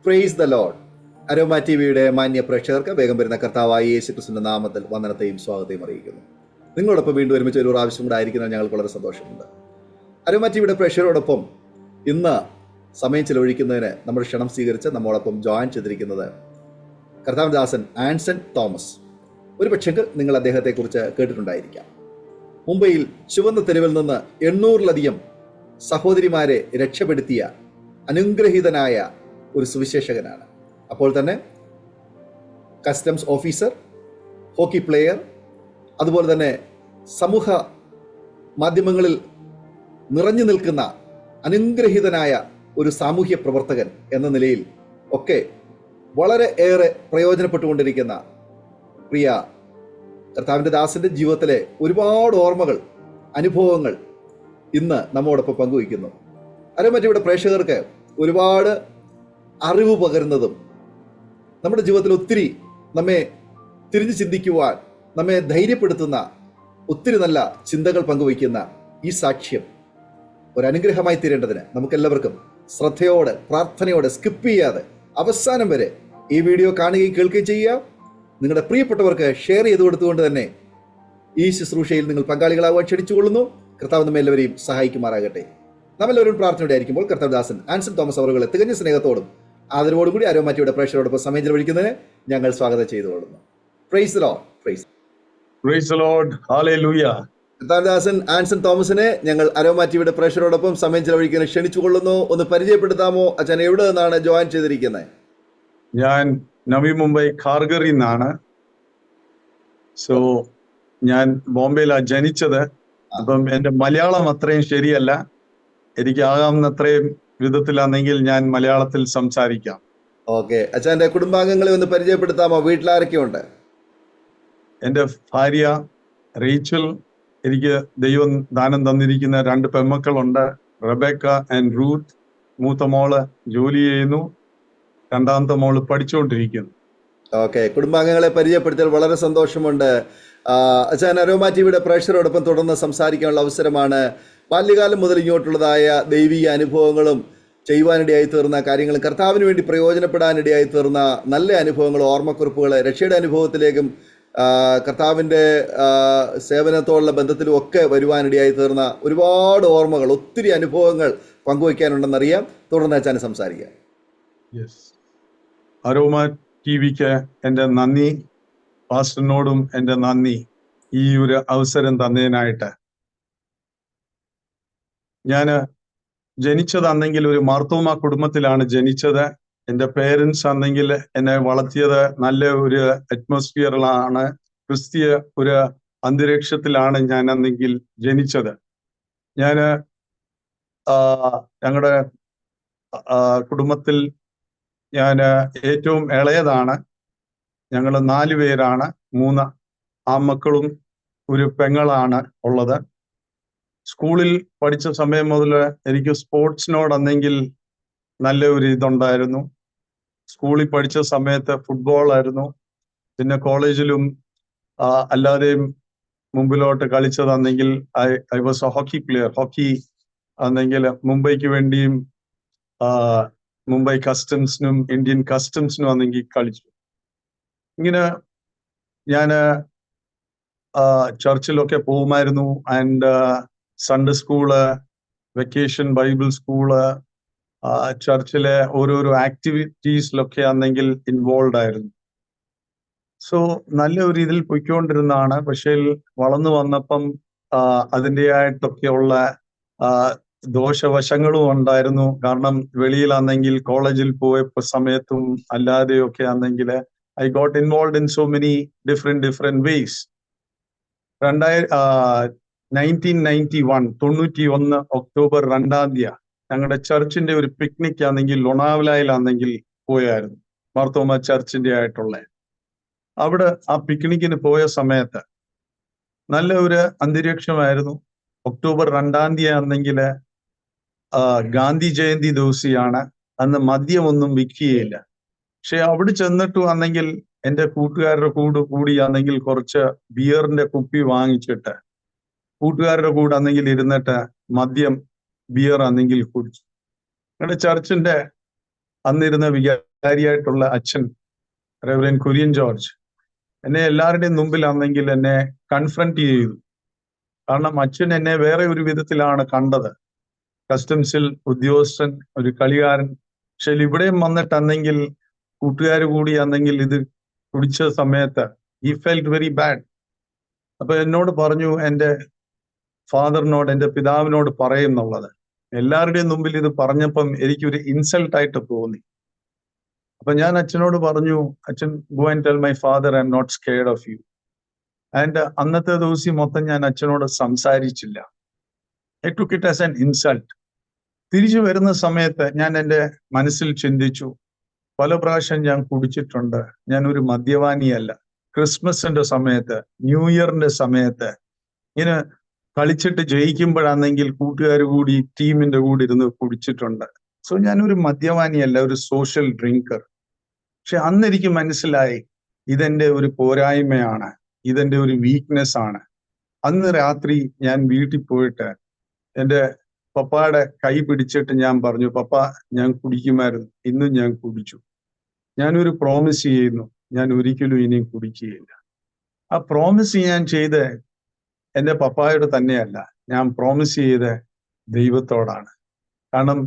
Praise the Lord. Aroma T വിയുടെ മാന്യ പ്രേക്ഷകർക്ക് വേഗം വരുന്ന കർത്താവായ യേശുക്രിസ്തുവിന്റെ നാമത്തിൽ വന്ദനത്തെയും സ്വാഗതത്തെയും അറിയിക്കുന്നു. നിങ്ങളോടൊപ്പം വീണ്ടും ഒരുമിച്ച് ഒരു പ്രാവശ്യം കൂടെ ആയിരിക്കുന്നത് ഞങ്ങൾക്ക് വളരെ സന്തോഷമുണ്ട്. അരോമ ടി വിയുടെ പ്രേക്ഷകരോടൊപ്പം ഇന്ന് സമയം ചെലവഴിക്കുന്നതിന് നമ്മൾ ക്ഷണം സ്വീകരിച്ച് നമ്മോടൊപ്പം ജോയിൻ ചെയ്തിരിക്കുന്നത് കർത്താവിന്റെ ദാസൻ ആൻസൺ തോമസ്. ഒരു പക്ഷേ നിങ്ങൾ അദ്ദേഹത്തെക്കുറിച്ച് കേട്ടിട്ടുണ്ടായിരിക്കാം. മുംബൈയിൽ ചുവന്ന തെരുവിൽ നിന്ന് 800-ലധികം സഹോദരിമാരെ രക്ഷപ്പെടുത്തിയ അനുഗ്രഹീതനായ ഒരു സുവിശേഷകനാണ്. അപ്പോൾ തന്നെ കസ്റ്റംസ് ഓഫീസർ, ഹോക്കി പ്ലെയർ, അതുപോലെ തന്നെ സമൂഹ മാധ്യമങ്ങളിൽ നിറഞ്ഞു നിൽക്കുന്ന അനുഗ്രഹീതനായ ഒരു സാമൂഹ്യ പ്രവർത്തകൻ എന്ന നിലയിൽ ഒക്കെ വളരെ ഏറെ പ്രയോജനപ്പെട്ടുകൊണ്ടിരിക്കുന്ന പ്രിയ കർത്താവിൻ്റെ ദാസന്റെ ജീവിതത്തിലെ ഒരുപാട് ഓർമ്മകൾ, അനുഭവങ്ങൾ ഇന്ന് നമ്മോടൊപ്പം പങ്കുവയ്ക്കുന്നു. മറ്റിവിടെ പ്രേക്ഷകർക്ക് ഒരുപാട് അറിവ് പകരുന്നതും നമ്മുടെ ജീവിതത്തിൽ ഒത്തിരി നമ്മെ തിരിഞ്ഞു ചിന്തിക്കുവാൻ, നമ്മെ ധൈര്യപ്പെടുത്തുന്ന ഒത്തിരി നല്ല ചിന്തകൾ പങ്കുവയ്ക്കുന്ന ഈ സാക്ഷ്യം ഒരനുഗ്രഹമായി തീരേണ്ടതിന് നമുക്കെല്ലാവർക്കും ശ്രദ്ധയോടെ, പ്രാർത്ഥനയോടെ, സ്കിപ്പ് ചെയ്യാതെ അവസാനം വരെ ഈ വീഡിയോ കാണുകയും കേൾക്കുകയും ചെയ്യുക. നിങ്ങളുടെ പ്രിയപ്പെട്ടവർക്ക് ഷെയർ ചെയ്ത് കൊടുത്തുകൊണ്ട് തന്നെ ഈ ശുശ്രൂഷയിൽ നിങ്ങൾ പങ്കാളികളാവാൻ ക്ഷണിച്ചുകൊള്ളുന്നു. കർത്താവ് നമ്മെ എല്ലാവരെയും സഹായിക്കുമാറാകട്ടെ. നമ്മളെല്ലാവരും പ്രാർത്ഥനയോടെ ആയിരിക്കുമ്പോൾ കർത്താവ് ദാസൻ ആൻസൺ തോമസ് അവറുകളെ തികഞ്ഞ സ്നേഹത്തോടും ആദരവോടും കൂടി അരോമ ടി വിയുടെ പ്രേക്ഷകരോടൊപ്പം സമയം ചെലവഴിക്കുന്നതിന് ഞങ്ങൾ സ്വാഗതം ചെയ്തുകൊള്ളുന്നു. Praise the Lord. Praise the Lord. Hallelujah. കർത്താവ് ദാസൻ ആൻസൺ തോമസിനെ ഞങ്ങൾ അരോമ ടി വിയുടെ പ്രേക്ഷകരോടൊപ്പം സമയം ചെലവഴിക്കാൻ ക്ഷണിച്ചുകൊള്ളുന്നു. ഒന്ന് പരിചയപ്പെടുത്താമോ? അച്ഛൻ എവിടെ നിന്നാണ് ജോയിൻ ചെയ്തിരിക്കുന്നത്? ഞാൻ നവി മുംബൈ ഖാർഗറിൽ നിന്നാണ്. സോ ഞാൻ ബോംബെയിലാണ് ജനിച്ചത്. അപ്പം എൻ്റെ മലയാളം അത്രയും ശരിയല്ല. എനിക്ക് ആകാവുന്നത്രയും വിധത്തിലാണെങ്കിൽ ഞാൻ മലയാളത്തിൽ സംസാരിക്കാം. ഓക്കെ. അച്ഛൻ്റെ കുടുംബാംഗങ്ങളെ ഒന്ന് പരിചയപ്പെടുത്താമോ? വീട്ടിലാരൊക്കെയുണ്ട്? എൻ്റെ ഭാര്യ റീച്ചൽ, എനിക്ക് ദൈവം ദാനം തന്നിരിക്കുന്ന 2 പെൺമക്കളുണ്ട്, റെബേക്ക ആൻഡ് റൂത്ത്. മൂത്ത മോള് ജോലി ചെയ്യുന്നു, രണ്ടാമത്തെ മോള് പഠിച്ചുകൊണ്ടിരിക്കുന്നു. ഓക്കെ. കുടുംബാംഗങ്ങളെ പരിചയപ്പെടുത്തിയാൽ വളരെ സന്തോഷമുണ്ട്. അച്ഛൻ അരോമ ടി വിയുടെ പ്രേക്ഷകരോടൊപ്പം തുടർന്ന് സംസാരിക്കാനുള്ള അവസരമാണ്. ബാല്യകാലം മുതൽ ഇങ്ങോട്ടുള്ളതായ ദൈവിക അനുഭവങ്ങളും ചെയ്യുവാനിടയായി തീർന്ന കാര്യങ്ങളും കർത്താവിന് വേണ്ടി പ്രയോജനപ്പെടാനിടയായി തീർന്ന നല്ല അനുഭവങ്ങൾ, ഓർമ്മക്കുറിപ്പുകൾ, രക്ഷയുടെ അനുഭവത്തിലേക്കും കർത്താവിൻ്റെ സേവനത്തോടുള്ള ബന്ധത്തിലും ഒക്കെ വരുവാനിടയായി തീർന്ന ഒരുപാട് ഓർമ്മകൾ, ഒത്തിരി അനുഭവങ്ങൾ പങ്കുവയ്ക്കാനുണ്ടെന്നറിയാം. തുടർന്ന് അച്ഛൻ സംസാരിക്കാം. അരോമ ടി വിക്ക് എൻ്റെ നന്ദി, പാസ്റ്ററിനോടും എൻ്റെ നന്ദി ഈ ഒരു അവസരം തന്നതിനായിട്ട്. ഞാൻ ജനിച്ചതാണെങ്കിൽ ഒരു മാർത്തോമ കുടുംബത്തിലാണ് ജനിച്ചത്. എൻ്റെ പേരൻസ് ആണെങ്കിൽ എന്നെ വളർത്തിയത് നല്ല ഒരു അറ്റ്മോസ്ഫിയറിലാണ്, ക്രിസ്തീയ ഒരു അന്തരീക്ഷത്തിലാണ് ഞാൻ അന്നെങ്കിൽ ജനിച്ചത്. ഞാൻ ഞങ്ങളുടെ കുടുംബത്തിൽ ഞാൻ ഏറ്റവും ഇളയതാണ്. ഞങ്ങൾ 4 പേരാണ്. 3 ആൺമക്കളും ഒരു പെങ്ങളാണ് ഉള്ളത്. സ്കൂളിൽ പഠിച്ച സമയം മുതൽ എനിക്ക് സ്പോർട്സിനോടെന്നെങ്കിൽ നല്ല ഒരു ഇതുണ്ടായിരുന്നു. സ്കൂളിൽ പഠിച്ച സമയത്ത് ഫുട്ബോൾ ആയിരുന്നു. പിന്നെ കോളേജിലും അല്ലാതെയും മുമ്പിലോട്ട് കളിച്ചതാണെങ്കിൽ I was a hockey player. Hockey ആണെങ്കിൽ മുംബൈക്ക് വേണ്ടിയും മുംബൈ കസ്റ്റംസിനും ഇന്ത്യൻ കസ്റ്റംസിനും ആണെങ്കിൽ കളിച്ചു. ഇങ്ങനെ ഞാൻ ചർച്ചിലൊക്കെ പോകുമായിരുന്നു. And Sunday school, vacation Bible school, ചർച്ചിലെ ഓരോരോ ആക്ടിവിറ്റീസിലൊക്കെ ആണെങ്കിൽ ഇൻവോൾവ് ആയിരുന്നു. സോ നല്ല ഒരു ഇതിൽ പൊയ്ക്കൊണ്ടിരുന്നതാണ്. പക്ഷേ വളർന്നു വന്നപ്പം അതിൻ്റെതായിട്ടൊക്കെയുള്ള ദോഷവശങ്ങളും ഉണ്ടായിരുന്നു. കാരണം വെളിയിലാണെങ്കിൽ കോളേജിൽ പോയപ്പോ സമയത്തും അല്ലാതെയൊക്കെ ആണെങ്കിൽ I got involved in so many different ways. 1991 October 2 ഞങ്ങളുടെ ചർച്ചിന്റെ ഒരു പിക്നിക് ആണെങ്കിൽ ലൊണാവലയിലാണെങ്കിൽ പോയായിരുന്നു. മാർത്തോമ ചർച്ചിന്റെ ആയിട്ടുള്ള അവിടെ ആ പിക്നിക്കിന് പോയ സമയത്ത് നല്ല ഒരു അന്തരീക്ഷമായിരുന്നു. ഒക്ടോബർ 2 ആണെങ്കിൽ ഗാന്ധി ജയന്തി ദിവസിയാണ്. അന്ന് മദ്യമൊന്നും വിൽക്കുകയില്ല. പക്ഷെ അവിടെ ചെന്നിട്ട് ആണെങ്കിൽ എൻ്റെ കൂട്ടുകാരുടെ കൂടിയാണെങ്കിൽ കുറച്ച് ബിയറിന്റെ കുപ്പി വാങ്ങിച്ചിട്ട് കൂട്ടുകാരുടെ കൂടെ ആണെങ്കിൽ ഇരുന്നിട്ട് മദ്യം ബിയർ ആണെങ്കിൽ കുടിച്ചു. ഞങ്ങളുടെ ചർച്ചിന്റെ അന്നിരുന്ന വികാരിയായിട്ടുള്ള അച്ഛൻ റെവറൻ കുര്യൻ ജോർജ് എന്നെ എല്ലാവരുടെയും മുമ്പിലാണെങ്കിൽ എന്നെ കൺഫ്രണ്ട് ചെയ്തു. കാരണം അച്ഛൻ എന്നെ വേറെ ഒരു വിധത്തിലാണ് കണ്ടത്. കസ്റ്റംസിൽ ഉദ്യോഗസ്ഥൻ, ഒരു കളികാരൻ. പക്ഷെ ഇവിടെയും വന്നിട്ടാണെങ്കിൽ കൂട്ടുകാർ കൂടി ആണെങ്കിൽ ഇത് കുടിച്ച സമയത്ത് ഈ ഫെൽറ്റ് വെരി ബാഡ്. അപ്പൊ എന്നോട് പറഞ്ഞു, എൻ്റെ ഫാദറിനോട്, എൻ്റെ പിതാവിനോട് പറയുന്നുള്ളത്. എല്ലാവരുടെയും മുമ്പിൽ ഇത് പറഞ്ഞപ്പം എനിക്കൊരു ഇൻസൾട്ടായിട്ട് തോന്നി. അപ്പൊ ഞാൻ അച്ഛനോട് പറഞ്ഞു, അച്ഛൻ, go and tell my father I am not scared of you. And അന്നത്തെ ദിവസം മൊത്തം ഞാൻ അച്ഛനോട് സംസാരിച്ചില്ല. I took it as an insult. തിരിച്ചു വരുന്ന സമയത്ത് ഞാൻ എൻ്റെ മനസ്സിൽ ചിന്തിച്ചു, പല പ്രാവശ്യം ഞാൻ കുടിച്ചിട്ടുണ്ട്. ഞാൻ ഒരു മദ്യപാനിയല്ല. ക്രിസ്മസിന്റെ സമയത്ത്, ന്യൂ ഇയറിന്റെ സമയത്ത് ഇങ്ങനെ കളിച്ചിട്ട് ജയിക്കുമ്പോഴാണെങ്കിൽ കൂട്ടുകാർ കൂടി ടീമിന്റെ കൂടെ ഇരുന്ന് കുടിച്ചിട്ടുണ്ട്. സോ ഞാനൊരു മദ്യപാനിയല്ല, ഒരു സോഷ്യൽ ഡ്രിങ്കർ. പക്ഷെ അന്ന് എനിക്ക് മനസ്സിലായി ഇതെന്റെ ഒരു പോരായ്മയാണ്, ഇതെന്റെ ഒരു വീക്ക്നെസ് ആണ്. അന്ന് രാത്രി ഞാൻ വീട്ടിൽ പോയിട്ട് എൻ്റെ പപ്പായുടെ കൈ പിടിച്ചിട്ട് ഞാൻ പറഞ്ഞു, പപ്പ, ഞാൻ കുടിക്കുമായിരുന്നു, ഇന്നും ഞാൻ കുടിച്ചു. ഞാനൊരു പ്രോമിസ് ചെയ്യുന്നു, ഞാൻ ഒരിക്കലും ഇനിയും കുടിക്കുകയില്ല. ആ പ്രോമിസ് ഞാൻ ചെയ്ത് എൻ്റെ പപ്പായോട് തന്നെയല്ല, ഞാൻ പ്രോമിസ് ചെയ്ത് ദൈവത്തോടാണ്. കാരണം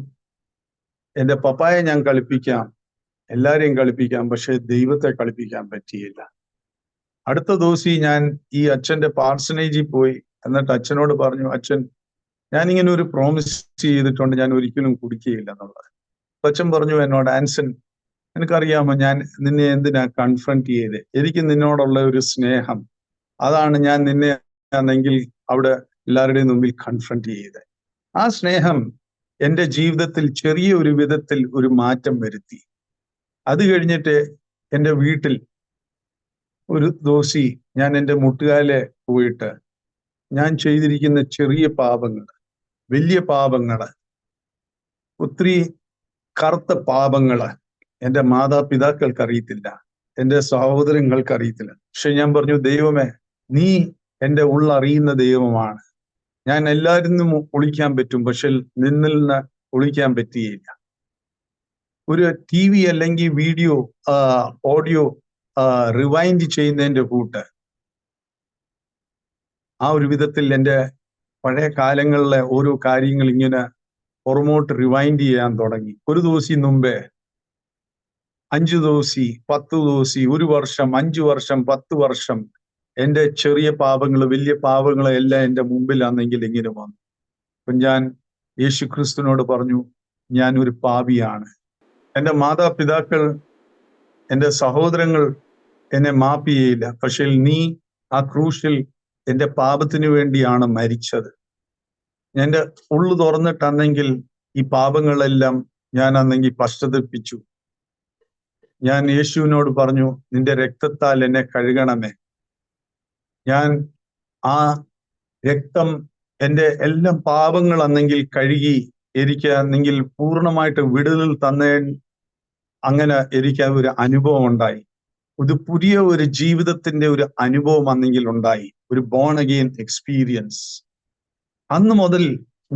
എൻ്റെ പപ്പായെ ഞാൻ കളിപ്പിക്കാം, എല്ലാരെയും കളിപ്പിക്കാം, പക്ഷെ ദൈവത്തെ കളിപ്പിക്കാൻ പറ്റിയില്ല. അടുത്ത ദിവസം ഞാൻ ഈ അച്ഛന്റെ പാർസനേജിൽ പോയി. എന്നിട്ട് അച്ഛനോട് പറഞ്ഞു, അച്ഛൻ, ഞാനിങ്ങനെ ഒരു പ്രോമിസ് ചെയ്തിട്ടുണ്ട്, ഞാൻ ഒരിക്കലും കുടിക്കുകയില്ല എന്നുള്ളത്. അച്ഛൻ പറഞ്ഞു എന്നോട്, ആൻസൺ, എനിക്കറിയാമോ ഞാൻ നിന്നെ എന്തിനാ കൺഫ്രണ്ട് ചെയ്ത്? എനിക്ക് നിന്നോടുള്ള ഒരു സ്നേഹം, അതാണ് ഞാൻ നിന്നെ ആണെങ്കിൽ അവിടെ എല്ലാവരുടെയും മുമ്പിൽ കൺഫ്രണ്ട് ചെയ്ത്. ആ സ്നേഹം എൻ്റെ ജീവിതത്തിൽ ചെറിയ ഒരു വിധത്തിൽ ഒരു മാറ്റം വരുത്തി. അത് കഴിഞ്ഞിട്ട് എൻ്റെ വീട്ടിൽ ഒരു ദിവസം ഞാൻ എൻ്റെ മുട്ടുകാലെ പോയിട്ട് ഞാൻ ചെയ്തിരിക്കുന്ന ചെറിയ പാപങ്ങൾ, വലിയ പാപങ്ങള്, ഒത്തിരി കറുത്ത പാപങ്ങള് എൻ്റെ മാതാപിതാക്കൾക്ക് അറിയത്തില്ല, എൻ്റെ സഹോദരങ്ങൾക്ക് അറിയത്തില്ല. പക്ഷെ ഞാൻ പറഞ്ഞു, ദൈവമേ, നീ എൻ്റെ ഉള്ളറിയുന്ന ദൈവമാണ്. ഞാൻ എല്ലാവരിൽ നിന്നും ഒളിക്കാൻ പറ്റും, പക്ഷെ നിന്നിൽ നിന്ന് ഒളിക്കാൻ പറ്റുകയില്ല. ഒരു TV അല്ലെങ്കിൽ വീഡിയോ ഓഡിയോ റിവൈൻഡ് ചെയ്യുന്നതിൻ്റെ കൂട്ട് ആ ഒരു വിധത്തിൽ എൻ്റെ പഴയ കാലങ്ങളിലെ ഓരോ കാര്യങ്ങൾ ഇങ്ങനെ പുറമോട്ട് റിവൈൻഡ് ചെയ്യാൻ തുടങ്ങി. ഒരു ദിവസം മുമ്പേ 5 ദിവസം, 10 ദിവസം, 1 വർഷം, 5 വർഷം, 10 വർഷം എൻ്റെ ചെറിയ പാപങ്ങൾ, വലിയ പാപങ്ങൾ എല്ലാം എൻ്റെ മുമ്പിലാണെങ്കിൽ ഇങ്ങനെ വന്നു. അപ്പം ഞാൻ യേശു ക്രിസ്തുവിനോട് പറഞ്ഞു, ഞാൻ ഒരു പാപിയാണ്. എൻ്റെ മാതാപിതാക്കൾ, എൻ്റെ സഹോദരങ്ങൾ എന്നെ മാപ്പ് ചെയ്യില്ല, പക്ഷെ നീ ആ ക്രൂശിൽ എൻ്റെ പാപത്തിന് വേണ്ടിയാണ് മരിച്ചത്. എൻ്റെ ഉള്ളു തുറന്നിട്ടാണെങ്കിൽ ഈ പാപങ്ങളെല്ലാം ഞാൻ അന്നെങ്കിൽ പശ്ചാത്തപിച്ചു. ഞാൻ യേശുവിനോട് പറഞ്ഞു, നിന്റെ രക്തത്താൽ എന്നെ കഴുകണമേ. ഞാൻ ആ രക്തം എൻ്റെ എല്ലാ പാപങ്ങൾ അന്നെങ്കിൽ കഴുകി എനിക്ക് അന്നെങ്കിൽ പൂർണ്ണമായിട്ട് വിടുതൽ തന്നേ. അങ്ങനെ എനിക്ക് ഒരു അനുഭവം ഉണ്ടായി. ഒരു പുതിയ ഒരു ജീവിതത്തിന്റെ ഒരു അനുഭവം അന്നെങ്കിൽ ഉണ്ടായി, ഒരു ബോൺ അഗെയിൻ എക്സ്പീരിയൻസ്. അന്ന് മുതൽ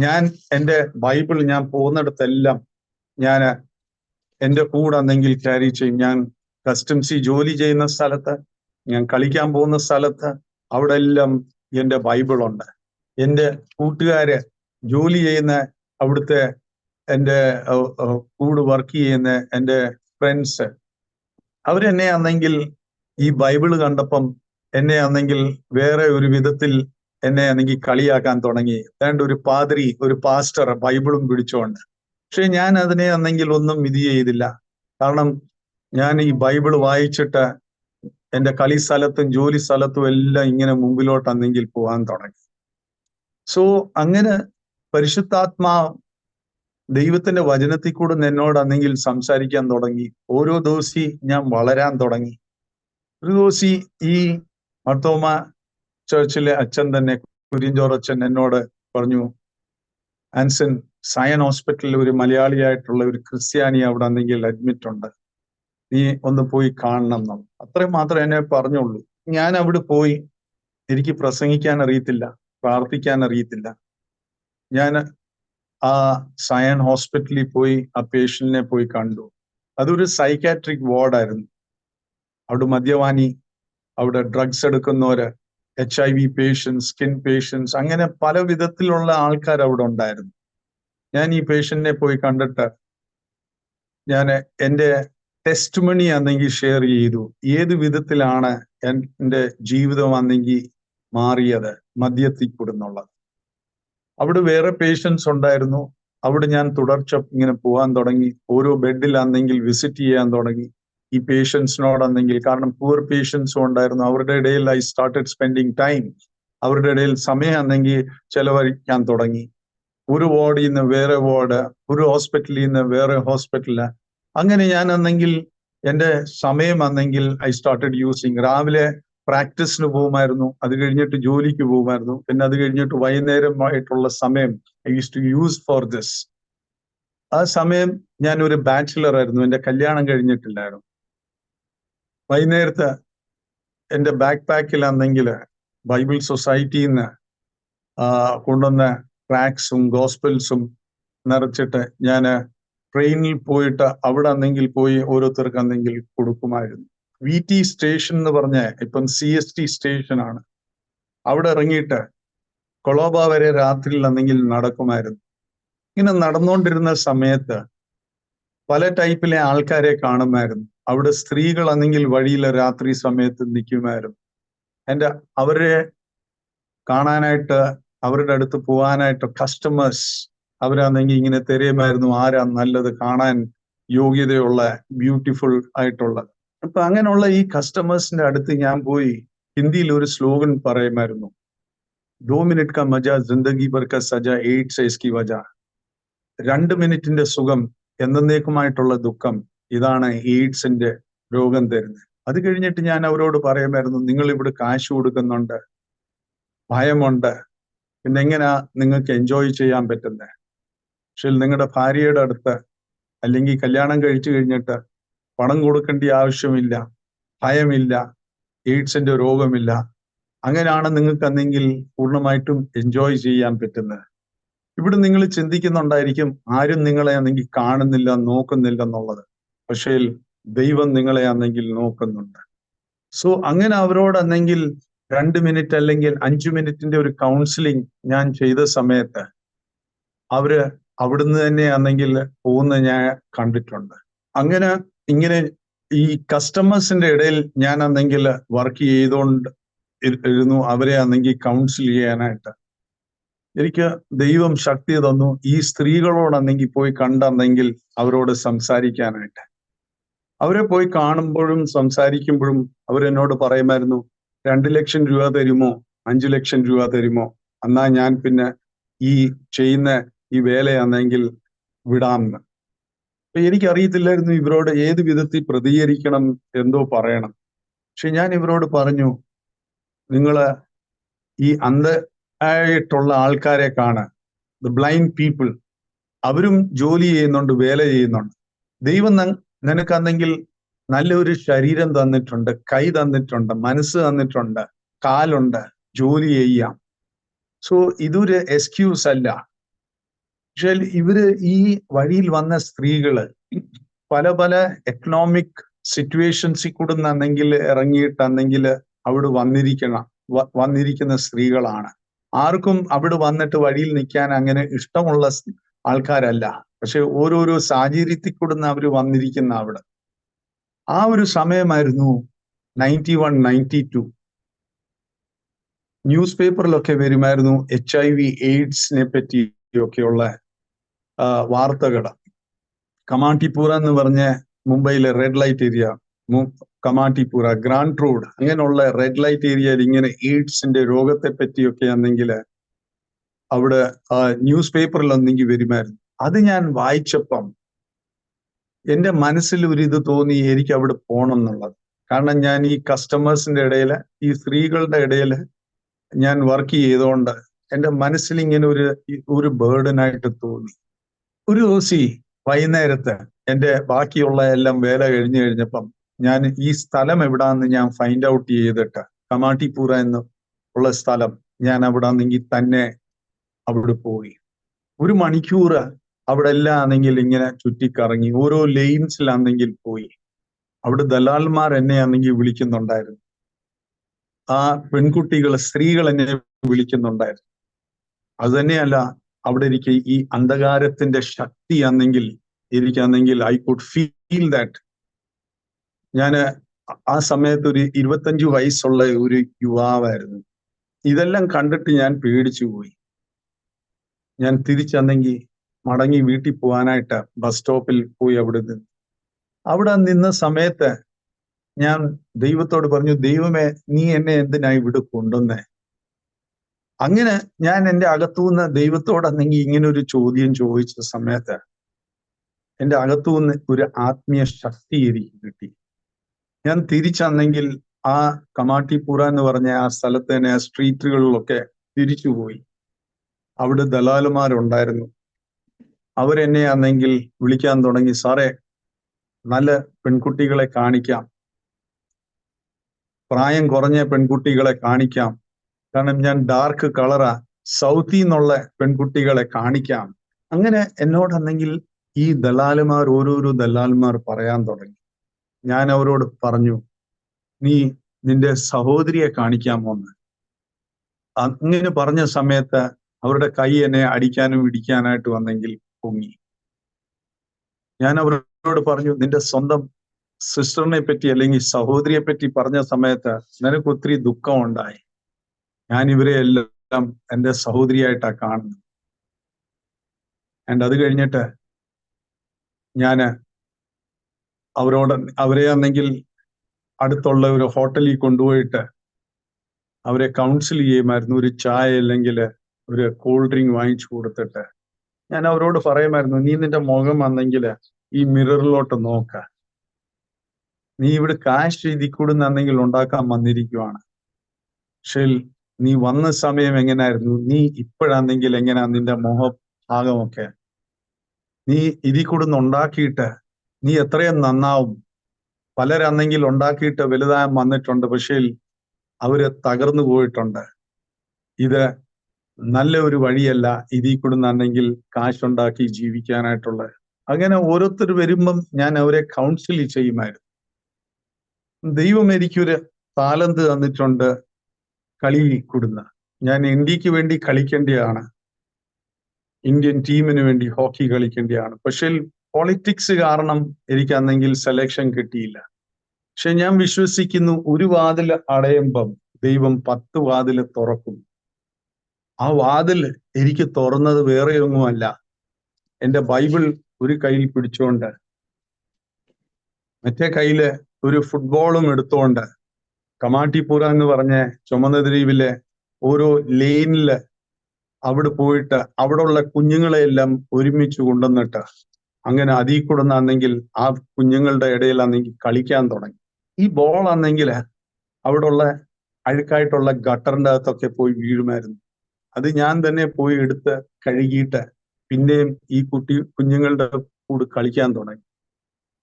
ഞാൻ എൻ്റെ ബൈബിൾ ഞാൻ പോകുന്നിടത്തെല്ലാം ഞാൻ എൻ്റെ കൂടെ അന്നെങ്കിൽ ക്യാരി ചെയ്യും. ഞാൻ കസ്റ്റംസിൽ ജോലി ചെയ്യുന്ന സ്ഥലത്ത്, ഞാൻ കളിക്കാൻ പോകുന്ന സ്ഥലത്ത്, അവിടെ എല്ലാം എൻ്റെ ബൈബിളുണ്ട്. എൻ്റെ കൂട്ടുകാര്, ജോലി ചെയ്യുന്ന അവിടുത്തെ എൻ്റെ കൂടെ വർക്ക് ചെയ്യുന്ന എൻ്റെ ഫ്രണ്ട്സ്, അവരെന്നെ ആണെങ്കിൽ ഈ ബൈബിള് കണ്ടപ്പം എന്നെ ആണെങ്കിൽ വേറെ ഒരു വിധത്തിൽ എന്നെ ആണെങ്കിൽ കളിയാക്കാൻ തുടങ്ങി. ഏതാണ്ട് ഒരു പാതിരി, ഒരു പാസ്റ്റർ ബൈബിളും പിടിച്ചോണ്ട്. പക്ഷെ ഞാൻ അതിനെ ആണെങ്കിൽ ഒന്നും ഇത് ചെയ്തില്ല. കാരണം ഞാൻ ഈ ബൈബിൾ വായിച്ചിട്ട് എൻ്റെ കളി സ്ഥലത്തും ജോലി സ്ഥലത്തും എല്ലാം ഇങ്ങനെ മുമ്പിലോട്ടാണെങ്കിൽ പോകാൻ തുടങ്ങി. സോ അങ്ങനെ പരിശുദ്ധാത്മാ ദൈവത്തിന്റെ വചനത്തിൽ കൂടെ എന്നോടാണെങ്കിൽ സംസാരിക്കാൻ തുടങ്ങി. ഓരോ ദിവസവും ഞാൻ വളരാൻ തുടങ്ങി. ഒരു ദിവസം ഈ മർത്തോമ ചർച്ചിലെ അച്ഛൻ തന്നെ, കുര്യഞ്ചോറച്ചൻ, എന്നോട് പറഞ്ഞു, ആൻസൺ, സയൻ ഹോസ്പിറ്റലിൽ ഒരു മലയാളിയായിട്ടുള്ള ഒരു ക്രിസ്ത്യാനി അവിടെ ആണെങ്കിൽ അഡ്മിറ്റ് ഉണ്ട്, നീ ഒന്ന് പോയി കാണണം എന്ന്. അത്രയും മാത്രമേ എന്നെ പറഞ്ഞുള്ളൂ. ഞാൻ അവിടെ പോയി. എനിക്ക് പ്രസംഗിക്കാൻ അറിയത്തില്ല, പ്രാർത്ഥിക്കാൻ അറിയത്തില്ല. ഞാൻ ആ സയൻ ഹോസ്പിറ്റലിൽ പോയി ആ പേഷ്യന്റിനെ പോയി കണ്ടു. അതൊരു സൈക്കാട്രിക് വാർഡായിരുന്നു. അവിടെ മദ്യപാനി, അവിടെ ഡ്രഗ്സ് എടുക്കുന്നവര്, HIV പേഷ്യൻസ്, സ്കിൻ പേഷ്യൻസ്, അങ്ങനെ പല വിധത്തിലുള്ള ആൾക്കാർ അവിടെ ഉണ്ടായിരുന്നു. ഞാൻ ഈ പേഷ്യന്റിനെ പോയി കണ്ടിട്ട് ഞാൻ എൻ്റെ ടെസ്റ്റ് മണി ആണെങ്കിൽ ഷെയർ ചെയ്തു. ഏത് വിധത്തിലാണ് എൻ്റെ ജീവിതം ആണെങ്കിൽ മാറിയത് മദ്യത്തിൽ കൂടുന്നുള്ളത്. അവിടെ വേറെ പേഷ്യൻസ് ഉണ്ടായിരുന്നു. അവിടെ ഞാൻ തുടർച്ച ഇങ്ങനെ പോകാൻ തുടങ്ങി. ഓരോ ബെഡിലാണെങ്കിൽ വിസിറ്റ് ചെയ്യാൻ തുടങ്ങി ഈ പേഷ്യൻസിനോടാണെങ്കിൽ. കാരണം പൂർ പേഷ്യൻസും ഉണ്ടായിരുന്നു. അവരുടെ ഇടയിൽ ഐ സ്റ്റാർട്ടഡ് സ്പെൻഡിങ് ടൈം. അവരുടെ ഇടയിൽ സമയം ആണെങ്കിൽ ചെലവഴിക്കാൻ തുടങ്ങി. ഒരു വാർഡിൽ നിന്ന് വേറെ വാർഡ്, ഒരു ഹോസ്പിറ്റലിൽ നിന്ന് വേറെ ഹോസ്പിറ്റല്. അങ്ങനെ ഞാൻ ആണെങ്കിൽ എൻ്റെ സമയം ആണെങ്കിൽ ഐ സ്റ്റാർട്ടഡ് യൂസിങ്. രാവിലെ പ്രാക്ടീസിന് പോകുമായിരുന്നു, അത് കഴിഞ്ഞിട്ട് ജോലിക്ക് പോകുമായിരുന്നു, പിന്നെ അത് കഴിഞ്ഞിട്ട് വൈകുന്നേരമായിട്ടുള്ള സമയം I use to use for this. ആ സമയം ഞാൻ ഒരു ബാച്ചിലർ ആയിരുന്നു, എൻ്റെ കല്യാണം കഴിഞ്ഞിട്ടില്ലായിരുന്നു. വൈകുന്നേരത്ത് എൻ്റെ ബാക്ക് പാക്കിലാണെങ്കിൽ ബൈബിൾ സൊസൈറ്റിയിൽ നിന്ന് കൊണ്ടുവന്ന ട്രാക്സും ഗോസ്പൽസും നിറച്ചിട്ട് ഞാൻ ട്രെയിനിൽ പോയിട്ട് അവിടെ ആണെങ്കിൽ പോയി ഓരോരുത്തർക്ക് ആണെങ്കിൽ കൊടുക്കുമായിരുന്നു. VT സ്റ്റേഷൻ എന്ന് പറഞ്ഞ ഇപ്പം CST സ്റ്റേഷനാണ്. അവിടെ ഇറങ്ങിയിട്ട് കൊളോബ വരെ രാത്രിയിൽ ആണെങ്കിൽ നടക്കുമായിരുന്നു. ഇങ്ങനെ നടന്നുകൊണ്ടിരുന്ന സമയത്ത് പല ടൈപ്പിലെ ആൾക്കാരെ കാണുമായിരുന്നു. അവിടെ സ്ത്രീകളാണെങ്കിൽ വഴിയിൽ രാത്രി സമയത്ത് നിൽക്കുമായിരുന്നു. അവരെ കാണാനായിട്ട്, അവരുടെ അടുത്ത് പോകാനായിട്ട് കസ്റ്റമേഴ്സ് അവരാണെങ്കിൽ ഇങ്ങനെ തിരയുമായിരുന്നു, ആരാ നല്ലത്, കാണാൻ യോഗ്യതയുള്ള, ബ്യൂട്ടിഫുൾ ആയിട്ടുള്ളത്. അപ്പൊ അങ്ങനെയുള്ള ഈ കസ്റ്റമേഴ്സിന്റെ അടുത്ത് ഞാൻ പോയി ഹിന്ദിയിൽ ഒരു സ്ലോഗൻ പറയുമായിരുന്നു, 2 മിനിറ്റ് കാ മജ ജിന്ദഗി ഭർ കാ സജ, 8 സെ ഇസ്കി വജ. 2 മിനിറ്റിന്റെ സുഖം, എന്നേക്കുമായിട്ടുള്ള ദുഃഖം, ഇതാണ് എയ്ഡ്സിന്റെ രോഗം തരുന്നത്. അത് കഴിഞ്ഞിട്ട് ഞാൻ അവരോട് പറയുമായിരുന്നു, നിങ്ങൾ ഇവിടെ കാശ് കൊടുക്കുന്നുണ്ട്, ഭയമുണ്ട്, പിന്നെ എങ്ങനെയാ നിങ്ങൾക്ക് എൻജോയ് ചെയ്യാൻ പറ്റുന്നത്? പക്ഷെ നിങ്ങളുടെ ഭാര്യയുടെ അടുത്ത് അല്ലെങ്കിൽ കല്യാണം കഴിച്ചു കഴിഞ്ഞിട്ട് പണം കൊടുക്കേണ്ട ആവശ്യമില്ല, ഭയമില്ല, എയ്ഡ്സിന്റെ രോഗമില്ല. അങ്ങനെയാണ് നിങ്ങൾക്ക് അന്നെങ്കിൽ പൂർണ്ണമായിട്ടും എൻജോയ് ചെയ്യാൻ പറ്റുന്നത്. ഇവിടെ നിങ്ങൾ ചിന്തിക്കുന്നുണ്ടായിരിക്കും, ആരും നിങ്ങളെ ആണെങ്കിൽ കാണുന്നില്ല, നോക്കുന്നില്ല എന്നുള്ളത്. പക്ഷേ ദൈവം നിങ്ങളെ ആണെങ്കിൽ നോക്കുന്നുണ്ട്. സോ അങ്ങനെ അവരോടാണെങ്കിൽ 2 മിനിറ്റ് അല്ലെങ്കിൽ 5 മിനിറ്റിന്റെ ഒരു കൗൺസിലിംഗ് ഞാൻ ചെയ്ത സമയത്ത് അവര് അവിടുന്ന് തന്നെ ആണെങ്കിൽ പോകുന്ന ഞാൻ കണ്ടിട്ടുണ്ട്. അങ്ങനെ ഇങ്ങനെ ഈ കസ്റ്റമേഴ്സിന്റെ ഇടയിൽ ഞാൻ ആണെങ്കിൽ വർക്ക് ചെയ്തുകൊണ്ട് ഇരുന്നു, അവരെ ആണെങ്കിൽ കൗൺസിൽ ചെയ്യാനായിട്ട്. എനിക്ക് ദൈവം ശക്തി തന്നു ഈ സ്ത്രീകളോടാണെങ്കിൽ പോയി കണ്ടെങ്കിൽ അവരോട് സംസാരിക്കാനായിട്ട്. അവരെ പോയി കാണുമ്പോഴും സംസാരിക്കുമ്പോഴും അവരെന്നോട് പറയുമായിരുന്നു, 2 ലക്ഷം രൂപ തരുമോ, 5 ലക്ഷം രൂപ തരുമോ, എന്നാ ഞാൻ പിന്നെ ഈ ചെയ്യുന്ന ഈ വേലയാണെങ്കിൽ വിടാമെന്ന്. അപ്പൊ എനിക്കറിയത്തില്ലായിരുന്നു ഇവരോട് ഏത് വിധത്തിൽ പ്രതികരിക്കണം, എന്തോ പറയണം. പക്ഷെ ഞാൻ ഇവരോട് പറഞ്ഞു, നിങ്ങള് ഈ അന്ധമായിട്ടുള്ള ആൾക്കാരെ കാണാൻ, ദ ബ്ലൈൻഡ് പീപ്പിൾ, അവരും ജോലി ചെയ്യുന്നുണ്ട്, വേല ചെയ്യുന്നുണ്ട്. ദൈവം നിനക്കാണെങ്കിൽ നല്ലൊരു ശരീരം തന്നിട്ടുണ്ട്, കൈ തന്നിട്ടുണ്ട്, മനസ്സ് തന്നിട്ടുണ്ട്, കാലുണ്ട്, ജോലി ചെയ്യാം. സോ ഇതൊരു എക്സ്ക്യൂസ് അല്ല. പക്ഷെ ഇവര് ഈ വഴിയിൽ വന്ന സ്ത്രീകള് പല പല എക്കണോമിക് സിറ്റുവേഷൻസിൽ കൂടെ നിന്നെങ്കിൽ ഇറങ്ങിയിട്ടെന്നെങ്കിൽ അവിടെ വന്നിരിക്കുന്ന സ്ത്രീകളാണ്. ആർക്കും അവിടെ വന്നിട്ട് വഴിയിൽ നിൽക്കാൻ അങ്ങനെ ഇഷ്ടമുള്ള ആൾക്കാരല്ല. പക്ഷെ ഓരോരോ സാഹചര്യത്തിൽ കൂടെ അവര് വന്നിരിക്കുന്ന അവിടെ. ആ ഒരു സമയമായിരുന്നു 91, 92. ന്യൂസ് പേപ്പറിലൊക്കെ വരുമായിരുന്നു HIV എയ്ഡ്സിനെ പറ്റിയൊക്കെയുള്ള വാർത്തകൾ. കമാട്ടിപ്പൂര എന്ന് പറഞ്ഞ മുംബൈയിലെ red light area, Kamathipura, Grant Road, അങ്ങനെയുള്ള റെഡ് ലൈറ്റ് ഏരിയയിൽ ഇങ്ങനെ എയ്ഡ്സിന്റെ രോഗത്തെ പറ്റിയൊക്കെ ആണെങ്കിൽ അവിടെ ന്യൂസ് പേപ്പറിലൊന്നെങ്കിൽ വരുമായിരുന്നു. അത് ഞാൻ വായിച്ചപ്പം എന്റെ മനസ്സിൽ ഒരു ഇത് തോന്നി, എനിക്ക് അവിടെ പോകണം എന്നുള്ളത്. കാരണം ഞാൻ ഈ കസ്റ്റമേഴ്സിന്റെ ഇടയിൽ, ഈ സ്ത്രീകളുടെ ഇടയിൽ ഞാൻ വർക്ക് ചെയ്തുകൊണ്ട് എന്റെ മനസ്സിൽ ഇങ്ങനെ ഒരു ബേർഡനായിട്ട് തോന്നി. ഒരു ദിവസം വൈകുന്നേരത്ത് എന്റെ ബാക്കിയുള്ള എല്ലാം വേല കഴിഞ്ഞപ്പം ഞാൻ ഈ സ്ഥലം എവിടാന്ന് ഞാൻ ഫൈൻഡ് ഔട്ട് ചെയ്തിട്ട്, കമാട്ടിപ്പൂര എന്ന് ഉള്ള സ്ഥലം, ഞാൻ അവിടെ ആണെങ്കിൽ തന്നെ അവിടെ പോയി. 1 മണിക്കൂർ അവിടെ എല്ലാം ആണെങ്കിൽ ഇങ്ങനെ ചുറ്റിക്കറങ്ങി, ഓരോ ലെയിൻസിലാണെങ്കിൽ പോയി. അവിടെ ദലാൽമാർ എന്നെ ആണെങ്കിൽ വിളിക്കുന്നുണ്ടായിരുന്നു, ആ പെൺകുട്ടികൾ, സ്ത്രീകൾ എന്നെ വിളിക്കുന്നുണ്ടായിരുന്നു. അത് തന്നെയല്ല, അവിടെ എനിക്ക് ഈ അന്ധകാരത്തിന്റെ ശക്തി ആണെങ്കിൽ എനിക്കാണെങ്കിൽ ഐ കുഡ് ഫീൽ ദാറ്റ്. ഞാന് ആ സമയത്ത് ഒരു 25 വയസ്സുള്ള ഒരു യുവാവായിരുന്നു. ഇതെല്ലാം കണ്ടിട്ട് ഞാൻ പേടിച്ചു പോയി. ഞാൻ തിരിച്ചെന്നെങ്കിൽ മടങ്ങി വീട്ടിൽ പോകാനായിട്ട് ബസ് സ്റ്റോപ്പിൽ പോയി അവിടെ നിന്ന സമയത്ത് ഞാൻ ദൈവത്തോട് പറഞ്ഞു, ദൈവമേ, നീ എന്നെ എന്തിനായി ഇവിടെ കൊണ്ടുവന്നേ? അങ്ങനെ ഞാൻ എൻ്റെ അകത്തുനിന്ന് ദൈവത്തോടെന്നെങ്കിൽ ഇങ്ങനെ ഒരു ചോദ്യം ചോദിച്ച സമയത്ത് എൻ്റെ അകത്തുനിന്ന് ഒരു ആത്മീയ ശക്തി എനിക്ക് കിട്ടി. ഞാൻ തിരിച്ചെന്നെങ്കിൽ ആ കമാട്ടിപ്പൂര എന്ന് പറഞ്ഞ ആ സ്ഥലത്ത് തന്നെ, ആ സ്ട്രീറ്റുകളിലൊക്കെ തിരിച്ചുപോയി. അവിടെ ദലാലുമാരുണ്ടായിരുന്നു. അവരെന്നെ ആണെങ്കിൽ വിളിക്കാൻ തുടങ്ങി, സാറേ, നല്ല പെൺകുട്ടികളെ കാണിക്കാം, പ്രായം കുറഞ്ഞ പെൺകുട്ടികളെ കാണിക്കാം, കാരണം ഞാൻ ഡാർക്ക് കളറാ, സൗത്തിൽ നിന്നുള്ള പെൺകുട്ടികളെ കാണിക്കാം. അങ്ങനെ എന്നോടാണെങ്കിൽ ഈ ദലാലുമാർ, ഓരോരോ ദലാലുമാർ പറയാൻ തുടങ്ങി. ഞാൻ അവരോട് പറഞ്ഞു, നീ നിന്റെ സഹോദരിയെ കാണിക്കാമോന്ന്. അങ്ങനെ പറഞ്ഞ സമയത്ത് അവരുടെ കൈ എന്നെ അടിക്കാനും ഇടിക്കാനായിട്ട് വന്നെങ്കിൽ പൊങ്ങി. ഞാൻ അവരോട് പറഞ്ഞു, നിന്റെ സ്വന്തം സിസ്റ്ററിനെ പറ്റി അല്ലെങ്കിൽ സഹോദരിയെ പറ്റി പറഞ്ഞ സമയത്ത് നിനക്ക് ഒത്തിരി ദുഃഖമുണ്ടായി. ഞാൻ ഇവരെ എല്ലാം എൻ്റെ സഹോദരിയായിട്ടാ കാണുന്നത്. അത് കഴിഞ്ഞിട്ട് ഞാൻ അവരെ ആണെങ്കിൽ അടുത്തുള്ള ഒരു ഹോട്ടലിൽ കൊണ്ടുപോയിട്ട് അവരെ കൗൺസിൽ ചെയ്യുമായിരുന്നു. ഒരു ചായ അല്ലെങ്കിൽ ഒരു കൂൾ ഡ്രിങ്ക് വാങ്ങിച്ചു കൊടുത്തിട്ട് ഞാൻ അവരോട് പറയുമായിരുന്നു, നീ നിന്റെ മുഖം വന്നെങ്കിൽ ഈ മിററിലോട്ട് നോക്ക. നീ ഇവിടെ കാശ് ഇതിൽ കൂടുന്നെങ്കിൽ ഉണ്ടാക്കാൻ വന്നിരിക്കുവാണ്. പക്ഷേ നീ വന്ന സമയം എങ്ങനായിരുന്നു, നീ ഇപ്പോഴാണെങ്കിൽ എങ്ങനെയാ നിന്റെ മുഖഭാഗമൊക്കെ, നീ ഇതിൽ കൂടുന്ന് ഉണ്ടാക്കിയിട്ട് നീ എത്രയും നന്നാവും. പലരാണെങ്കിൽ ഉണ്ടാക്കിയിട്ട് വലുതാൻ വന്നിട്ടുണ്ട്, പക്ഷേ അവര് തകർന്നു പോയിട്ടുണ്ട്. ഇത് നല്ല ഒരു വഴിയല്ല ഇതിൽ കൂടുന്നെങ്കിൽ കാശുണ്ടാക്കി ജീവിക്കാനായിട്ടുള്ള. അങ്ങനെ ഓരോരുത്തർ വരുമ്പം ഞാൻ അവരെ കൗൺസിൽ ചെയ്യുമായിരുന്നു. ദൈവം എനിക്കൊരു താലന്ത് തന്നിട്ടുണ്ട്, കളി കൂടുന്ന. ഞാൻ ഇന്ത്യക്ക് വേണ്ടി കളിക്കേണ്ടതാണ്, ഇന്ത്യൻ ടീമിന് വേണ്ടി ഹോക്കി കളിക്കേണ്ടതാണ്. പക്ഷേ പൊളിറ്റിക്സ് കാരണം എനിക്ക് അന്നെങ്കിൽ സെലക്ഷൻ കിട്ടിയില്ല. പക്ഷെ ഞാൻ വിശ്വസിക്കുന്നു, ഒരു വാതിൽ അടയുമ്പം ദൈവം 10 വാതിൽ തുറക്കും. ആ വാതിൽ എനിക്ക് തുറന്നത് വേറെയൊന്നുമല്ല, എൻ്റെ ബൈബിൾ ഒരു കയ്യിൽ പിടിച്ചുകൊണ്ട് മറ്റേ കയ്യില് ഒരു ഫുട്ബോളും എടുത്തുകൊണ്ട് കമാട്ടിപ്പൂര എന്ന് പറഞ്ഞ ചുമന്ന ദ്വീപിലെ ഓരോ ലെയിനില് അവിടെ പോയിട്ട് അവിടെയുള്ള കുഞ്ഞുങ്ങളെയെല്ലാം ഒരുമിച്ച് കൊണ്ടുവന്നിട്ട് അങ്ങനെ അതിൽ കൂടുന്നാണെങ്കിൽ ആ കുഞ്ഞുങ്ങളുടെ ഇടയിലാണെങ്കിൽ കളിക്കാൻ തുടങ്ങി. ഈ ബോൾ ആണെങ്കിൽ അവിടെയുള്ള അഴുക്കായിട്ടുള്ള ഗട്ടറിൻ്റെ അകത്തൊക്കെ പോയി വീഴുമായിരുന്നു. അത് ഞാൻ തന്നെ പോയി എടുത്ത് കഴുകിയിട്ട് പിന്നെയും ഈ കുഞ്ഞുങ്ങളുടെ കൂടെ കളിക്കാൻ തുടങ്ങി.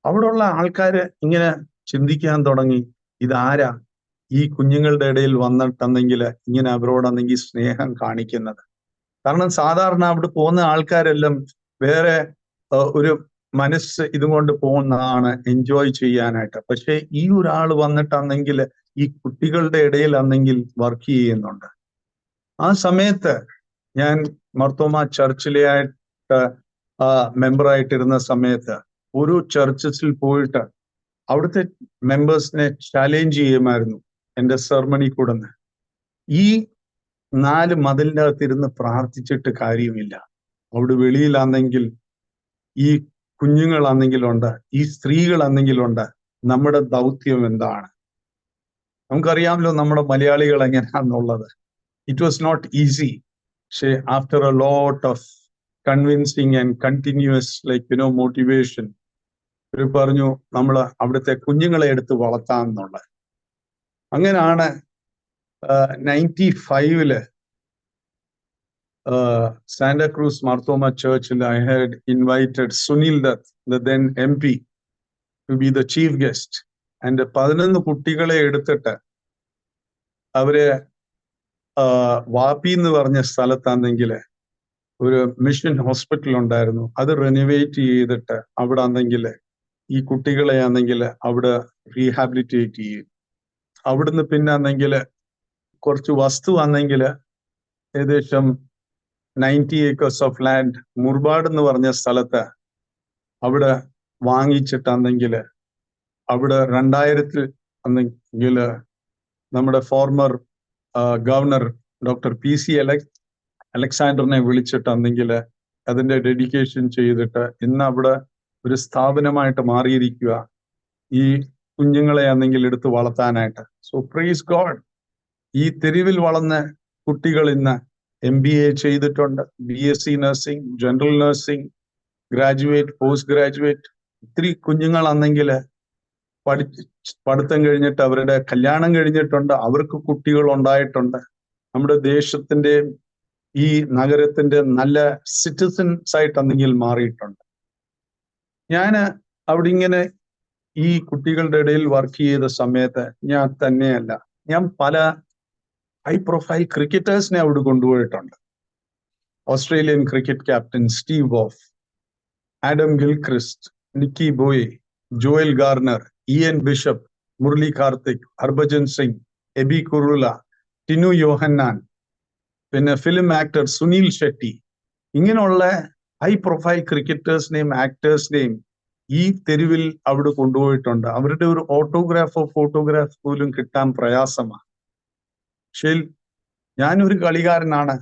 അവിടെയുള്ള ആൾക്കാര് ഇങ്ങനെ ചിന്തിക്കാൻ തുടങ്ങി, ഇതാരാ ഈ കുഞ്ഞുങ്ങളുടെ ഇടയിൽ വന്നിട്ടെന്നെങ്കിൽ ഇങ്ങനെ അവരോടാണെങ്കിൽ സ്നേഹം കാണിക്കുന്നത്. കാരണം സാധാരണ അവിടെ പോകുന്ന ആൾക്കാരെല്ലാം വേറെ ഒരു മനസ്സ് ഇതുകൊണ്ട് പോകുന്നതാണ്, എൻജോയ് ചെയ്യാനായിട്ട്. പക്ഷെ ഈ ഒരാൾ വന്നിട്ടാണെങ്കിൽ ഈ കുട്ടികളുടെ ഇടയിലാണെങ്കിൽ വർക്ക് ചെയ്യുന്നുണ്ട്. ആ സമയത്ത് ഞാൻ മർത്തോമ ചർച്ചിലായിട്ട് മെമ്പറായിട്ടിരുന്ന സമയത്ത് ഓരോ ചർച്ചസിൽ പോയിട്ട് അവിടുത്തെ മെമ്പേഴ്സിനെ ചാലഞ്ച് ചെയ്യുമായിരുന്നു എൻ്റെ സെർമണി കൂടുന്ന്. ഈ 4 മതിലിൻ്റെ അകത്തിരുന്ന് പ്രാർത്ഥിച്ചിട്ട് കാര്യമില്ല. അവിടെ വെളിയിലാണെങ്കിൽ ഈ കുഞ്ഞുങ്ങളാണെങ്കിലുണ്ട്, ഈ സ്ത്രീകളാണെങ്കിലുണ്ട്. നമ്മുടെ ദൗത്യം എന്താണ്? നമുക്കറിയാമല്ലോ നമ്മുടെ മലയാളികൾ എങ്ങനെയാണെന്നുള്ളത്. It was not easy. പക്ഷേ after a lot of convincing and continuous motivation ഇവർ പറഞ്ഞു നമ്മൾ അവിടുത്തെ കുഞ്ഞുങ്ങളെ എടുത്ത് വളർത്താമെന്നുള്ള. അങ്ങനെയാണ് 95 Santa Cruz Marthoma Church, I had invited Sunil Dutt, the then MP, to be the chief guest. And 11 കുട്ടികളെ എടുത്തിട്ട് അവരെ വാപ്പി എന്ന് പറഞ്ഞ സ്ഥലത്താണെങ്കിൽ ഒരു മിഷൻ ഹോസ്പിറ്റൽ ഉണ്ടായിരുന്നു. അത് റെനോവേറ്റ് ചെയ്തിട്ട് അവിടെ ആണെങ്കിൽ ഈ കുട്ടികളെ ആണെങ്കിൽ അവിടെ റീഹാബിലിറ്റേറ്റ് ചെയ്യും. അവിടുന്ന് പിന്നെ ആണെങ്കിൽ കുറച്ച് വസ്തു ആണെങ്കിൽ ഏകദേശം 90 acres ഓഫ് ലാൻഡ് മുർബാഡ് എന്ന് പറഞ്ഞ സ്ഥലത്ത് അവിടെ വാങ്ങിച്ചിട്ടാണെങ്കിൽ അവിടെ 2000 ആണെങ്കിൽ നമ്മുടെ ഫോർമർ ഗവർണർ ഡോക്ടർ PC അലക്സാണ്ടറിനെ വിളിച്ചിട്ടാണെങ്കിൽ അതിന്റെ ഡെഡിക്കേഷൻ ചെയ്തിട്ട് ഇന്ന് അവിടെ ഒരു സ്ഥാപനമായിട്ട് മാറിയിരിക്കുക ഈ കുഞ്ഞുങ്ങളെ ആണെങ്കിൽ എടുത്ത് വളർത്താനായിട്ട്. സോ പ്രൈസ് ഗോഡ്, ഈ തെരുവിൽ വളർന്ന കുട്ടികൾ ഇന്ന് MBA ചെയ്തിട്ടുണ്ട്, BSc nursing, general nursing, graduate, post graduate. ഒത്തിരി കുഞ്ഞുങ്ങളാണെങ്കിൽ പഠിത്തം കഴിഞ്ഞിട്ട് അവരുടെ കല്യാണം കഴിഞ്ഞിട്ടുണ്ട്, അവർക്ക് കുട്ടികൾ ഉണ്ടായിട്ടുണ്ട്. നമ്മുടെ ദേശത്തിന്റെ ഈ നഗരത്തിന്റെ നല്ല സിറ്റിസൺസ് ആയിട്ടാണെങ്കിൽ മാറിയിട്ടുണ്ട്. ഞാൻ അവിടെ ഇങ്ങനെ ഈ കുട്ടികളുടെ ഇടയിൽ വർക്ക് ചെയ്ത സമയത്ത് ഞാൻ തന്നെയല്ല, ഞാൻ പല ഹൈ പ്രൊഫൈൽ ക്രിക്കറ്റേഴ്സിനെ അവിടെ കൊണ്ടുപോയിട്ടുണ്ട്. Australian cricket captain Steve Waugh, Adam Gilchrist, Nicky Boje, Joel Garner, Ian Bishop, Murali Karthik, Harbhajan Singh, Abey Kuruvilla, Tinu Yohannan, പിന്നെ ഫിലിം ആക്ടർ സുനിൽ ഷെട്ടി. ഇങ്ങനെയുള്ള ഹൈ പ്രൊഫൈൽ ക്രിക്കറ്റേഴ്സിനെയും ആക്ടേഴ്സിനെയും ഈ തെരുവിൽ അവിടെ കൊണ്ടുപോയിട്ടുണ്ട്. അവരുടെ ഒരു ഓട്ടോഗ്രാഫോ ഫോട്ടോഗ്രാഫ് പോലും കിട്ടാൻ പ്രയാസമാണ്. പക്ഷേ ഞാനൊരു കളിക്കാരനാണ്,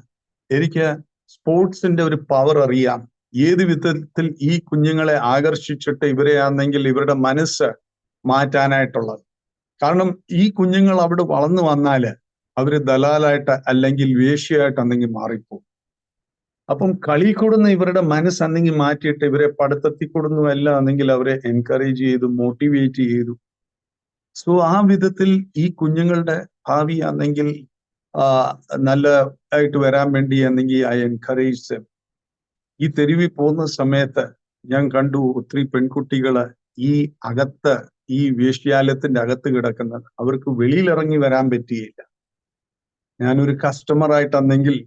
എനിക്ക് സ്പോർട്സിന്റെ ഒരു പവർ അറിയാം. ഏത് വിധത്തിൽ ഈ കുഞ്ഞുങ്ങളെ ആകർഷിച്ചിട്ട് ഇവരെ ആണെങ്കിൽ ഇവരുടെ മനസ്സ് മാറ്റാനായിട്ടുള്ളത്. കാരണം ഈ കുഞ്ഞുങ്ങൾ അവിടെ വളർന്നു വന്നാല് അവര് ദലാലായിട്ട് അല്ലെങ്കിൽ വേശ്യയായിട്ട് എന്തെങ്കിൽ മാറിപ്പോകും. അപ്പം കളി കൊടുന്ന് ഇവരുടെ മനസ്സെന്തെങ്കിൽ മാറ്റിയിട്ട് ഇവരെ പഠിത്തത്തിൽ കൊടുന്നു അല്ല എന്നെങ്കിൽ അവരെ എൻകറേജ് ചെയ്തു, മോട്ടിവേറ്റ് ചെയ്തു. സോ ആ വിധത്തിൽ ഈ കുഞ്ഞുങ്ങളുടെ ഭാവി ആണെങ്കിൽ നല്ല ആയിട്ട് വരാൻ വേണ്ടി ആണെങ്കിൽ ഐ എൻകറേജ്. ഈ തെരുവിൽ പോകുന്ന സമയത്ത് ഞാൻ കണ്ടു ഒത്തിരി പെൺകുട്ടികള് ഈ അകത്ത്, ഈ വേശ്യാലയത്തിന്റെ അകത്ത് കിടക്കുന്നത്. അവർക്ക് വെളിയിലിറങ്ങി വരാൻ പറ്റിയില്ല. ഞാനൊരു കസ്റ്റമറായിട്ടാണെങ്കിൽ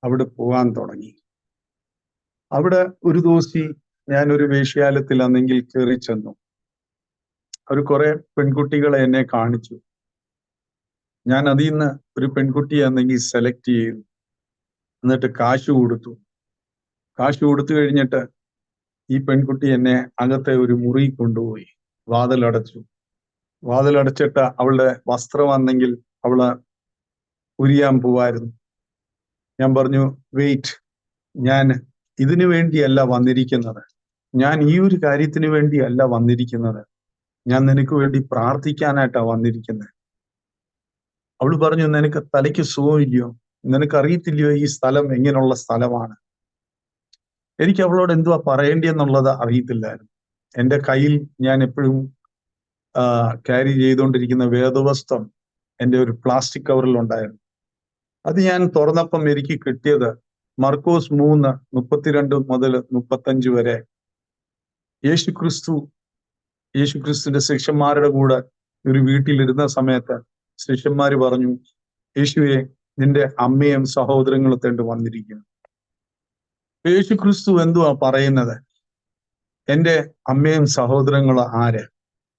അവിടെ പോകാൻ തുടങ്ങി. അവിടെ ഒരു ദിവസം ഞാനൊരു വേശ്യാലയത്തിലാണെങ്കിൽ കയറി ചെന്നു. അവർ കുറെ പെൺകുട്ടികളെ എന്നെ കാണിച്ചു. ഞാൻ അതിൽ നിന്ന് ഒരു പെൺകുട്ടിയാണെങ്കിൽ സെലക്ട് ചെയ്തു. എന്നിട്ട് കാശ് കൊടുത്തു. കാശ് കൊടുത്തു കഴിഞ്ഞിട്ട് ഈ പെൺകുട്ടി എന്നെ അകത്തെ ഒരു മുറി കൊണ്ടുപോയി വാതിലടച്ചു. വാതിലടച്ചിട്ട് അവളുടെ വസ്ത്രമാണെങ്കിൽ അവള് ഉരിയാൻ പോവായിരുന്നു. ഞാൻ പറഞ്ഞു, വെയിറ്റ്, ഞാൻ ഇതിനു വേണ്ടിയല്ല വന്നിരിക്കുന്നത്, ഞാൻ ഈ ഒരു കാര്യത്തിന് വേണ്ടിയല്ല വന്നിരിക്കുന്നത്, ഞാൻ നിനക്ക് വേണ്ടി പ്രാർത്ഥിക്കാനായിട്ടാ വന്നിരിക്കുന്നത്. അവള് പറഞ്ഞു, നിനക്ക് തലയ്ക്ക് സുഖമില്ലയോ, നിനക്ക് അറിയത്തില്ലയോ ഈ സ്ഥലം എങ്ങനെയുള്ള സ്ഥലമാണ്. എനിക്ക് അവളോട് എന്തുവാ പറയേണ്ടിയെന്നുള്ളത് അറിയത്തില്ലായിരുന്നു. എൻ്റെ കയ്യിൽ ഞാൻ എപ്പോഴും ക്യാരി ചെയ്തുകൊണ്ടിരിക്കുന്ന വേദവസ്ത്രം എൻ്റെ ഒരു പ്ലാസ്റ്റിക് കവറിൽ ഉണ്ടായിരുന്നു. അത് ഞാൻ തുറന്നപ്പം എനിക്ക് കിട്ടിയത് മർക്കോസ് 3:32 മുതൽ 35 വരെ യേശുക്രിസ്തുവിന്റെ ശിഷ്യന്മാരുടെ കൂടെ ഒരു വീട്ടിലിരുന്ന സമയത്ത് ശിഷ്യന്മാര് പറഞ്ഞു, യേശുവെ, നിന്റെ അമ്മയും സഹോദരങ്ങളും തേണ്ട് വന്നിരിക്കുന്നു. യേശുക്രിസ്തു എന്തുവാ പറയുന്നത്? എൻ്റെ അമ്മയും സഹോദരങ്ങളും ആര്?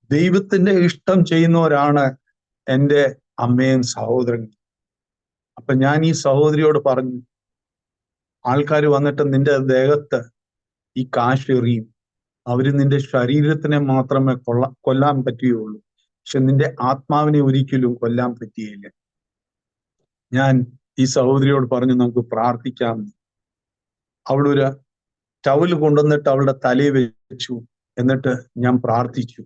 ദൈവത്തിന്റെ ഇഷ്ടം ചെയ്യുന്നവരാണ് എൻ്റെ അമ്മയും സഹോദരങ്ങളും. അപ്പൊ ഞാൻ ഈ സഹോദരിയോട് പറഞ്ഞു, ആൾക്കാർ വന്നിട്ട് നിന്റെ ദേഹത്ത് ഈ കാശ് എറിയും. അവര് നിന്റെ ശരീരത്തിനെ മാത്രമേ കൊല്ലാൻ പറ്റുകയുള്ളൂ, പക്ഷെ നിന്റെ ആത്മാവിനെ ഒരിക്കലും കൊല്ലാൻ പറ്റിയില്ല. ഞാൻ ഈ സഹോദരിയോട് പറഞ്ഞു, നമുക്ക് പ്രാർത്ഥിക്കാം. അവളൊരു ടവൽ കൊണ്ടുവന്നിട്ട് അവളുടെ തലയിൽ വെച്ചു. എന്നിട്ട് ഞാൻ പ്രാർത്ഥിച്ചു.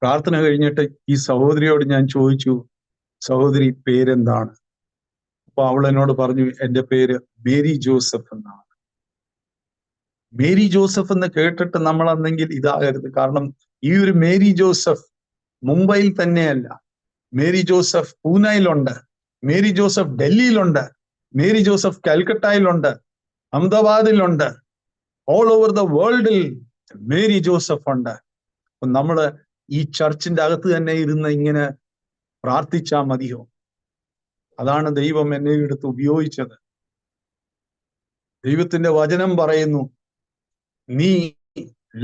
പ്രാർത്ഥന കഴിഞ്ഞിട്ട് ഈ സഹോദരിയോട് ഞാൻ ചോദിച്ചു, സഹോദരി പേരെന്താണ്? അപ്പൊ അവൾ എന്നോട് പറഞ്ഞു, എന്റെ പേര് മേരി ജോസഫ് എന്നാണ്. മേരി ജോസഫ് എന്ന് കേട്ടിട്ട് നമ്മൾ അന്നെങ്കിൽ ഇതാകരുത്. കാരണം ഈ ഒരു മേരി ജോസഫ് മുംബൈയിൽ തന്നെയല്ല, മേരി ജോസഫ് പൂനെയിലുണ്ട്, മേരി ജോസഫ് ഡൽഹിയിലുണ്ട്, മേരി ജോസഫ് കൽക്കട്ടയിലുണ്ട്, അഹമ്മദാബാദിലുണ്ട്, ഓൾ ഓവർ ദ വേൾഡിൽ മേരി ജോസഫ് ഉണ്ട്. അപ്പൊ നമ്മള് ഈ ചർച്ചിന്റെ അകത്ത് തന്നെ ഇരുന്ന് ഇങ്ങനെ പ്രാർത്ഥിച്ചാൽ മതിയോ? അതാണ് ദൈവം എന്നെ എടുത്ത് ഉപയോഗിച്ചത്. ദൈവത്തിന്റെ വചനം പറയുന്നു, നീ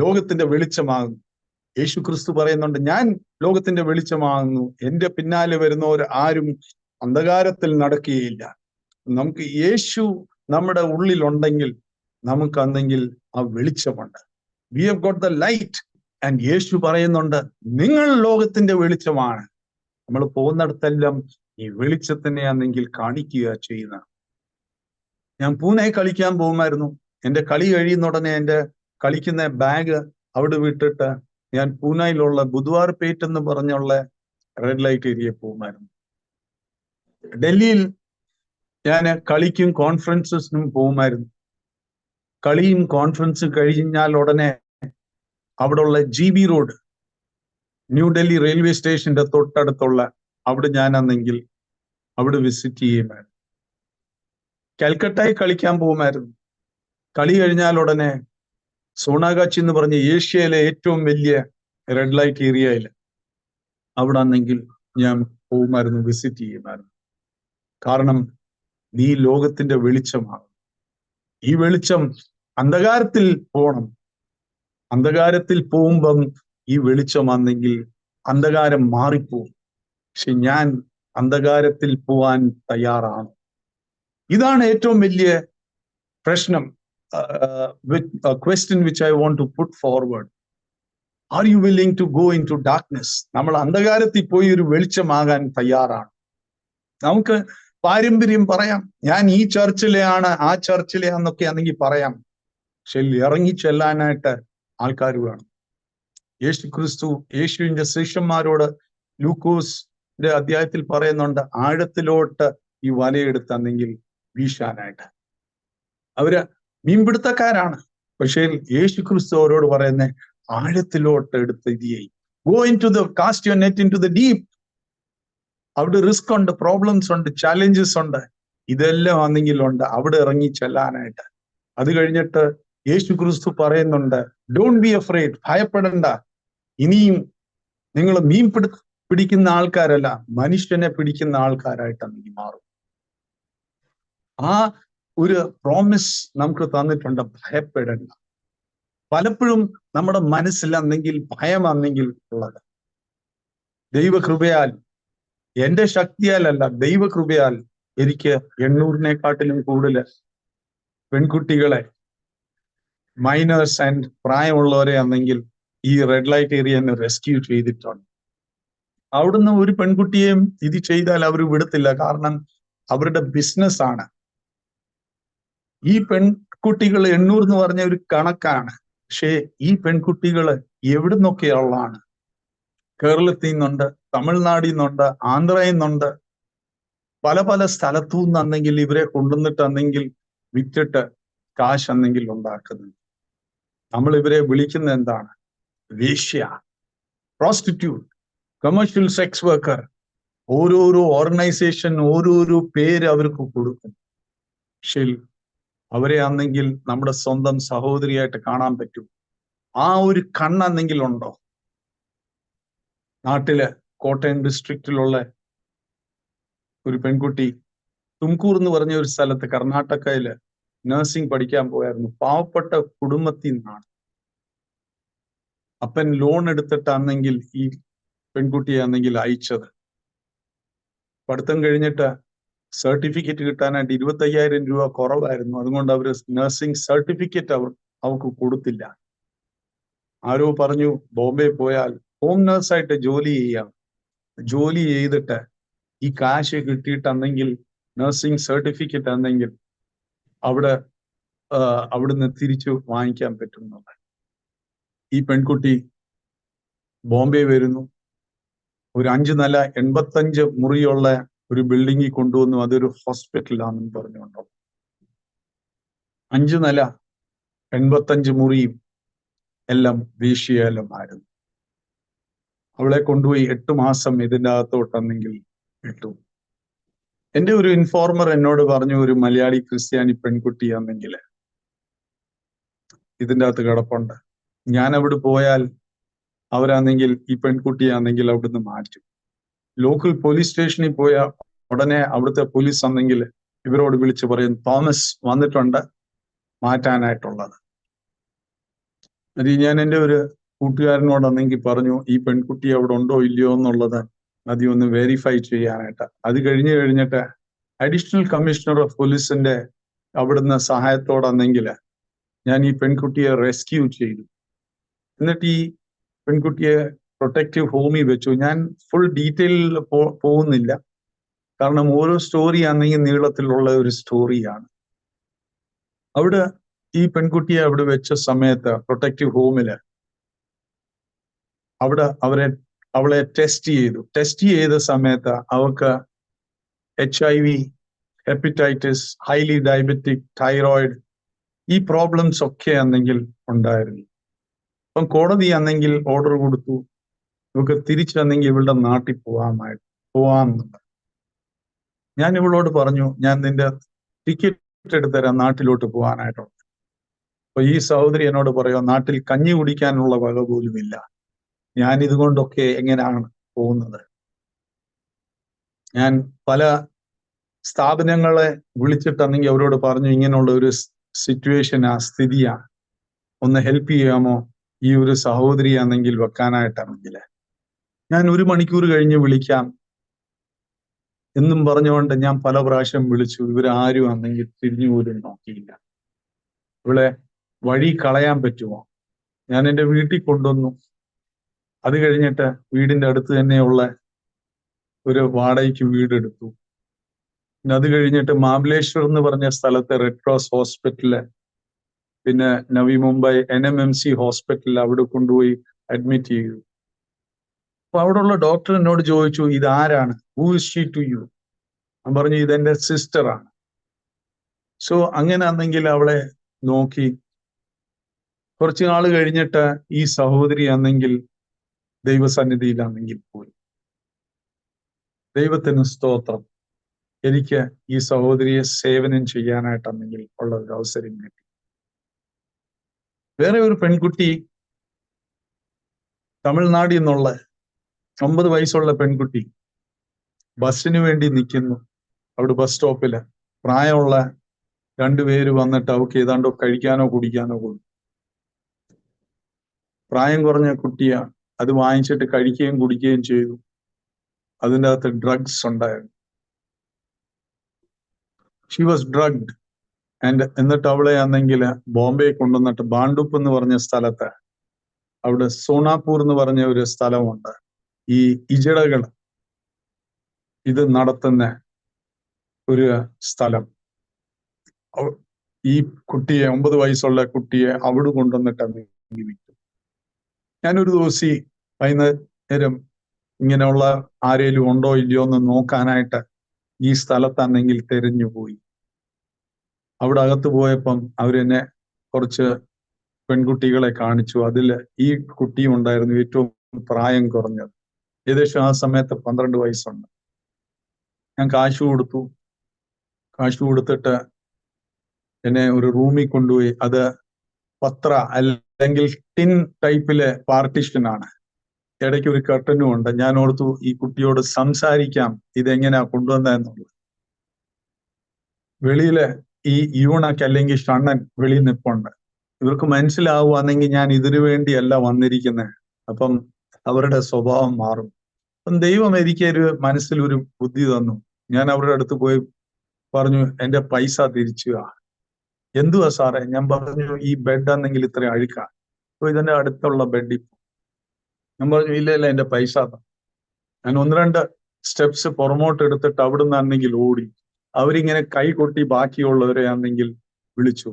ലോകത്തിന്റെ വെളിച്ചമാകുന്നു. യേശു ക്രിസ്തു പറയുന്നുണ്ട്, ഞാൻ ലോകത്തിന്റെ വെളിച്ചമാകുന്നു, എന്റെ പിന്നാലെ വരുന്നവർ ആരും അന്ധകാരത്തിൽ നടക്കുകയില്ല. നമുക്ക് യേശു നമ്മുടെ ഉള്ളിലുണ്ടെങ്കിൽ നമുക്കന്നെങ്കിൽ ആ വെളിച്ചമുണ്ട്. We have got the light. And യേശു പറയുന്നുണ്ട്, നിങ്ങൾ ലോകത്തിന്റെ വെളിച്ചമാണ്. നമ്മൾ പോകുന്നിടത്തെല്ലാം ഈ വെളിച്ചത്തിനെയാണെങ്കിൽ കാണിക്കുക ചെയ്യുന്ന. ഞാൻ പൂനെ കളിക്കാൻ പോകുമായിരുന്നു. എന്റെ കളി കഴിയുന്ന ഉടനെ എന്റെ കളിക്കുന്ന ബാഗ് അവിടെ വിട്ടിട്ട് ഞാൻ പൂനെയിലുള്ള ബുധവാർ പേറ്റ് എന്ന് പറഞ്ഞുള്ള റെഡ് ലൈറ്റ് ഏരിയ പോകുമായിരുന്നു. ഡൽഹിയിൽ ഞാൻ കളിക്കും കോൺഫറൻസിനും പോകുമായിരുന്നു. കളിയും കോൺഫറൻസും കഴിഞ്ഞാൽ ഉടനെ അവിടെയുള്ള GB റോഡ്, ന്യൂഡൽഹി റെയിൽവേ സ്റ്റേഷന്റെ തൊട്ടടുത്തുള്ള അവിടെ ഞാൻ അന്നെങ്കിൽ അവിടെ വിസിറ്റ് ചെയ്യുമായിരുന്നു. കൽക്കട്ടയിൽ കളിക്കാൻ പോകുമായിരുന്നു. കളി കഴിഞ്ഞാൽ ഉടനെ സോണാഗാച്ചി എന്ന് പറഞ്ഞ ഏഷ്യയിലെ ഏറ്റവും വലിയ റെഡ് ലൈറ്റ് ഏരിയയിൽ അവിടെ ആണെങ്കിൽ ഞാൻ പോകുമായിരുന്നു, വിസിറ്റ് ചെയ്യുമായിരുന്നു. കാരണം നീ ലോകത്തിന്റെ വെളിച്ചമാണ്. ഈ വെളിച്ചം അന്ധകാരത്തിൽ പോകണം. അന്ധകാരത്തിൽ പോകുമ്പം ഈ വെളിച്ചം ആണെങ്കിൽ അന്ധകാരം മാറിപ്പോകും. പക്ഷെ ഞാൻ അന്ധകാരത്തിൽ പോവാൻ തയ്യാറാണ്. ഇതാണ് ഏറ്റവും വലിയ പ്രശ്നം. Question which I want to put forward. Are you willing to go into darkness? നമ്മൾ അന്ധകാരത്തിൽ പോയി ഒരു വെളിച്ചമാകാൻ തയ്യാറാണ്. നമുക്ക് പാരമ്പര്യം പറയാം, ഞാൻ ഈ ചർച്ചിലെയാണ്, ആ ചർച്ചിലെയാന്നൊക്കെ ആണെങ്കിൽ പറയാം. പക്ഷെ ഇറങ്ങി ചെല്ലാനായിട്ട് ആൾക്കാർ വേണം. യേശു ക്രിസ്തു യേശുവിന്റെ ശിഷ്യന്മാരോട് ലൂക്കോസിന്റെ അധ്യായത്തിൽ പറയുന്നുണ്ട്, ആഴത്തിലോട്ട് ഈ വലയെടുത്തെങ്കിൽ വീശാനായിട്ട്. അവര് മീൻപിടുത്തക്കാരാണ്. പക്ഷേ യേശു ക്രിസ്തു അവരോട് പറയുന്നത്, ആഴത്തിലോട്ട് എടുത്ത് ഇതിയെ go into the cast your net into the deep. അവിടെ റിസ്ക് ഉണ്ട്, പ്രോബ്ലംസ് ഉണ്ട്, ചാലഞ്ചസ് ഉണ്ട്. ഇതെല്ലാം ആണെങ്കിലുണ്ട് അവിടെ ഇറങ്ങി ചെല്ലാനായിട്ട്. അത് കഴിഞ്ഞിട്ട് യേശു ക്രിസ്തു പറയുന്നുണ്ട്, ഡോണ്ട് ബി അഫ്രൈഡ്, ഭയപ്പെടണ്ട. ഇനിയും നിങ്ങൾ മീൻ പിടിക്കുന്ന ആൾക്കാരല്ല, മനുഷ്യനെ പിടിക്കുന്ന ആൾക്കാരായിട്ടാണെങ്കിൽ മാറും. ആ ഒരു പ്രോമിസ് നമുക്ക് തന്നിട്ടുണ്ട്, ഭയപ്പെടേണ്ട. പലപ്പോഴും നമ്മുടെ മനസ്സിലാണെങ്കിൽ ഭയമാണെങ്കിൽ ഉള്ളത്. ദൈവകൃപയാൽ, എന്റെ ശക്തിയാലല്ല, ദൈവകൃപയാൽ എനിക്ക് 800-നെക്കാട്ടിലും കൂടുതൽ പെൺകുട്ടികളെ, മൈനേഴ്സ് ആൻഡ് പ്രായമുള്ളവരെ ആണെങ്കിൽ ഈ റെഡ് ലൈറ്റ് ഏരിയ റെസ്ക്യൂ ചെയ്തിട്ടുണ്ട്. അവിടുന്ന് ഒരു പെൺകുട്ടിയെയും ഇത് ചെയ്താൽ അവർ വിടത്തില്ല. കാരണം അവരുടെ ബിസിനസ് ആണ്. ഈ പെൺകുട്ടികൾ 800 എന്ന് പറഞ്ഞ ഒരു കണക്കാണ്. പക്ഷേ ഈ പെൺകുട്ടികൾ എവിടെ നിന്നൊക്കെയുള്ളതാണ്? കേരളത്തിൽ നിന്നുണ്ട്, തമിഴ്നാടിൽ നിന്നുണ്ട്, ആന്ധ്രയിൽ നിന്നുണ്ട്, പല പല സ്ഥലത്തു നിന്നെങ്കിൽ ഇവരെ കൊണ്ടുവന്നിട്ടെന്നെങ്കിൽ വിറ്റിട്ട് കാശ് എന്നെങ്കിൽ ഉണ്ടാക്കുന്നുണ്ട്. നമ്മൾ ഇവരെ വിളിക്കുന്നത് എന്താണ്? വേശ്യ, പ്രോസ്റ്റിറ്റ്യൂട്ട്, കമേഴ്ഷ്യൽ സെക്സ് വർക്കർ. ഓരോരോ ഓർഗനൈസേഷൻ ഓരോരോ പേര് അവർക്ക് കൊടുക്കും. പക്ഷേ അവരെ ആണെങ്കിൽ നമ്മുടെ സ്വന്തം സഹോദരിയായിട്ട് കാണാൻ പറ്റും. ആ ഒരു കണ്ണെന്നെങ്കിൽ ഉണ്ടോ? നാട്ടില് കോട്ടയം ഡിസ്ട്രിക്റ്റിലുള്ള ഒരു പെൺകുട്ടി തുംകൂർ എന്ന് പറഞ്ഞ ഒരു സ്ഥലത്ത് കർണാടകയില് നഴ്സിംഗ് പഠിക്കാൻ പോയായിരുന്നു. പാവപ്പെട്ട കുടുംബത്തിൽ നിന്നാണ്. അപ്പൻ ലോൺ എടുത്തിട്ടാണെങ്കിൽ ഈ പെൺകുട്ടിയെ ആണെങ്കിൽ അയച്ചത്. പഠിത്തം കഴിഞ്ഞിട്ട് സർട്ടിഫിക്കറ്റ് കിട്ടാനായിട്ട് 25,000 രൂപ കുറവായിരുന്നു. അതുകൊണ്ട് അവർ നഴ്സിംഗ് സർട്ടിഫിക്കറ്റ് അവർക്ക് കൊടുത്തില്ല. ആരോ പറഞ്ഞു, ബോംബെ പോയാൽ ഹോം നഴ്സായിട്ട് ജോലി ചെയ്യാം. ജോലി ചെയ്തിട്ട് ഈ കാശ് കിട്ടിയിട്ടെന്നെങ്കിൽ നഴ്സിംഗ് സർട്ടിഫിക്കറ്റ് എന്നെങ്കിൽ അവിടുന്ന് തിരിച്ചു വാങ്ങിക്കാൻ പറ്റുന്നുണ്ട്. ഈ പെൺകുട്ടി ബോംബെ വരുന്നു. ഒരു 5 നില 85 മുറിയുള്ള ഒരു ബിൽഡിങ്ങിൽ കൊണ്ടുവന്നു, അതൊരു ഹോസ്പിറ്റലാണെന്ന് പറഞ്ഞുകൊണ്ടോ. 5 നില, 85 മുറിയും എല്ലാം വേശ്യാലയമായിരുന്നു. അവളെ കൊണ്ടുപോയി 8 മാസം ഇതിൻ്റെ അകത്തോട്ടെന്നെങ്കിൽ ഇട്ടു. എൻ്റെ ഒരു ഇൻഫോർമർ എന്നോട് പറഞ്ഞു, ഒരു മലയാളി ക്രിസ്ത്യാനി പെൺകുട്ടിയാണെങ്കിൽ ഇതിൻ്റെ അകത്ത് കിടപ്പുണ്ട്. ഞാൻ അവിടെ പോയാൽ അവരാണെങ്കിൽ ഈ പെൺകുട്ടിയാണെങ്കിൽ അവിടുന്ന് മാറ്റും. ലോക്കൽ പോലീസ് സ്റ്റേഷനിൽ പോയാൽ ഉടനെ അവിടുത്തെ പോലീസ് ആണെങ്കിൽ ഇവരോട് വിളിച്ച് പറയും, തോമസ് വന്നിട്ടുണ്ട് മാറ്റാനായിട്ടുള്ളത്. അത് ഞാൻ എൻ്റെ ഒരു കൂട്ടുകാരനോടാണെങ്കിൽ പറഞ്ഞു, ഈ പെൺകുട്ടി അവിടെ ഉണ്ടോ ഇല്ലയോ എന്നുള്ളത് ആദ്യം ഒന്ന് വെരിഫൈ ചെയ്യാനായിട്ട്. അത് കഴിഞ്ഞിട്ട് അഡീഷണൽ കമ്മീഷണർ ഓഫ് പോലീസിന്റെ അവിടുന്ന് സഹായത്തോടാണെങ്കിൽ ഞാൻ ഈ പെൺകുട്ടിയെ റെസ്ക്യൂ ചെയ്തു. എന്നിട്ട് ഈ പെൺകുട്ടിയെ പ്രൊട്ടക്റ്റീവ് ഹോമിൽ വെച്ചു. ഞാൻ ഫുൾ ഡീറ്റെയിലിൽ പോകുന്നില്ല, കാരണം ഓരോ സ്റ്റോറി ആണെങ്കിൽ നീളത്തിലുള്ള ഒരു സ്റ്റോറിയാണ്. അവിടെ ഈ പെൺകുട്ടിയെ അവിടെ വെച്ച സമയത്ത് പ്രൊട്ടക്റ്റീവ് ഹോമില് അവിടെ അവളെ ടെസ്റ്റ് ചെയ്ത സമയത്ത് അവർക്ക് HIV, hepatitis, highly diabetic, thyroid, ഈ പ്രോബ്ലംസ് ഒക്കെ ആണെങ്കിൽ ഉണ്ടായിരുന്നു. അപ്പം കോടതി ആണെങ്കിൽ ഓർഡർ കൊടുത്തു, ഇവർക്ക് തിരിച്ചെന്നെങ്കിൽ ഇവളുടെ നാട്ടിൽ പോവാമെന്നുണ്ട്. ഞാൻ ഇവളോട് പറഞ്ഞു, ഞാൻ നിന്റെ ടിക്കറ്റ് എടുത്തരാം നാട്ടിലോട്ട് പോകാനായിട്ടുണ്ട്. അപ്പൊ ഈ സഹോദരി എന്നോട് പറയുക, നാട്ടിൽ കഞ്ഞി കുടിക്കാനുള്ള വക പോലുമില്ല, ഞാൻ ഇതുകൊണ്ടൊക്കെ എങ്ങനെയാണ് പോകുന്നത്? ഞാൻ പല സ്ഥാപനങ്ങളെ വിളിച്ചിട്ടെന്നെങ്കിൽ അവരോട് പറഞ്ഞു, ഇങ്ങനെയുള്ള ഒരു സിറ്റുവേഷനാ, സ്ഥിതിയാ, ഒന്ന് ഹെൽപ്പ് ചെയ്യാമോ ഈ ഒരു സഹോദരിയാണെങ്കിൽ വെക്കാനായിട്ടാണെങ്കിൽ. ഞാൻ 1 മണിക്കൂർ കഴിഞ്ഞ് വിളിക്കാം എന്നും പറഞ്ഞുകൊണ്ട് ഞാൻ പല പ്രാവശ്യം വിളിച്ചു. ഇവരാരും ആണെങ്കിൽ തിരിഞ്ഞു പോലും നോക്കിയില്ല. ഇവിടെ വഴി കളയാൻ പറ്റുമോ? ഞാൻ എൻ്റെ വീട്ടിൽ കൊണ്ടുവന്നു. അത് കഴിഞ്ഞിട്ട് വീടിൻ്റെ അടുത്ത് തന്നെയുള്ള ഒരു വാടകയ്ക്ക് വീടെടുത്തു. പിന്നെ അത് കഴിഞ്ഞിട്ട് മാമലേശ്വർ എന്ന് പറഞ്ഞ സ്ഥലത്തെ റെഡ് ക്രോസ് ഹോസ്പിറ്റല്, പിന്നെ നവി മുംബൈ NMMC ഹോസ്പിറ്റലിൽ അവിടെ കൊണ്ടുപോയി അഡ്മിറ്റ് ചെയ്തു. അപ്പൊ അവിടെയുള്ള ഡോക്ടർ എന്നോട് ചോദിച്ചു, ഇത് ആരാണ്? Who is she to you? ഞാൻ പറഞ്ഞു, ഇതെന്റെ സിസ്റ്ററാണ്. സോ അങ്ങനെ ആണെങ്കിൽ അവളെ നോക്കി. കുറച്ചു നാൾ കഴിഞ്ഞിട്ട് ഈ സഹോദരി ആണെങ്കിൽ ദൈവസന്നിധിയിലാണെങ്കിൽ പോയി. ദൈവത്തിന് സ്തോത്രം, എനിക്ക് ഈ സഹോദരിയെ സേവനം ചെയ്യാനായിട്ടാണെങ്കിൽ ഉള്ള ഒരു അവസരം കിട്ടി. വേറെ ഒരു പെൺകുട്ടി, തമിഴ്നാട്ടിൽ നിന്നുള്ള 9 വയസ്സുള്ള പെൺകുട്ടി, ബസ്സിന് വേണ്ടി നിൽക്കുന്നു അവിടെ ബസ് സ്റ്റോപ്പില്. പ്രായമുള്ള 2 പേര് വന്നിട്ട് അവൾക്ക് ഏതാണ്ടോ കഴിക്കാനോ കുടിക്കാനോ കൊടുത്തു. പ്രായം കുറഞ്ഞ കുട്ടിയാ, അത് വാങ്ങിച്ചിട്ട് കഴിക്കുകയും കുടിക്കുകയും ചെയ്തു. അതിൻ്റെ അകത്ത് ഡ്രഗ്സ് ഉണ്ടായിരുന്നു. She was drugged. എന്നിട്ട് അവളെ ആണെങ്കിൽ ബോംബെ കൊണ്ടുവന്നിട്ട് ബാണ്ടുപ്പ് എന്ന് പറഞ്ഞ സ്ഥലത്ത്, അവിടെ സോണാപൂർ എന്ന് പറഞ്ഞ ഒരു സ്ഥലമുണ്ട്, ഈ ഇജടകൾ ഇത് നടത്തുന്ന ഒരു സ്ഥലം. ഈ കുട്ടിയെ, 9 വയസ്സുള്ള കുട്ടിയെ അവിടെ കൊണ്ടുവന്നിട്ട് വിറ്റു. ഞാനൊരു ദിവസം വൈകുന്നേരം ഇങ്ങനെയുള്ള ആരേലും ഉണ്ടോ ഇല്ലയോ എന്ന് നോക്കാനായിട്ട് ഈ സ്ഥലത്താണെങ്കിൽ തെരഞ്ഞുപോയി. അവിടെ അകത്ത് പോയപ്പം അവരെന്നെ കുറച്ച് പെൺകുട്ടികളെ കാണിച്ചു. അതിൽ ഈ കുട്ടിയും ഉണ്ടായിരുന്നു, ഏറ്റവും പ്രായം കുറഞ്ഞത്. ഏകദേശം ആ സമയത്ത് 12 വയസ്സുണ്ട്. ഞാൻ കാശ് കൊടുത്തിട്ട് എന്നെ ഒരു റൂമിൽ കൊണ്ടുപോയി. അത് പത്ര അല്ലെങ്കിൽ ടിൻ ടൈപ്പിലെ പാർട്ടീഷനാണ്, ഇടയ്ക്ക് ഒരു കർട്ടനും ഉണ്ട്. ഞാൻ ഓർത്തു ഈ കുട്ടിയോട് സംസാരിക്കാം, ഇതെങ്ങനെയാ കൊണ്ടുവന്നതെന്നുള്ളത്. വെളിയില് ഈ യൂണക്ക് അല്ലെങ്കിൽ ഷണ്ണൻ വെളിയിൽ നിൽപ്പുണ്ട്. ഇവർക്ക് മനസ്സിലാവുകയാണെങ്കിൽ ഞാൻ ഇതിനു വേണ്ടിയല്ല വന്നിരിക്കുന്നത്. അപ്പം അവരുടെ സ്വഭാവം മാറും. അപ്പം ദൈവം എനിക്കൊരു മനസ്സിലൊരു ബുദ്ധി തന്നു. ഞാൻ അവരുടെ അടുത്ത് പോയി പറഞ്ഞു, എൻ്റെ പൈസ തിരിച്ചു. എന്തുവാ സാറേ? ഞാൻ പറഞ്ഞു, ഈ ബെഡ് ആണെങ്കിൽ ഇത്ര അഴുക്കാ. അപ്പൊ ഇതിന്റെ അടുത്തുള്ള ബെഡിൽ ഞാൻ പറഞ്ഞു, ഇല്ല എൻ്റെ പൈസ. ഞാൻ 1-2 സ്റ്റെപ്സ് പുറമോട്ട് എടുത്തിട്ട് അവിടുന്ന് ആണെങ്കിൽ ഓടി. അവരിങ്ങനെ കൈ കൊട്ടി ബാക്കിയുള്ളവരെ ആണെങ്കിൽ വിളിച്ചു.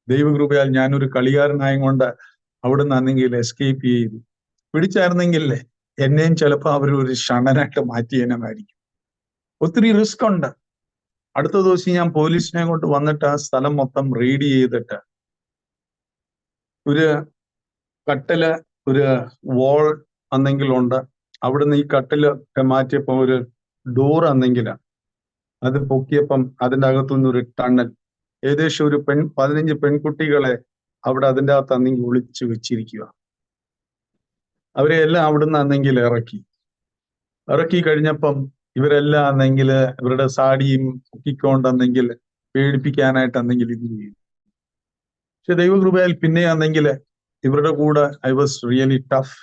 ദൈവകൃപയാൽ ഞാനൊരു കളികാരനായ കൊണ്ട് അവിടുന്ന് ആണെങ്കിൽ എസ്കേപ്പ് ചെയ്തു. പിടിച്ചായിരുന്നെങ്കിൽ എന്നെയും ചിലപ്പോൾ അവർ ഒരു ഷണ്ണനായിട്ട് മാറ്റിയേനായിരിക്കും. ഒത്തിരി റിസ്ക് ഉണ്ട്. അടുത്ത ദിവസം ഞാൻ പോലീസിനെ കൊണ്ട് വന്നിട്ട് ആ സ്ഥലം മൊത്തം റെയ്ഡ് ചെയ്തിട്ട് ഒരു കട്ടില്, ഒരു വാൾ അന്നെങ്കിലുണ്ട്. അവിടുന്ന് ഈ കട്ടില് മാറ്റിയപ്പോ ഒരു ഡോർ അന്നെങ്കില അത് പൊക്കിയപ്പം അതിൻ്റെ അകത്തുനിന്ന് ഒരു ടണൽ, ഏകദേശം ഒരു 15 പെൺകുട്ടികളെ അവിടെ അതിൻ്റെ അകത്ത് അന്നെങ്കിൽ ഒളിച്ചു വെച്ചിരിക്കുക. അവരെ എല്ലാം അവിടുന്ന് അന്നെങ്കിൽ ഇറക്കി കഴിഞ്ഞപ്പം ഇവരെല്ലാം അന്നെങ്കിൽ ഇവരുടെ സാടിയും പൊക്കിക്കൊണ്ടെന്നെങ്കിൽ പേടിപ്പിക്കാനായിട്ട് അന്നെങ്കിൽ ഇത് ചെയ്യും. പക്ഷെ ദൈവകൃപയാൽ പിന്നെ അന്നെങ്കിൽ ഇവരുടെ കൂടെ I was really tough.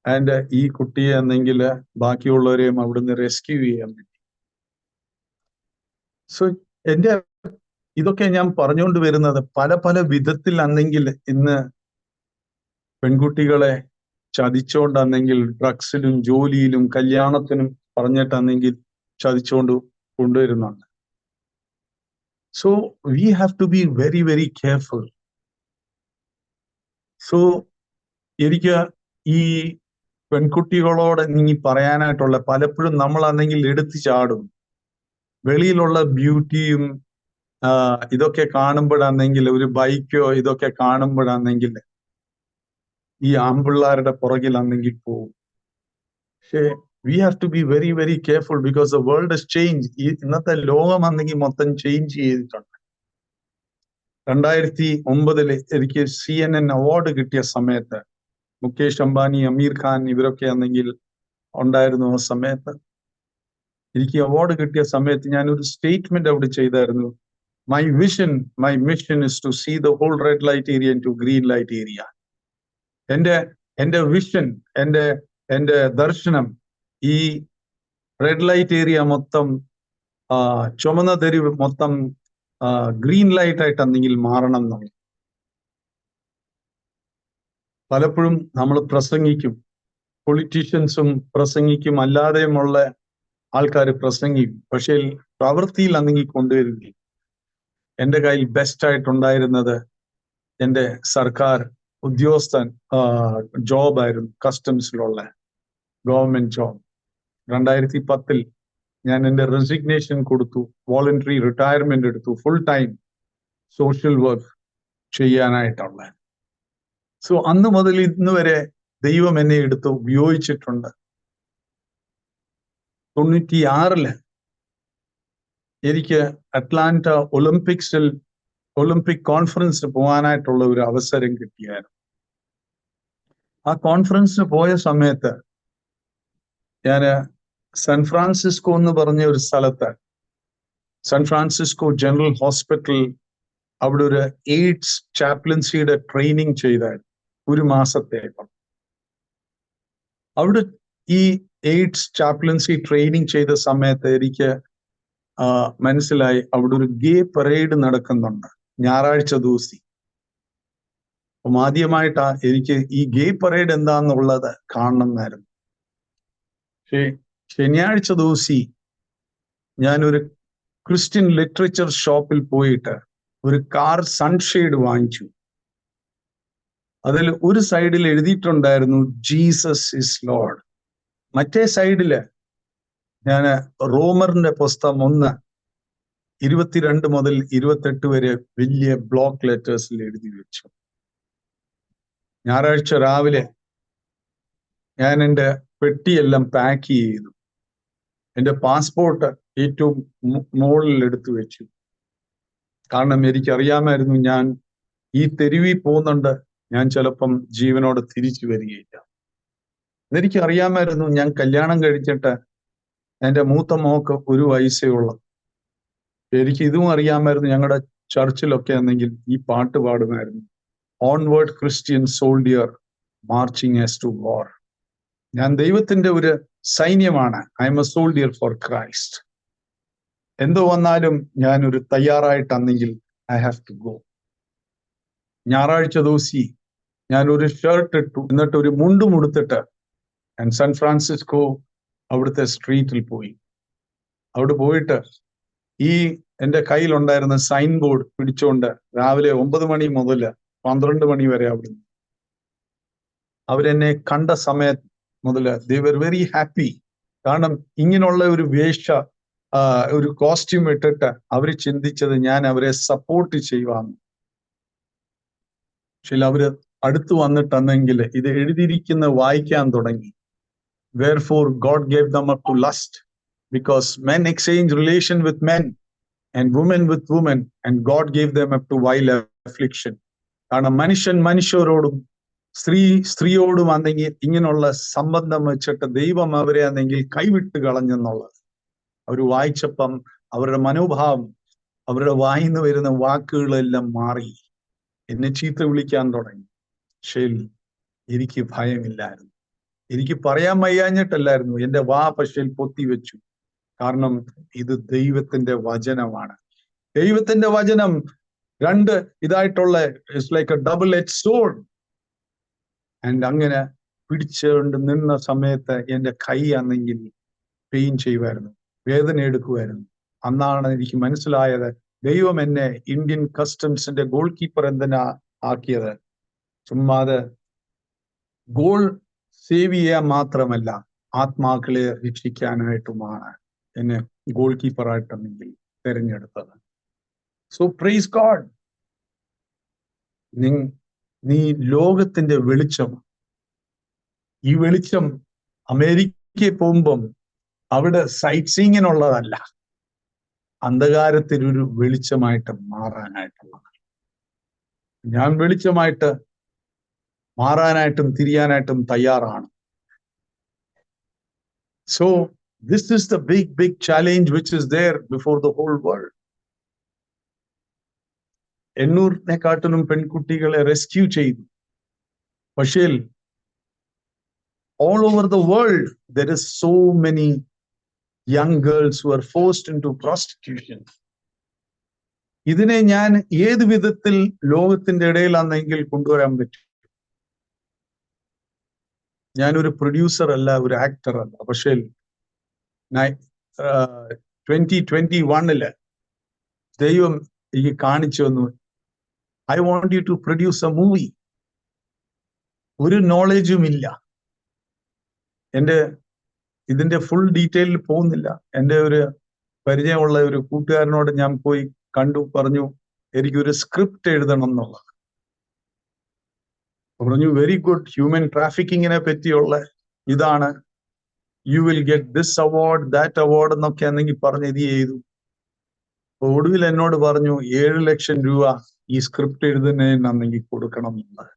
And ഈ കുട്ടിയെ അന്നെങ്കിൽ ബാക്കിയുള്ളവരെയും അവിടുന്ന് റെസ്ക്യൂ ചെയ്യാൻ പറ്റി. സോ എന്റെ ഇതൊക്കെ ഞാൻ പറഞ്ഞുകൊണ്ട് വരുന്നത് പല പല വിധത്തിൽ അന്നെങ്കിൽ ഇന്ന് പെൺകുട്ടികളെ ചതിച്ചോണ്ടെന്നെങ്കിൽ ഡ്രഗ്സിലും ജോലിയിലും കല്യാണത്തിനും പറഞ്ഞിട്ടെന്നെങ്കിൽ ചതിച്ചോണ്ട് കൊണ്ടുവരുന്നുണ്ട്. So we have to be very very careful. So എനിക്ക് ഈ പെൺകുട്ടികളോട് നീ പറയാനായിട്ടുള്ള, പലപ്പോഴും നമ്മളാണെങ്കിൽ എടുത്തു ചാടും. വെളിയിലുള്ള ബ്യൂട്ടിയും ഇതൊക്കെ കാണുമ്പോഴാണെങ്കിൽ, ഒരു ബൈക്കോ ഇതൊക്കെ കാണുമ്പോഴാണെങ്കിൽ ഈ ആൺപിള്ളാരുടെ പുറകിലാണെങ്കിൽ പോവും. പക്ഷേ we have to be very very careful because the world has change. ഈ ഇന്നത്തെ ലോകം ആണെങ്കിൽ മൊത്തം ചേഞ്ച് ചെയ്തിട്ടുണ്ട്. 2009 എനിക്ക് CNN അവാർഡ് കിട്ടിയ സമയത്ത് മുകേഷ് അംബാനി, അമീർ ഖാൻ ഇവരൊക്കെ ആണെങ്കിൽ ഉണ്ടായിരുന്നു. ആ സമയത്ത് എനിക്ക് അവാർഡ് കിട്ടിയ സമയത്ത് ഞാനൊരു സ്റ്റേറ്റ്മെന്റ് അവിടെ ചെയ്തായിരുന്നു. My mission is to see the whole red light area to green light area. എന്റെ വിഷൻ, എന്റെ ദർശനം ഈ റെഡ് ലൈറ്റ് ഏരിയ മൊത്തം, ചുമന്ന തെരുവ് മൊത്തം ഗ്രീൻ ലൈറ്റ് ആയിട്ട് എന്തെങ്കിൽ മാറണം എന്നാണ്. പലപ്പോഴും നമ്മൾ പ്രസംഗിക്കും, പൊളിറ്റീഷ്യൻസും പ്രസംഗിക്കും, അല്ലാതെയുമുള്ള ആൾക്കാർ പ്രസംഗിക്കും, പക്ഷേ പ്രവൃത്തിയിൽ അന്നെങ്കിൽ കൊണ്ടുവരില്ല. എൻ്റെ കയ്യിൽ ബെസ്റ്റ് ആയിട്ടുണ്ടായിരുന്നത് എൻ്റെ സർക്കാർ ഉദ്യോഗസ്ഥൻ ജോബായിരുന്നു, കസ്റ്റംസിലുള്ള ഗവൺമെന്റ് ജോബ്. 2010 ഞാൻ എൻ്റെ റെസിഗ്നേഷൻ കൊടുത്തു, വോളണ്ടറി റിട്ടയർമെന്റ് എടുത്തു, ഫുൾ ടൈം സോഷ്യൽ വർക്ക് ചെയ്യാനായിട്ടുള്ള. സോ അന്ന് മുതൽ ഇന്ന് വരെ ദൈവം എന്നെ എടുത്ത് ഉപയോഗിച്ചിട്ടുണ്ട്. 96 എനിക്ക് അറ്റ്ലാന്റ ഒളിമ്പിക് കോൺഫറൻസിന് പോകാനായിട്ടുള്ള ഒരു അവസരം കിട്ടിയായിരുന്നു. ആ കോൺഫറൻസിന് പോയ സമയത്ത് ഞാൻ സാൻ ഫ്രാൻസിസ്കോ എന്ന് പറഞ്ഞ ഒരു സ്ഥലത്ത്, സാൻ ഫ്രാൻസിസ്കോ ജനറൽ ഹോസ്പിറ്റൽ, അവിടെ ഒരു എയ്ഡ്സ് ചാപ്ലൻസിയുടെ ട്രെയിനിങ് ചെയ്തായിരുന്നു 1 മാസത്തേക്ക്. അവിടെ ഈ എയ്ഡ്സ് ചാപ്ലൻസി ട്രെയിനിങ് ചെയ്ത സമയത്ത് എനിക്ക് മനസ്സിലായി അവിടെ ഒരു ഗേ പരേഡ് നടക്കുന്നുണ്ട് ഞായറാഴ്ച ദിവസം. അപ്പം ആദ്യമായിട്ടാ എനിക്ക് ഈ ഗേ പരേഡ് എന്താന്നുള്ളത് കാണണമെന്നായിരുന്നു. ശനിയാഴ്ച ദിവസം ഞാനൊരു ക്രിസ്ത്യൻ ലിറ്ററേച്ചർ ഷോപ്പിൽ പോയിട്ട് ഒരു കാർ സൺഷെയ്ഡ് വാങ്ങിച്ചു. അതിൽ ഒരു സൈഡിൽ എഴുതിയിട്ടുണ്ടായിരുന്നു ജീസസ് ഇസ് ലോർഡ്, മറ്റേ സൈഡില് ഞാൻ റോമറിന്റെ പുസ്തകം 1:22 മുതൽ 28 വരെ വലിയ ബ്ലോക്ക് ലെറ്റേഴ്സിൽ എഴുതി വെച്ചു. ഞായറാഴ്ച രാവിലെ ഞാൻ എൻ്റെ പെട്ടിയെല്ലാം പാക്ക് ചെയ്തു. എൻ്റെ പാസ്പോർട്ട് ഏറ്റവും മുകളിൽ എടുത്തു വെച്ചു. കാരണം എനിക്കറിയാമായിരുന്നു ഞാൻ ഈ തെരുവിൽ പോകുന്നുണ്ട്, ഞാൻ ചിലപ്പം ജീവനോടെ തിരിച്ചു വരികയില്ല. എനിക്കറിയാമായിരുന്നു ഞാൻ കല്യാണം കഴിച്ചിട്ട് എൻ്റെ മൂത്ത മോക്ക് 1 വയസ്സേ ഉള്ളൂ. എനിക്ക് ഇതും അറിയാമായിരുന്നു. ഞങ്ങളുടെ ചർച്ചിലൊക്കെ ആണെങ്കിൽ ഈ പാട്ട് പാടുമായിരുന്നു, onward Christian soldier marching as to war. ഞാൻ ദൈവത്തിന്റെ ഒരു സൈന്യമാണ്, I'm a soldier for Christ. എന്തോ വന്നാലും ഞാൻ ഒരു തയ്യാറായിട്ടെങ്കിൽ ഐ ഹാവ് ടു ഗോ. ഞായറാഴ്ച ദിവസം ഞാൻ ഒരു ഷർട്ട് ഇട്ടു, എന്നിട്ട് ഒരു മുണ്ടും ഉടുത്തിട്ട് ഞാൻ സാൻ ഫ്രാൻസിസ്കോ അവിടുത്തെ സ്ട്രീറ്റിൽ പോയി. അവിടെ പോയിട്ട് ഈ എൻ്റെ കയ്യിലുണ്ടായിരുന്ന സൈൻ ബോർഡ് പിടിച്ചുകൊണ്ട് രാവിലെ 9 മണി മുതൽ 12 മണി വരെ അവിടെ അവരെന്നെ കണ്ട സമയത്ത് മുതൽ they were very happy. കാരണം ഇങ്ങനെയുള്ള ഒരു ഒരു കോസ്റ്റ്യൂം ഇട്ടിട്ട് അവര് ചിന്തിച്ചത് ഞാൻ അവരെ സപ്പോർട്ട് ചെയ്യുവാന്ന്. പക്ഷെ അവര് അടുത്ത് വന്നിട്ടെന്നെങ്കിൽ ഇത് എഴുതിയിരിക്കുന്ന വായിക്കാൻ തുടങ്ങി. Wherefore God gave them up to lust, because men exchange relation with men and women with women, and God gave them up to vile affliction. കാരണം മനുഷ്യൻ മനുഷ്യരോടും സ്ത്രീയോടും ആണെങ്കിൽ ഇങ്ങനെയുള്ള സംബന്ധം വെച്ചിട്ട് ദൈവം അവരെ ആണെങ്കിൽ കൈവിട്ട് കളഞ്ഞെന്നുള്ളത് അവർ വായിച്ചപ്പം അവരുടെ മനോഭാവം, അവരുടെ വായിന്ന് വരുന്ന വാക്കുകളെല്ലാം മാറി. എന്നെ ചീത്ത വിളിക്കാൻ തുടങ്ങി. പക്ഷേ എനിക്ക് ഭയമില്ലായിരുന്നു. എനിക്ക് പറയാൻ വയ്യാഞ്ഞിട്ടല്ലായിരുന്നു, എന്റെ വാ പക്ഷേ പൊത്തി വെച്ചു. കാരണം ഇത് ദൈവത്തിന്റെ വചനമാണ്. ദൈവത്തിന്റെ വചനം രണ്ട് ഇതായിട്ടുള്ള it's like A double edge soared. And അങ്ങനെ പിടിച്ചുകൊണ്ട് നിന്ന സമയത്ത് എന്റെ കൈ ആണെങ്കിൽ പെയിൻ ചെയ്യുമായിരുന്നു, വേദന എടുക്കുമായിരുന്നു. അന്നാണ് എനിക്ക് മനസ്സിലായത് ദൈവം എന്നെ ഇന്ത്യൻ കസ്റ്റംസിന്റെ ഗോൾ കീപ്പർ എന്തിനാ ആക്കിയത്. ചുമ്മാതെ ഗോൾ സേവ് ചെയ്യാൻ മാത്രമല്ല, ആത്മാക്കളെ രക്ഷിക്കാനായിട്ടുമാണ് എന്നെ ഗോൾ കീപ്പറായിട്ടെങ്കിൽ തിരഞ്ഞെടുത്തത്. So praise God. നീ ലോകത്തിന്റെ വെളിച്ചം. ഈ വെളിച്ചം അമേരിക്കയിൽ പോകുമ്പം അവിടെ സൈറ്റ് സീയിങ്ങിനുള്ളതല്ല, അന്ധകാരത്തിലൊരു വെളിച്ചമായിട്ട് മാറാനായിട്ടുള്ളത്. ഞാൻ വെളിച്ചമായിട്ട് മാറാനായിട്ടും തിരിയാനായിട്ടും തയ്യാറാണ്. So this is the big challenge which is there before the whole world. 800-നെക്കാട്ടിലും പെൺകുട്ടികളെ റെസ്ക്യൂ ചെയ്തു. പക്ഷേ all over the world there is so many young girls who are forced into prostitution. ഇതിനെ ഞാൻ ഏത് വിധത്തിൽ ലോകത്തിന്റെ ഇടയിലാണെങ്കിൽ കൊണ്ടുവരാൻ പറ്റും? ഞാനൊരു പ്രൊഡ്യൂസർ അല്ല, ഒരു ആക്ടർ അല്ല. പക്ഷേ 2021 ദൈവം എനിക്ക് കാണിച്ചു തന്നു, I want you to produce a movie. ഒരു നോളജും ഇല്ല. ഇതിന്റെ ഫുൾ ഡീറ്റെയിലിൽ പോകുന്നില്ല. എൻ്റെ ഒരു പരിചയമുള്ള ഒരു കൂട്ടുകാരനോട് ഞാൻ പോയി കണ്ടു, പറഞ്ഞു എനിക്കൊരു സ്ക്രിപ്റ്റ് എഴുതണം എന്നുള്ളത്. പറഞ്ഞു വെരി ഗുഡ്, ഹ്യൂമൻ ട്രാഫിക്കിങ്ങിനെ പറ്റിയുള്ള ഇതാണ്, you will get this award that award എന്നൊക്കെ ആണെങ്കിൽ പറഞ്ഞ് ഇത് ചെയ്തു. ഒടുവിൽ എന്നോട് പറഞ്ഞു 7 ലക്ഷം രൂപ ഈ സ്ക്രിപ്റ്റ് എഴുതുന്നതിനാണെങ്കിൽ കൊടുക്കണം എന്നുള്ളത്.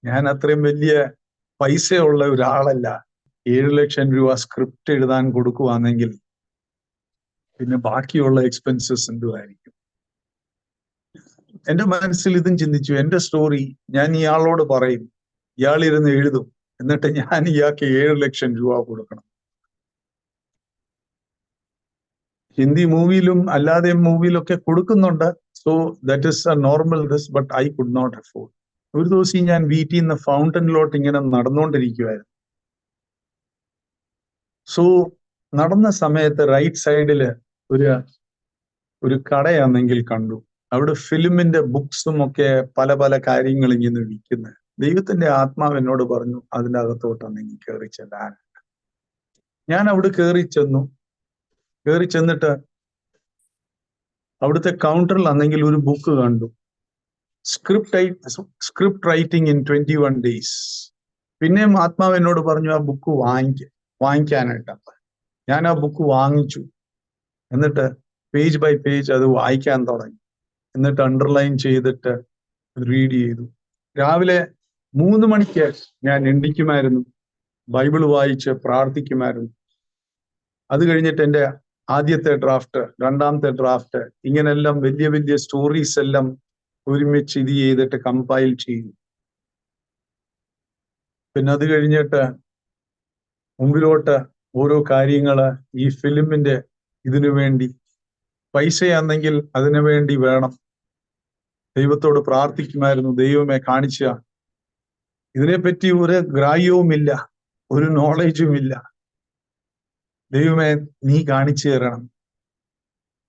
ഞാൻ അത്രയും വലിയ പൈസയുള്ള ഒരാളല്ല. 7 ലക്ഷം രൂപ സ്ക്രിപ്റ്റ് എഴുതാൻ കൊടുക്കുവാണെങ്കിൽ പിന്നെ ബാക്കിയുള്ള എക്സ്പെൻസസ് എന്തുമായിരിക്കും? എന്റെ മനസ്സിൽ ഇതും ചിന്തിച്ചു. എന്റെ സ്റ്റോറി ഞാൻ ഇയാളോട് പറയും, ഇയാളിരുന്ന് എഴുതും, എന്നിട്ട് ഞാൻ ഇയാൾക്ക് 7 ലക്ഷം രൂപ കൊടുക്കണം. ഹിന്ദി മൂവിയിലും അല്ലാതെ മൂവിയിലൊക്കെ കൊടുക്കുന്നുണ്ട്. So that is a normal this, but I could not afford. ഒരു ദിവസം ഞാൻ വീട്ടിൽ നിന്ന് ഫൗണ്ടനിലോട്ട് ഇങ്ങനെ നടന്നുകൊണ്ടിരിക്കുവായിരുന്നു. സോ നടന്ന സമയത്ത് റൈറ്റ് സൈഡില് ഒരു കടയാണെങ്കിൽ കണ്ടു. അവിടെ ഫിലിമിന്റെ ബുക്സും ഒക്കെ പല പല കാര്യങ്ങൾ ഇങ്ങനെ വിൽക്കുന്നത്. ദൈവത്തിന്റെ ആത്മാവ് എന്നോട് പറഞ്ഞു അതിൻ്റെ അകത്തോട്ടാണെങ്കിൽ കയറി ചെല്ലാൻ. ഞാൻ അവിടെ കയറി ചെന്നിട്ട് അവിടുത്തെ കൗണ്ടറിൽ ആണെങ്കിൽ ഒരു ബുക്ക് കണ്ടു, സ്ക്രിപ്റ്റ് റൈറ്റിംഗ് ഇൻ 21 days. പിന്നെയും ആത്മാവ് എന്നോട് പറഞ്ഞു ആ ബുക്ക് വാങ്ങിക്കാനായിട്ട്. ഞാൻ ആ ബുക്ക് വാങ്ങിച്ചു. എന്നിട്ട് പേജ് ബൈ പേജ് അത് വായിക്കാൻ തുടങ്ങി. എന്നിട്ട് അണ്ടർലൈൻ ചെയ്തിട്ട് റീഡ് ചെയ്തു. രാവിലെ 3 മണിക്ക് ഞാൻ എണ്ണിക്കുമായിരുന്നു, ബൈബിൾ വായിച്ച് പ്രാർത്ഥിക്കുമായിരുന്നു. അത് കഴിഞ്ഞിട്ട് എൻ്റെ ആദ്യത്തെ ഡ്രാഫ്റ്റ്, രണ്ടാമത്തെ ഡ്രാഫ്റ്റ്, ഇങ്ങനെല്ലാം വലിയ വലിയ സ്റ്റോറീസ് എല്ലാം ഒരുമിച്ച് ഇത് ചെയ്തിട്ട് കമ്പൈൽ ചെയ്തു. പിന്നെ അത് കഴിഞ്ഞിട്ട് മുമ്പിലോട്ട് ഓരോ കാര്യങ്ങള് ഈ ഫിലിമിന്റെ ഇതിനു വേണ്ടി പൈസയാണെങ്കിൽ അതിനു വേണ്ടി വേണം. ദൈവത്തോട് പ്രാർത്ഥിക്കുമായിരുന്നു, ദൈവമേ കാണിച്ച, ഇതിനെപ്പറ്റി ഒരു ഗ്രാഹ്യവുമില്ല, ഒരു നോളജും ഇല്ല, ദൈവമേ നീ കാണിച്ചു തരണം.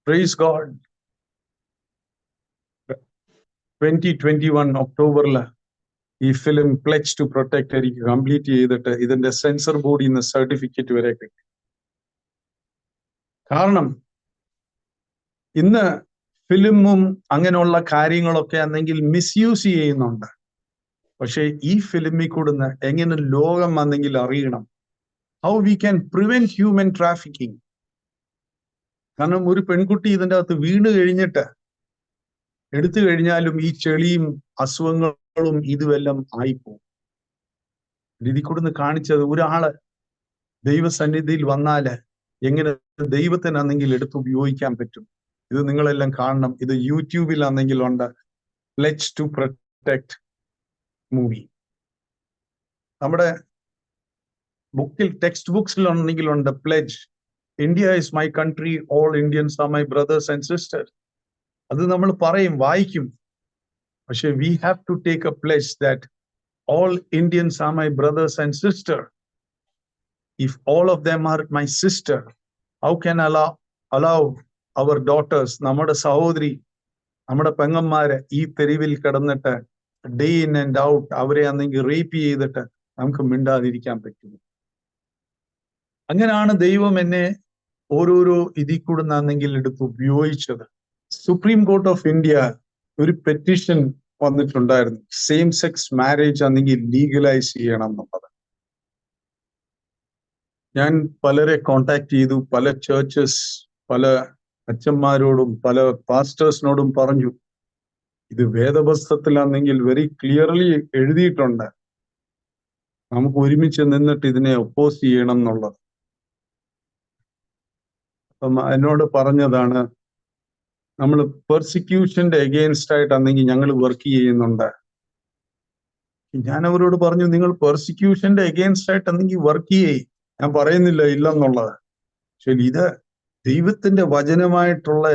Praise God. 2021 ഒക്ടോബറിൽ ഈ ഫിലിം പ്ലെഡ്ജ് ടു പ്രൊട്ടക്ട് എനിക്ക് കംപ്ലീറ്റ് ചെയ്തിട്ട് ഇതിന്റെ സെൻസർ ബോർഡിൽ നിന്ന് സർട്ടിഫിക്കറ്റ് വരെ കിട്ടി. കാരണം ഇന്ന് ഫിലിമും അങ്ങനെയുള്ള കാര്യങ്ങളൊക്കെ ആണെങ്കിൽ മിസ്യൂസ് ചെയ്യുന്നുണ്ട്. പക്ഷെ ഈ ഫിലിമിൽ കൂടുന്ന എങ്ങനെ ലോകം വന്നെങ്കിൽ അറിയണം how we can prevent human trafficking. കാരണം ഒരു പെൺകുട്ടി ഇതിൻ്റെ അകത്ത് വീണ് കഴിഞ്ഞിട്ട് എടുത്തു കഴിഞ്ഞാലും ഈ ചെളിയും അസുഖങ്ങളും ഇതുമെല്ലാം ആയിപ്പോവും. ഇതിൽ കൂടുന്ന് കാണിച്ചത് ഒരാള് ദൈവസന്നിധിയിൽ വന്നാല് എങ്ങനെ ദൈവത്തിനാണെങ്കിൽ എടുത്ത് ഉപയോഗിക്കാൻ പറ്റും. ഇത് നിങ്ങളെല്ലാം കാണണം. ഇത് യൂട്യൂബിലാണെങ്കിൽ ഉണ്ട്, പ്ലെഡ്ജ് ടു പ്രൊട്ടക്ട് മൂവി. നമ്മുടെ ബുക്കിൽ ടെക്സ്റ്റ് ബുക്സിലാണെങ്കിലുണ്ട് pledge, India is my country, all Indians are my brothers and sisters. അത് നമ്മൾ പറയും, വായിക്കും. പക്ഷെ we have to take a pledge that all Indians are my brothers and sister. If all of them are my sister, how can allow our daughters, നമ്മുടെ സഹോദരി, നമ്മുടെ പെങ്ങന്മാര് ഈ തെരുവിൽ കിടന്നിട്ട് ഡേ ഇൻ ആൻഡ് ഔട്ട് അവരെ ആണെങ്കിൽ റേപ്പ് ചെയ്തിട്ട് നമുക്ക് മിണ്ടാതിരിക്കാൻ പറ്റുമോ? അങ്ങനെയാണ് ദൈവം എന്നെ ഓരോരോ ഇതിൽ കൂടുന്നാണെങ്കിൽ എടുത്ത് ഉപയോഗിച്ചത്. സുപ്രീം കോർട്ട് ഓഫ് ഇന്ത്യ ഒരു പെറ്റീഷൻ വന്നിട്ടുണ്ടായിരുന്നു, സെയിം സെക്സ് മാരേജ് ആണെങ്കിൽ ലീഗലൈസ് ചെയ്യണം എന്നുള്ളത്. ഞാൻ പലരെ കോണ്ടാക്ട് ചെയ്തു, പല ചേർച്ചസ്, പല അച്ഛന്മാരോടും പല പാസ്റ്റേഴ്സിനോടും പറഞ്ഞു, ഇത് വേദപുസ്തകത്തിലാണെങ്കിൽ വെരി ക്ലിയർലി എഴുതിയിട്ടുണ്ട്, നമുക്ക് ഒരുമിച്ച് നിന്നിട്ട് ഇതിനെ ഒപ്പോസ് ചെയ്യണം എന്നുള്ളത്. അപ്പം എന്നോട് പറഞ്ഞതാണ്, നമ്മൾ പെർസിക്യൂഷന്റെ എഗെയിൻസ്റ്റ് ആയിട്ടാണെങ്കിൽ ഞങ്ങൾ വർക്ക് ചെയ്യുന്നുണ്ട്. ഞാൻ അവരോട് പറഞ്ഞു, നിങ്ങൾ പെർസിക്യൂഷന്റെ എഗെയിൻസ്റ്റ് ആയിട്ടാണെങ്കിൽ വർക്ക് ചെയ്യേ, ഞാൻ പറയുന്നില്ല ഇല്ലെന്നുള്ളത്. പക്ഷെ ഇത് ദൈവത്തിന്റെ വചനമായിട്ടുള്ള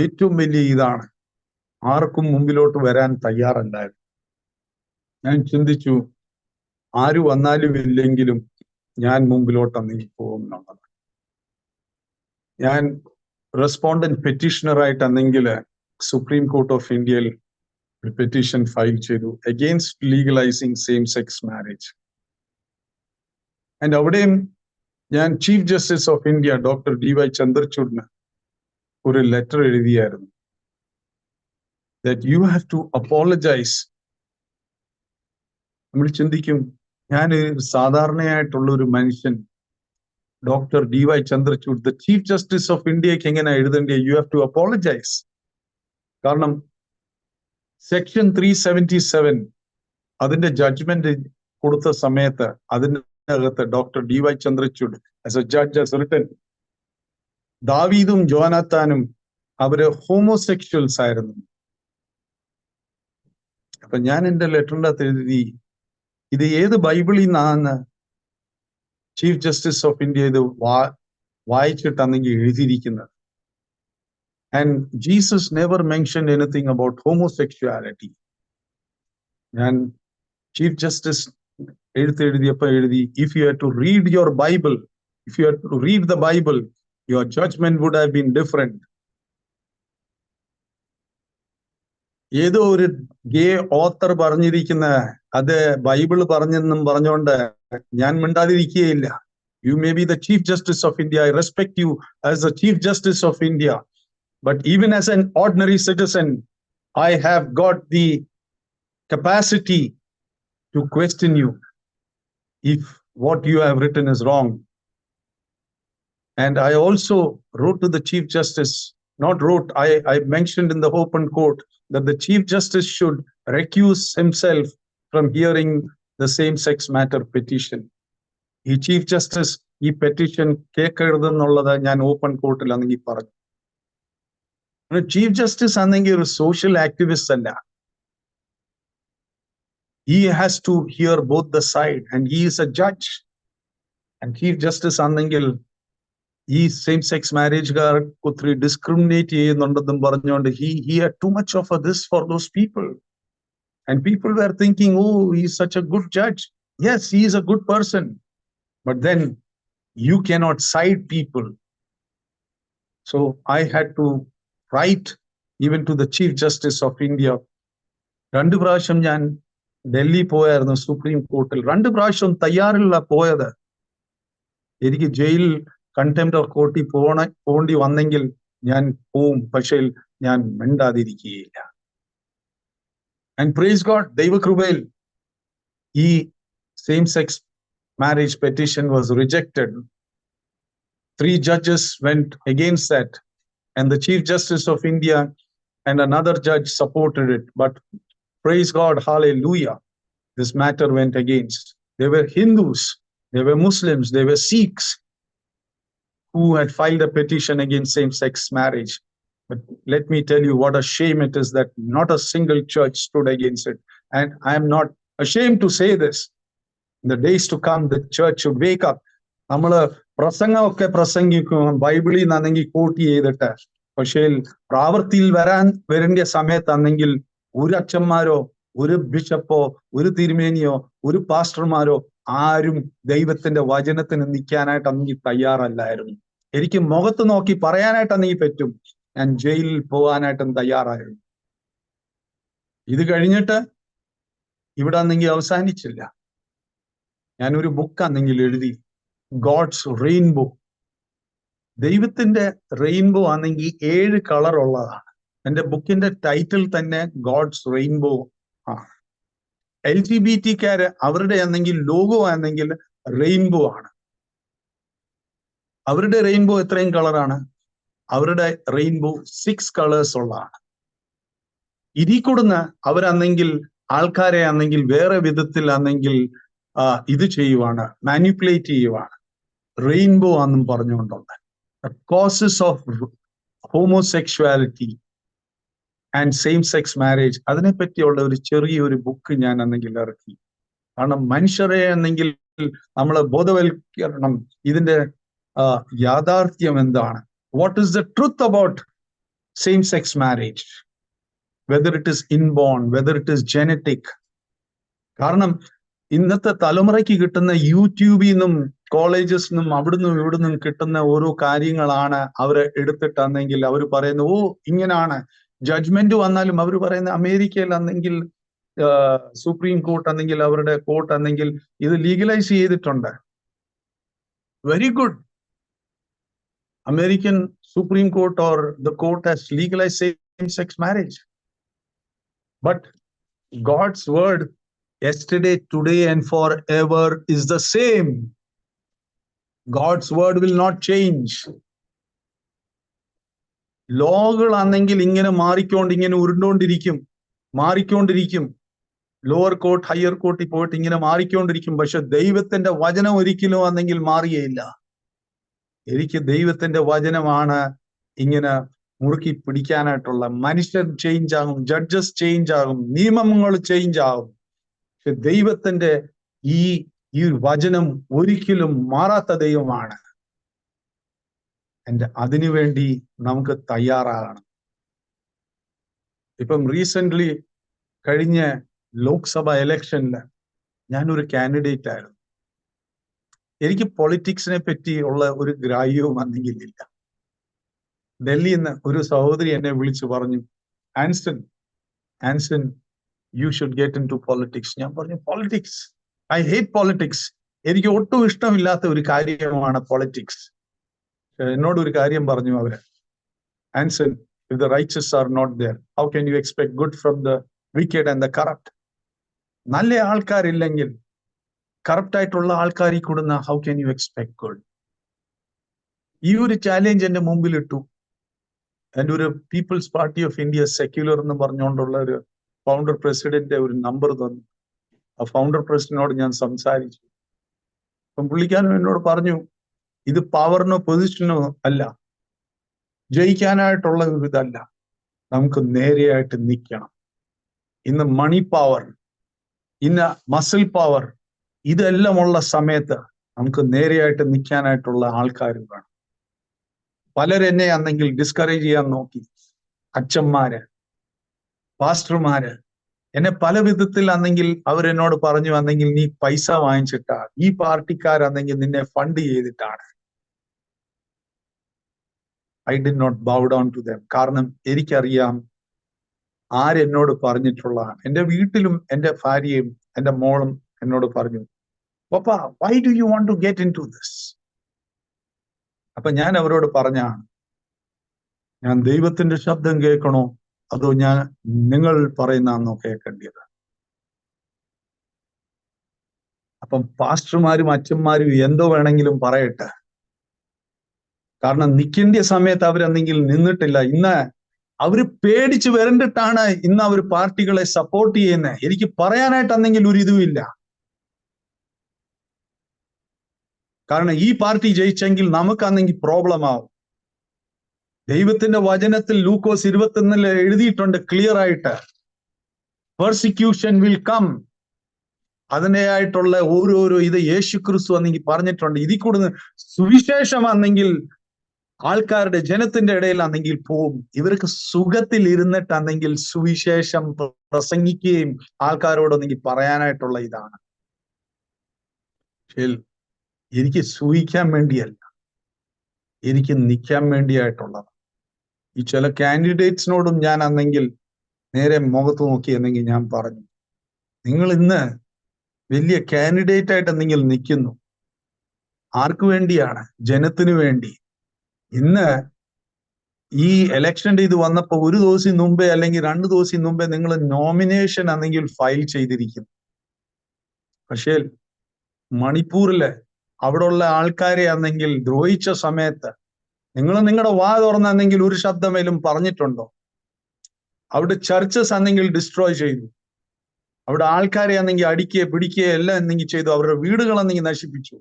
ഏറ്റവും വലിയ ഇതാണ്. ആർക്കും മുമ്പിലോട്ട് വരാൻ തയ്യാറല്ലായിരുന്നു. ഞാൻ ചിന്തിച്ചു, ആര് വന്നാലും ഇല്ലെങ്കിലും ഞാൻ മുമ്പിലോട്ടെന്നെങ്കിൽ പോകും എന്നുള്ളത്. ഞാൻ റെസ്പോണ്ടന്റ് പെറ്റീഷണർ ആയിട്ടാണെങ്കിൽ സുപ്രീം കോർട്ട് ഓഫ് ഇന്ത്യയിൽ ഒരു പെറ്റീഷൻ ഫയൽ ചെയ്തു against legalising same sex marriage. And അവിടെയും ഞാൻ chief justice of India doctor DY ചന്ദ്രചൂഡിന് ഒരു ലെറ്റർ എഴുതിയായിരുന്നു, that you have to apologize. നമ്മൾ ചിന്തിക്കും, ഞാൻ സാധാരണയായിട്ടുള്ള ഒരു മനുഷ്യൻ, doctor DY Chandrachud, the chief justice of ഇന്ത്യക്ക് എങ്ങനെ എഴുതേണ്ടി? You have to apologise. കാരണം സെക്ഷൻ 377 അതിന്റെ ജഡ്ജ്മെന്റ് കൊടുത്ത സമയത്ത് അതിനകത്ത് doctor DY Chandrachud as a judge has written, ദാവീദും ജോനാത്താനും അവര് ഹോമോസെക്ഷൽസ് ആയിരുന്നു. അപ്പൊ ഞാൻ എന്റെ ലെറ്ററിന്റെ അകത്ത് എഴുതി, ഇത് ഏത് ബൈബിളിൽ നിന്നാണ് ചീഫ് ജസ്റ്റിസ് ഓഫ് ഇന്ത്യ ഇത് വായിച്ചിട്ടാണെങ്കിൽ എഴുതിയിരിക്കുന്നത്? And Jesus never mentioned anything about homosexuality. ഞാൻ ചീഫ് ജസ്റ്റിസ് എഴുതിയപ്പോ എഴുതി, if you have to read your Bible, if you have to read the Bible, your judgement would have been different. ഏതോ ഒരു ഗേ author പറഞ്ഞിരിക്കുന്ന അത് ബൈബിൾ പറഞ്ഞെന്നും പറഞ്ഞുകൊണ്ട് ഞാൻ മിണ്ടാതിരിക്കുകയില്ല. You may be the Chief Justice of India. I respect you as the Chief Justice of India. But even as an ordinary citizen, I have got the capacity to question you if what you have written is wrong. And I also wrote to the Chief Justice, not wrote, I mentioned in the open court that the Chief Justice should recuse himself from hearing the same-sex matter petition. ഈ chief justice ഈ petition കേൾക്കരുതെന്നുള്ളത് ഞാൻ open കോർട്ടിൽ ആണെങ്കിൽ പറഞ്ഞു. Chief justice ആണെങ്കിൽ ഒരു social activist അല്ല. He has to hear both the side and he is a judge. And chief justice ആണെങ്കിൽ ഈ സെയിം സെക്സ് മാരേജുകാർ ഒത്തിരി ഡിസ്ക്രിമിനേറ്റ് ചെയ്യുന്നുണ്ടെന്നും പറഞ്ഞുകൊണ്ട് he had too much of this for those people. And people were thinking, oh, he's such a good judge. Yes, he is a good person. But then you cannot side people. So I had to write even to the Chief Justice of India. 2 പ്രാവശ്യം ഞാൻ ഡൽഹി പോയായിരുന്നു supreme കോർട്ടിൽ 2 പ്രാവശ്യം തയ്യാറില്ല പോയത്. എനിക്ക് ജയിലിൽ contempt of കോർട്ടിൽ പോണ്ടി വന്നെങ്കിൽ ഞാൻ പോവും, പക്ഷേ ഞാൻ മിണ്ടാതിരിക്കുകയില്ല. ആൻഡ് പ്രൈസ് ഗോഡ്, ദൈവകൃപയിൽ ഈ same sex marriage petition was rejected. 3 judges went against that, and the Chief Justice of India and another judge supported it. But praise God, hallelujah, this matter went against. They were Hindus, they were Muslims, they were Sikhs who had filed a petition against same-sex marriage. But let me tell you what a shame it is that not a single church stood against it. And I am not ashamed to say this. In the days to come, the church should wake up. നമ്മള് പ്രസംഗമൊക്കെ പ്രസംഗിക്കും ബൈബിളിൽ നിന്നാണെങ്കിൽ coat ചെയ്തിട്ട്, പക്ഷേ പ്രാവർത്തിയിൽ വരേണ്ട സമയത്താണെങ്കിൽ ഒരു അച്ഛന്മാരോ ഒരു ബിഷപ്പോ ഒരു തിരുമേനിയോ ഒരു പാസ്റ്റർമാരോ ആരും ദൈവത്തിന്റെ വചനത്തിന് നിൽക്കാനായിട്ട് അന്നെങ്കിൽ തയ്യാറല്ലായിരുന്നു. എനിക്ക് മുഖത്ത് നോക്കി പറയാനായിട്ടെന്നെങ്കിൽ പറ്റും, ഞാൻ ജയിലിൽ പോകാനായിട്ടും തയ്യാറായിരുന്നു. ഇത് കഴിഞ്ഞിട്ട് ഇവിടെ അന്നെങ്കിൽ അവസാനിച്ചില്ല. ഞാനൊരു ബുക്ക് അന്നെങ്കിൽ എഴുതി, ഗോഡ്സ് റെയിൻബോ. ദൈവത്തിന്റെ റെയിൻബോ ആണെങ്കിൽ 7 കളർ ഉള്ളതാണ്. എന്റെ ബുക്കിന്റെ ടൈറ്റിൽ തന്നെ ഗോഡ്സ് റെയിൻബോ ആണ്. LGBT അവരുടെ ആണെങ്കിൽ ലോഗോ ആണെങ്കിൽ റെയിൻബോ ആണ്. അവരുടെ റെയിൻബോ എത്രയും കളറാണ്? അവരുടെ റെയിൻബോ 6 കളേഴ്സ് ഉള്ളതാണ്. ഇതിൽ കൂടുന്ന അവരാണെങ്കിൽ ആൾക്കാരെ ആണെങ്കിൽ വേറെ വിധത്തിൽ ആണെങ്കിൽ ഇത് ചെയ്യുവാണ്, മാനിപ്പുലേറ്റ് ചെയ്യുവാണ്, റെയിൻബോ ആണെന്നും പറഞ്ഞുകൊണ്ടുണ്ട്. Causes of homosexuality and same sex marriage, അതിനെപ്പറ്റിയുള്ള ഒരു ചെറിയൊരു ബുക്ക് ഞാൻ അന്നെങ്കിൽ ഇറക്കി. കാരണം മനുഷ്യരെ എന്നെങ്കിൽ നമ്മൾ ബോധവൽക്കരണം, ഇതിന്റെ യാഥാർത്ഥ്യം എന്താണ്, what is the truth about same sex marriage, whether it is inborn, whether it is genetic. കാരണം ഇന്നത്തെ തലമുറയ്ക്ക് കിട്ടുന്ന യൂട്യൂബിൽ നിന്നും കോളേജസ് നിന്നും അവിടുന്നും ഇവിടുന്നും കിട്ടുന്ന ഓരോ കാര്യങ്ങളാണ് അവര് എടുത്തിട്ടാണെങ്കിൽ അവർ പറയുന്നത്, ഓ ഇങ്ങനാണ്. ജഡ്ജ്മെന്റ് വന്നാലും അവർ പറയുന്ന അമേരിക്കയിൽ ആണെങ്കിൽ സുപ്രീം കോർട്ട് ആണെങ്കിൽ അവരുടെ കോർട്ട് ആണെങ്കിൽ ഇത് ലീഗലൈസ് ചെയ്തിട്ടുണ്ട്. Very good. American Supreme Court or the court has legalise same sex marriage. But God's word yesterday, today and forever is the same. God's word will not change. ലോകൾ ആണെങ്കിൽ ഇങ്ങനെ ഇങ്ങനെ മാറിക്കൊണ്ടിരിക്കും. Lower court higher കോർട്ടിൽ പോയിട്ട് ഇങ്ങനെ മാറിക്കൊണ്ടിരിക്കും. പക്ഷെ ദൈവത്തിന്റെ വചനം ഒരിക്കലും ആണെങ്കിൽ മാറുകയില്ല. എനിക്ക് ദൈവത്തിന്റെ വചനമാണ് ഇങ്ങനെ മുറുക്കി പിടിക്കാനായിട്ടുള്ള. മനുഷ്യർ ചേഞ്ച് ആകും, ജഡ്ജസ് ചേഞ്ച് ആകും, നിയമങ്ങൾ ചേഞ്ച് ആകും. പക്ഷെ ദൈവത്തിന്റെ ഈ വചനം ഒരിക്കലും മാറാത്ത ദൈവമാണ്. അതിനുവേണ്ടി നമുക്ക് തയ്യാറാകണം. ഇപ്പം റീസെന്റ് കഴിഞ്ഞ ലോക്സഭ ഇലക്ഷനില് ഞാനൊരു കാൻഡിഡേറ്റ് ആയിരുന്നു. എനിക്ക് പൊളിറ്റിക്സിനെ പറ്റി ഉള്ള ഒരു ഗ്രാഹ്യവും അന്നെങ്കിലില്ല. ഡൽഹിയിൽ നിന്ന് ഒരു സഹോദരി എന്നെ വിളിച്ചു പറഞ്ഞു, Anson you should get into politics. ഞാൻ പറഞ്ഞു, politics, I hate politics. എനിക്ക് ഒട്ടും ഇഷ്ടമില്ലാത്ത ഒരു കാര്യമാണ് പൊളിറ്റിക്സ്. എന്നോട് ഒരു കാര്യം പറഞ്ഞു അവര്, Anson, if the righteous are not there, how can you expect good from the wicked and the corrupt? നല്ല ആൾക്കാരില്ലെങ്കിൽ കറപ്റ്റ് ആയിട്ടുള്ള ആൾക്കാരിൽ കൂടുന്ന how can you expect good? ഈ ഒരു ചാലഞ്ച് എന്റെ മുമ്പിൽ ഇട്ടു. എൻ്റെ ഒരു People's Party of India Secular എന്ന് പറഞ്ഞുകൊണ്ടുള്ള ഒരു ഫൗണ്ടർ പ്രസിഡന്റ് ഒരു നമ്പർ തന്നു. ആ ഫൗണ്ടർ പ്രസിഡന്റിനോട് ഞാൻ സംസാരിച്ചു. അപ്പം പുള്ളിക്കാരൻ എന്നോട് പറഞ്ഞു, ഇത് പവറിനോ പൊസിഷനോ അല്ല, ജയിക്കാനായിട്ടുള്ള ഒരു ഇതല്ല, നമുക്ക് നേരെയായിട്ട് നിൽക്കണം. ഇന്ന് മണി പവർ, ഇന്ന് മസിൽ പവർ, ഇതെല്ലാം ഉള്ള സമയത്ത് നമുക്ക് നേരെയായിട്ട് നിൽക്കാനായിട്ടുള്ള ആൾക്കാർ വേണം. പലരെന്നെ അന്നെങ്കിൽ ഡിസ്കറേജ് ചെയ്യാൻ നോക്കി. അച്ഛന്മാര്, പാസ്റ്റർമാര് എന്നെ പല വിധത്തിൽ അന്നെങ്കിൽ അവരെന്നോട് പറഞ്ഞു, അന്നെങ്കിൽ നീ പൈസ വാങ്ങിച്ചിട്ടാ, ഈ പാർട്ടിക്കാരെന്നെങ്കിൽ നിന്നെ ഫണ്ട് ചെയ്തിട്ടാണ്. I did not bow down to them. കാരണം എനിക്കറിയാം, ആരെന്നോട് പറഞ്ഞിട്ടുള്ളതാണ്. എൻ്റെ വീട്ടിലും എൻ്റെ ഭാര്യയും എൻ്റെ മോളും എന്നോട് പറഞ്ഞു, papa, why do you want to get into this? അപ്പൊ ഞാൻ അവരോട് പറഞ്ഞാണ്, ഞാൻ ദൈവത്തിന്റെ ശബ്ദം കേൾക്കണോ അതോ ഞാൻ നിങ്ങൾ പറയുന്നതാണോ കേൾക്കേണ്ടത്? അപ്പം പാസ്റ്റർമാരും അച്ഛന്മാരും എന്തോ വേണമെങ്കിലും പറയട്ടെ, കാരണം നിൽക്കേണ്ട സമയത്ത് അവരെന്തെങ്കിലും നിന്നിട്ടില്ല. ഇന്ന് അവര് പേടിച്ച് വരണ്ടിട്ടാണ് ഇന്ന് അവർ പാർട്ടികളെ സപ്പോർട്ട് ചെയ്യുന്നത്. എനിക്ക് പറയാനായിട്ടെന്തെങ്കിൽ ഒരു ഇതുമില്ല. കാരണം ഈ പാർട്ടി ജയിച്ചെങ്കിൽ നമുക്കാണെങ്കിൽ പ്രോബ്ലം ആവും. ദൈവത്തിന്റെ വചനത്തിൽ ലൂക്കോസ് 21 എഴുതിയിട്ടുണ്ട് ക്ലിയർ ആയിട്ട്, പെർസിക്യൂഷൻ വിൽ കം. അതിനായിട്ടുള്ള ഓരോരോ ഇത് യേശു ക്രിസ്തു അന്നെങ്കിൽ പറഞ്ഞിട്ടുണ്ട്. ഇതിൽ കൂടുതൽ സുവിശേഷമാണെങ്കിൽ ആൾക്കാരുടെ ജനത്തിന്റെ ഇടയിലാണെങ്കിൽ പോവും. ഇവർക്ക് സുഖത്തിൽ ഇരുന്നിട്ടാണെങ്കിൽ സുവിശേഷം പ്രസംഗിക്കുകയും ആൾക്കാരോടൊന്നെങ്കിൽ പറയാനായിട്ടുള്ള ഇതാണ്. എനിക്ക് സൂഹിക്കാൻ വേണ്ടിയല്ല, എനിക്ക് നിൽക്കാൻ വേണ്ടിയായിട്ടുള്ളത്. ഈ ചില കാൻഡിഡേറ്റ്സിനോടും ഞാൻ അന്നെങ്കിൽ നേരെ മുഖത്ത് നോക്കി എന്നെങ്കിൽ ഞാൻ പറഞ്ഞു, നിങ്ങൾ ഇന്ന് വലിയ കാൻഡിഡേറ്റ് ആയിട്ട് എന്തെങ്കിലും നിൽക്കുന്നു. ആർക്ക് വേണ്ടിയാണ്? ജനത്തിനു വേണ്ടി. ഇന്ന് ഈ ഇലക്ഷന്റെ ഇത് വന്നപ്പോ ഒരു ദിവസം മുമ്പേ അല്ലെങ്കിൽ 2 ദിവസം മുമ്പേ നിങ്ങൾ നോമിനേഷൻ ആണെങ്കിൽ ഫയൽ ചെയ്തിരിക്കുന്നു. പക്ഷേ മണിപ്പൂരില് അവിടെ ഉള്ള ആൾക്കാരെ ആണെങ്കിൽ ദ്രോഹിച്ച സമയത്ത് നിങ്ങൾ നിങ്ങളുടെ വാ തുറന്നെങ്കിൽ ഒരു ശബ്ദമേലും പറഞ്ഞിട്ടുണ്ടോ? അവിടെ ചർച്ചസ് ആണെങ്കിൽ ഡിസ്ട്രോയ് ചെയ്തു, അവിടെ ആൾക്കാരെ ആണെങ്കിൽ അടിക്കുക പിടിക്കുക എല്ലാം എന്തെങ്കിലും ചെയ്തു, അവരുടെ വീടുകൾ എന്തെങ്കിൽ നശിപ്പിച്ചു.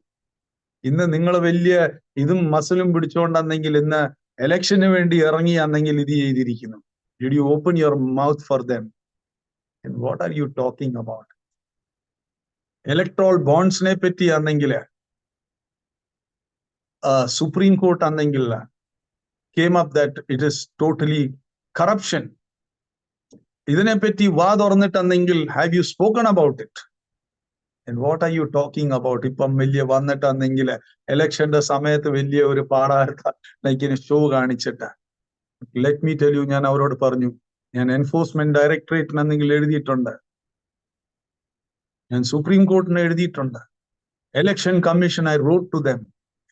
ഇന്ന് നിങ്ങൾ വലിയ ഇതും മസിലും പിടിച്ചുകൊണ്ടെന്നെങ്കിൽ ഇന്ന് ഇലക്ഷന് വേണ്ടി ഇറങ്ങിയാണെങ്കിൽ ഇത് ചെയ്തിരിക്കുന്നു. Did you open your mouth for them? And what are you talking about? Electoral ബോണ്ട്സിനെ പറ്റി ആണെങ്കിൽ സുപ്രീം കോർട്ട് ആണെങ്കിൽ came up that it is totally corruption. ഇതിനെപ്പറ്റി വാ തുറന്നിട്ടെന്നെങ്കിൽ have you spoken about it? And what are you talking about? ഇപ്പം വലിയ വന്നിട്ടെന്നെങ്കിൽ ഇലക്ഷന്റെ സമയത്ത് വലിയ ഒരു പാടാർക്കിന് ഷോ കാണിച്ചിട്ട്. ലെറ്റ് മീ ടെൽ യു, ഞാൻ അവരോട് പറഞ്ഞു, ഞാൻ എൻഫോഴ്സ്മെന്റ് ഡയറക്ടറേറ്റിനെന്തെങ്കിലും എഴുതിയിട്ടുണ്ട്, ഞാൻ സുപ്രീം കോർട്ടിന് എഴുതിയിട്ടുണ്ട്, Election Commission I wrote to them.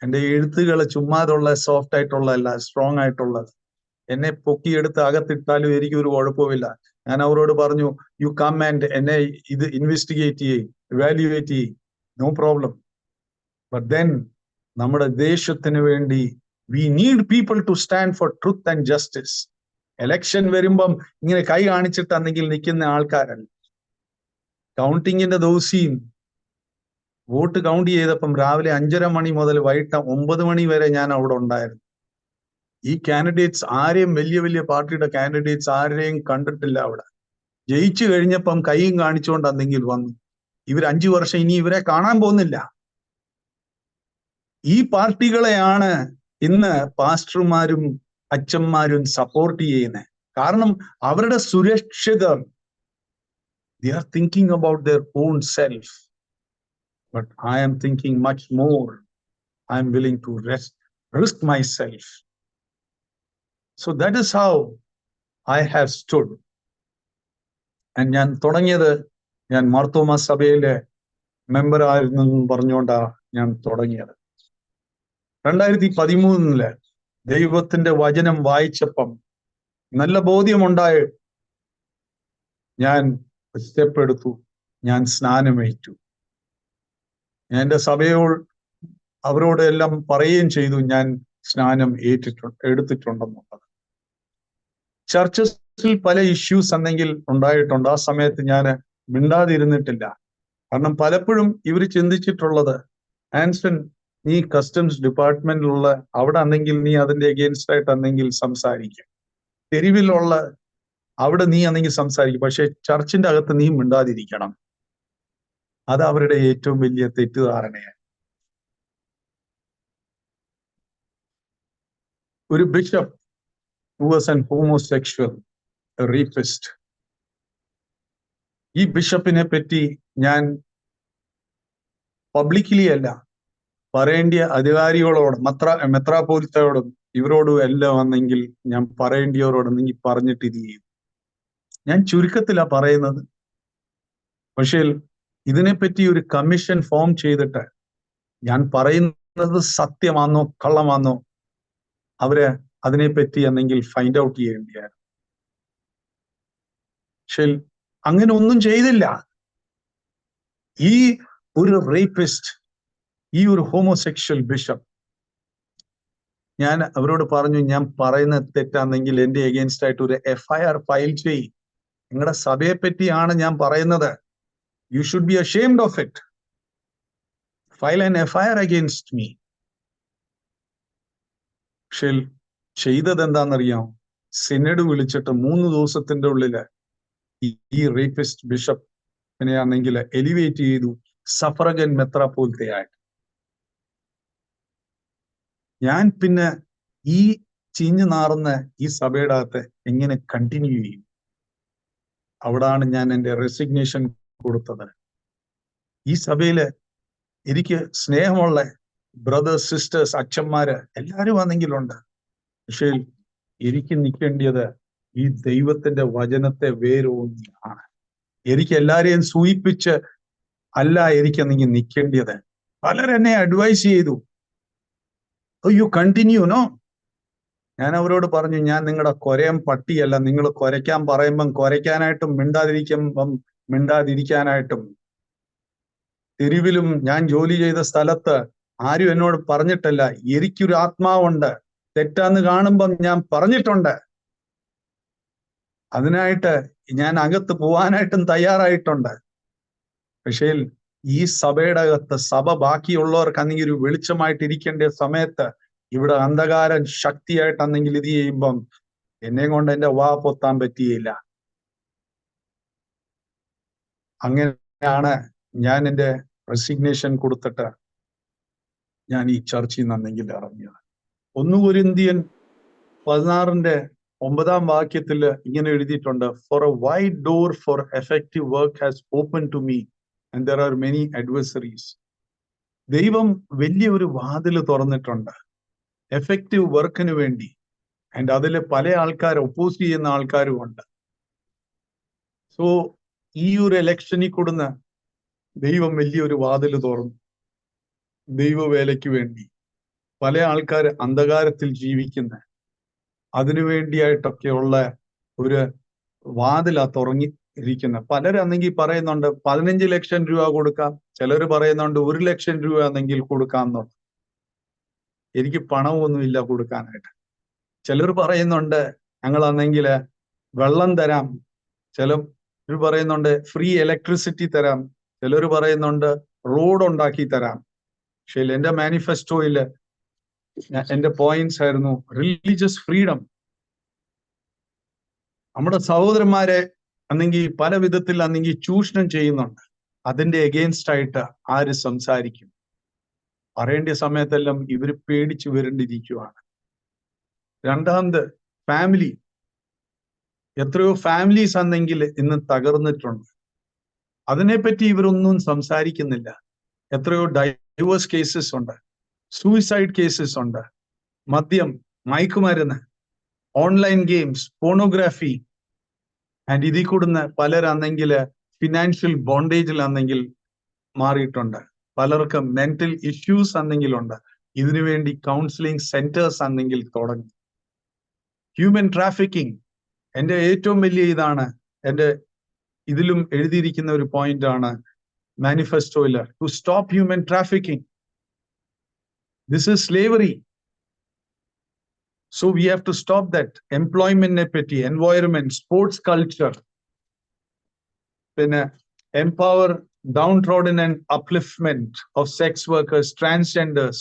എന്റെ എഴുത്തുകൾ ചുമ്മാതുള്ള സോഫ്റ്റ് ആയിട്ടുള്ളതല്ല, സ്ട്രോങ് ആയിട്ടുള്ളത്. എന്നെ പൊക്കിയെടുത്ത് അകത്തിട്ടാലും എനിക്കൊരു കുഴപ്പമില്ല. ഞാൻ അവരോട് പറഞ്ഞു, യു കം ആൻഡ് എന്നെ ഇത് ഇൻവെസ്റ്റിഗേറ്റ് ചെയ്യും, ഇവാലുവേറ്റ് ചെയ്യും, നോ പ്രോബ്ലം. ബട്ട് ദെൻ നമ്മുടെ ദേശത്തിന് വേണ്ടി we need people to stand for truth and justice. Election വരുമ്പം ഇങ്ങനെ കൈ കാണിച്ചിട്ടെന്നെങ്കിൽ നിൽക്കുന്ന ആൾക്കാരല്ല. കൗണ്ടിങ്ങിന്റെ ദിവസം വോട്ട് കൗണ്ട് ചെയ്തപ്പം രാവിലെ 5:30 മണി മുതൽ വൈകിട്ട് 9 മണി വരെ ഞാൻ അവിടെ ഉണ്ടായിരുന്നു. ഈ കാൻഡിഡേറ്റ്സ് ആരെയും, വലിയ വലിയ പാർട്ടിയുടെ കാൻഡിഡേറ്റ്സ് ആരെയും കണ്ടിട്ടില്ല അവിടെ. ജയിച്ചു കഴിഞ്ഞപ്പം കൈയും കാണിച്ചുകൊണ്ട് എന്തെങ്കിൽ വന്നു. ഇവർ 5 വർഷം ഇനി ഇവരെ കാണാൻ പോകുന്നില്ല. ഈ പാർട്ടികളെയാണ് ഇന്ന് പാസ്റ്റർമാരും അച്ഛന്മാരും സപ്പോർട്ട് ചെയ്യുന്നത്. കാരണം അവരുടെ സുരക്ഷിതം, they are thinking about their own self. But I am thinking much more. I am willing to risk myself. So that is how I have stood. And ഞാൻ തുടങ്ങിയത്, ഞാൻ മാർത്തോമാ സഭയിലെ മെമ്പർ ആയിരുന്നു പറഞ്ഞുകൊണ്ടാണ് ഞാൻ തുടങ്ങിയത്. 2013 ദൈവത്തിന്റെ വചനം വായിച്ചപ്പം നല്ല ബോധ്യമുണ്ടായി. ഞാൻ സ്റ്റെപ്പ് എടുത്തു, ഞാൻ സ്നാനമേറ്റു. ഞാൻ എൻ്റെ അവരോട് എല്ലാം പറയുകയും ചെയ്തു, ഞാൻ സ്നാനം എടുത്തിട്ടുണ്ടെന്നുള്ളത്. ചർച്ചസിൽ പല ഇഷ്യൂസ് എന്തെങ്കിൽ ഉണ്ടായിട്ടുണ്ട്. ആ സമയത്ത് ഞാൻ മിണ്ടാതിരുന്നിട്ടില്ല. കാരണം പലപ്പോഴും ഇവർ ചിന്തിച്ചിട്ടുള്ളത്, ആൻസൺ, നീ കസ്റ്റംസ് ഡിപ്പാർട്ട്മെന്റിലുള്ള അവിടെ അന്നെങ്കിൽ നീ അതിന്റെ അഗെയിൻസ്റ്റ് ആയിട്ട് അന്നെങ്കിൽ സംസാരിക്കും, തെരുവിലുള്ള അവിടെ നീ അന്നെങ്കിൽ സംസാരിക്കും, പക്ഷെ ചർച്ചിന്റെ അകത്ത് നീ മിണ്ടാതിരിക്കണം. അത് അവരുടെ ഏറ്റവും വലിയ തെറ്റിദ്ധാരണയാണ്. ഒരു bishop who was an homosexual, a rapist. ഈ ബിഷപ്പിനെ പറ്റി ഞാൻ പബ്ലിക്കലി അല്ല, പറയേണ്ടിയ അധികാരികളോടും മെത്രാപോലിത്തയോടും ഇവരോടും എല്ലാം വന്നെങ്കിൽ ഞാൻ പറയേണ്ടിയവരോടൊന്നെങ്കിൽ പറഞ്ഞിട്ട് ഇത് ചെയ്യും. ഞാൻ ചുരുക്കത്തിലാ പറയുന്നത്. പക്ഷേ ഇതിനെപ്പറ്റി ഒരു കമ്മീഷൻ ഫോം ചെയ്തിട്ട് ഞാൻ പറയുന്നത് സത്യമാണോ കള്ളമാണോ അവര് അതിനെപ്പറ്റി എന്നെങ്കിൽ ഫൈൻഡ് ഔട്ട് ചെയ്യേണ്ടിയായിരുന്നു. പക്ഷേ അങ്ങനെ ഒന്നും ചെയ്തില്ല. ഈ ഒരു റേപ്പിസ്റ്റ്, ഈ ഒരു ഹോമോസെക്ഷൽ ബിഷപ്പ്, ഞാൻ അവരോട് പറഞ്ഞു, ഞാൻ പറയുന്നത് തെറ്റാണെങ്കിൽ എന്റെ എഗെയിൻസ്റ്റ് ആയിട്ട് ഒരു FIR ഫയൽ ചെയ്യും. നിങ്ങളുടെ സഭയെ പറ്റിയാണ് ഞാൻ പറയുന്നത്. You should be ashamed of it. File an FIR against me. പക്ഷേ ചെയ്തത് എന്താണെന്നറിയാം? സിനഡ് വിളിച്ചിട്ട് 3 ദിവസത്തിന്റെ ഉള്ളില് ഈ റേപ്പിസ്റ്റ് ബിഷപ്പിനെ ആണെങ്കിൽ എലിവേറ്റ് ചെയ്തു സഫറഗൻ മെത്രാപ്പോലിത്തയായിട്ട്. ഞാൻ പിന്നെ ഈ ചീഞ്ഞു നാറുന്ന ഈ സഭയുടെ അകത്ത് എങ്ങനെ കണ്ടിന്യൂ ചെയ്യും? അവിടാണ് ഞാൻ എൻ്റെ റെസിഗ്നേഷൻ കൊടുത്തത്. ഈ സഭയില് എനിക്ക് സ്നേഹമുള്ള ബ്രദേഴ്സ്, സിസ്റ്റേഴ്സ്, അച്ഛന്മാര് എല്ലാവരും ആണെങ്കിലുണ്ട്. പക്ഷേ എനിക്ക് നിൽക്കേണ്ടത് ഈ ദൈവത്തിന്റെ വചനത്തെ വേരൂന്നിയാണ്. എനിക്ക് എല്ലാരെയും സൂയിപ്പിച്ച് അല്ല എനിക്കെന്നെങ്കിൽ നിൽക്കേണ്ടത്. പലരെന്നെ അഡ്വൈസ് ചെയ്തു, യു കണ്ടിന്യൂ നോ. ഞാൻ അവരോട് പറഞ്ഞു, ഞാൻ നിങ്ങളുടെ കൊരയം പട്ടിയല്ല. നിങ്ങൾ കൊരയ്ക്കാൻ പറയുമ്പം കൊരയ്ക്കാനായിട്ടും മിണ്ടാതിരിക്കുമ്പം മിണ്ടാതിരിക്കാനായിട്ടും. തെരുവിലും ഞാൻ ജോലി ചെയ്ത സ്ഥലത്ത് ആരും എന്നോട് പറഞ്ഞിട്ടല്ല. എനിക്കൊരു ആത്മാവുണ്ട്, തെറ്റാന്ന് കാണുമ്പം ഞാൻ പറഞ്ഞിട്ടുണ്ട്. അതിനായിട്ട് ഞാൻ അകത്ത് പോവാനായിട്ടും തയ്യാറായിട്ടുണ്ട്. പക്ഷേ ഈ സഭയുടെ അകത്ത് സഭ ബാക്കിയുള്ളവർക്കാണെങ്കിൽ ഒരു വെളിച്ചമായിട്ട് ഇരിക്കേണ്ട സമയത്ത് ഇവിടെ അന്ധകാരൻ ശക്തിയായിട്ടാണെങ്കിൽ ഇത് ചെയ്യുമ്പം എന്നെ കൊണ്ട് എന്റെ വാ പൊത്താൻ പറ്റിയില്ല. അങ്ങനെയാണ് ഞാൻ എൻ്റെ റെസിഗ്നേഷൻ കൊടുത്തിട്ട് ഞാൻ ഈ ചർച്ചിൽ നിന്നെങ്കിൽ ഇറങ്ങിയത്. 1 കൊരിന്ത്യൻ 16:9 ഇങ്ങനെ എഴുതിയിട്ടുണ്ട്, for a wide door for effective work has open to me and there are many adversaries. ദൈവം വലിയൊരു വാതിൽ തുറന്നിട്ടുണ്ട് എഫക്റ്റീവ് വർക്കിന് വേണ്ടി. ആൻഡ് അതിൽ പല ആൾക്കാർ ഒപ്പോസ് ചെയ്യുന്ന ആൾക്കാരും ഉണ്ട്. സോ ഈ ഒരു ഇലക്ഷനിൽ കൊടുന്ന് ദൈവം വലിയൊരു വാതിൽ തുറന്നു. ദൈവവേലയ്ക്ക് വേണ്ടി പല ആൾക്കാർ അന്ധകാരത്തിൽ ജീവിക്കുന്ന അതിനു വേണ്ടിയായിട്ടൊക്കെയുള്ള ഒരു വാതിലാ തുറങ്ങിയിരിക്കുന്നത്. പലരാണെങ്കിൽ പറയുന്നുണ്ട് 15 ലക്ഷം രൂപ കൊടുക്കാം, ചിലർ പറയുന്നുണ്ട് 1 ലക്ഷം രൂപ ആണെങ്കിൽ കൊടുക്കാം എന്നുള്ളത്. എനിക്ക് പണമൊന്നുമില്ല കൊടുക്കാനായിട്ട്. ചിലർ പറയുന്നുണ്ട് ഞങ്ങളാണെങ്കിൽ വെള്ളം തരാം, ചിലർ പറയുന്നുണ്ട് ഫ്രീ ഇലക്ട്രിസിറ്റി തരാം, ചിലർ പറയുന്നുണ്ട് റോഡ് ഉണ്ടാക്കി തരാം. പക്ഷേ എന്റെ മാനിഫെസ്റ്റോയില് എന്റെ പോയിന്റ്സ് ആയിരുന്നു റിലീജിയസ് ഫ്രീഡം. നമ്മുടെ സഹോദരന്മാരെ അന്നെങ്കിൽ പല വിധത്തിൽ അന്നെങ്കിൽ ചൂഷണം ചെയ്യുന്നുണ്ട്. അതിന്റെ എഗെയിൻസ്റ്റ് ആയിട്ട് ആര് സംസാരിക്കും? പറയേണ്ട സമയത്തെല്ലാം ഇവര് പേടിച്ചു വരേണ്ടിയിരിക്കുവാണ്. രണ്ടാമത് ഫാമിലി. എത്രയോ ഫാമിലീസ് ആണെങ്കിൽ ഇന്ന് തകർന്നിട്ടുണ്ട്. അതിനെപ്പറ്റി ഇവരൊന്നും സംസാരിക്കുന്നില്ല. എത്രയോ ഡൈവേഴ്സ് കേസസ് ഉണ്ട്, സൂയിസൈഡ് കേസസ് ഉണ്ട്, മദ്യം, മയക്കുമരുന്ന്, ഓൺലൈൻ ഗെയിംസ്, പോണോഗ്രാഫി. ആൻഡ് ഇതിൽ കൂടുന്ന പലരാണെങ്കിൽ ഫിനാൻഷ്യൽ ബോണ്ടേജിലാണെങ്കിൽ മാറിയിട്ടുണ്ട്. പലർക്കും മെന്റൽ ഇഷ്യൂസ് ആണെങ്കിലുണ്ട്. ഇതിനുവേണ്ടി കൗൺസിലിംഗ് സെന്റേഴ്സ് ആണെങ്കിൽ തുടങ്ങി. ഹ്യൂമൻ ട്രാഫിക്കിംഗ് എൻ്റെ ഏറ്റവും വലിയ ഇതാണ്. എൻ്റെ ഇതിലും എഴുതിയിരിക്കുന്ന ഒരു പോയിന്റ് ആണ് മാനിഫെസ്റ്റോയില്, to stop human trafficking. This is slavery. So we have to stop that. Employment ne patti, environment, sports culture. Then empower downtrodden and upliftment of sex workers, transgenders.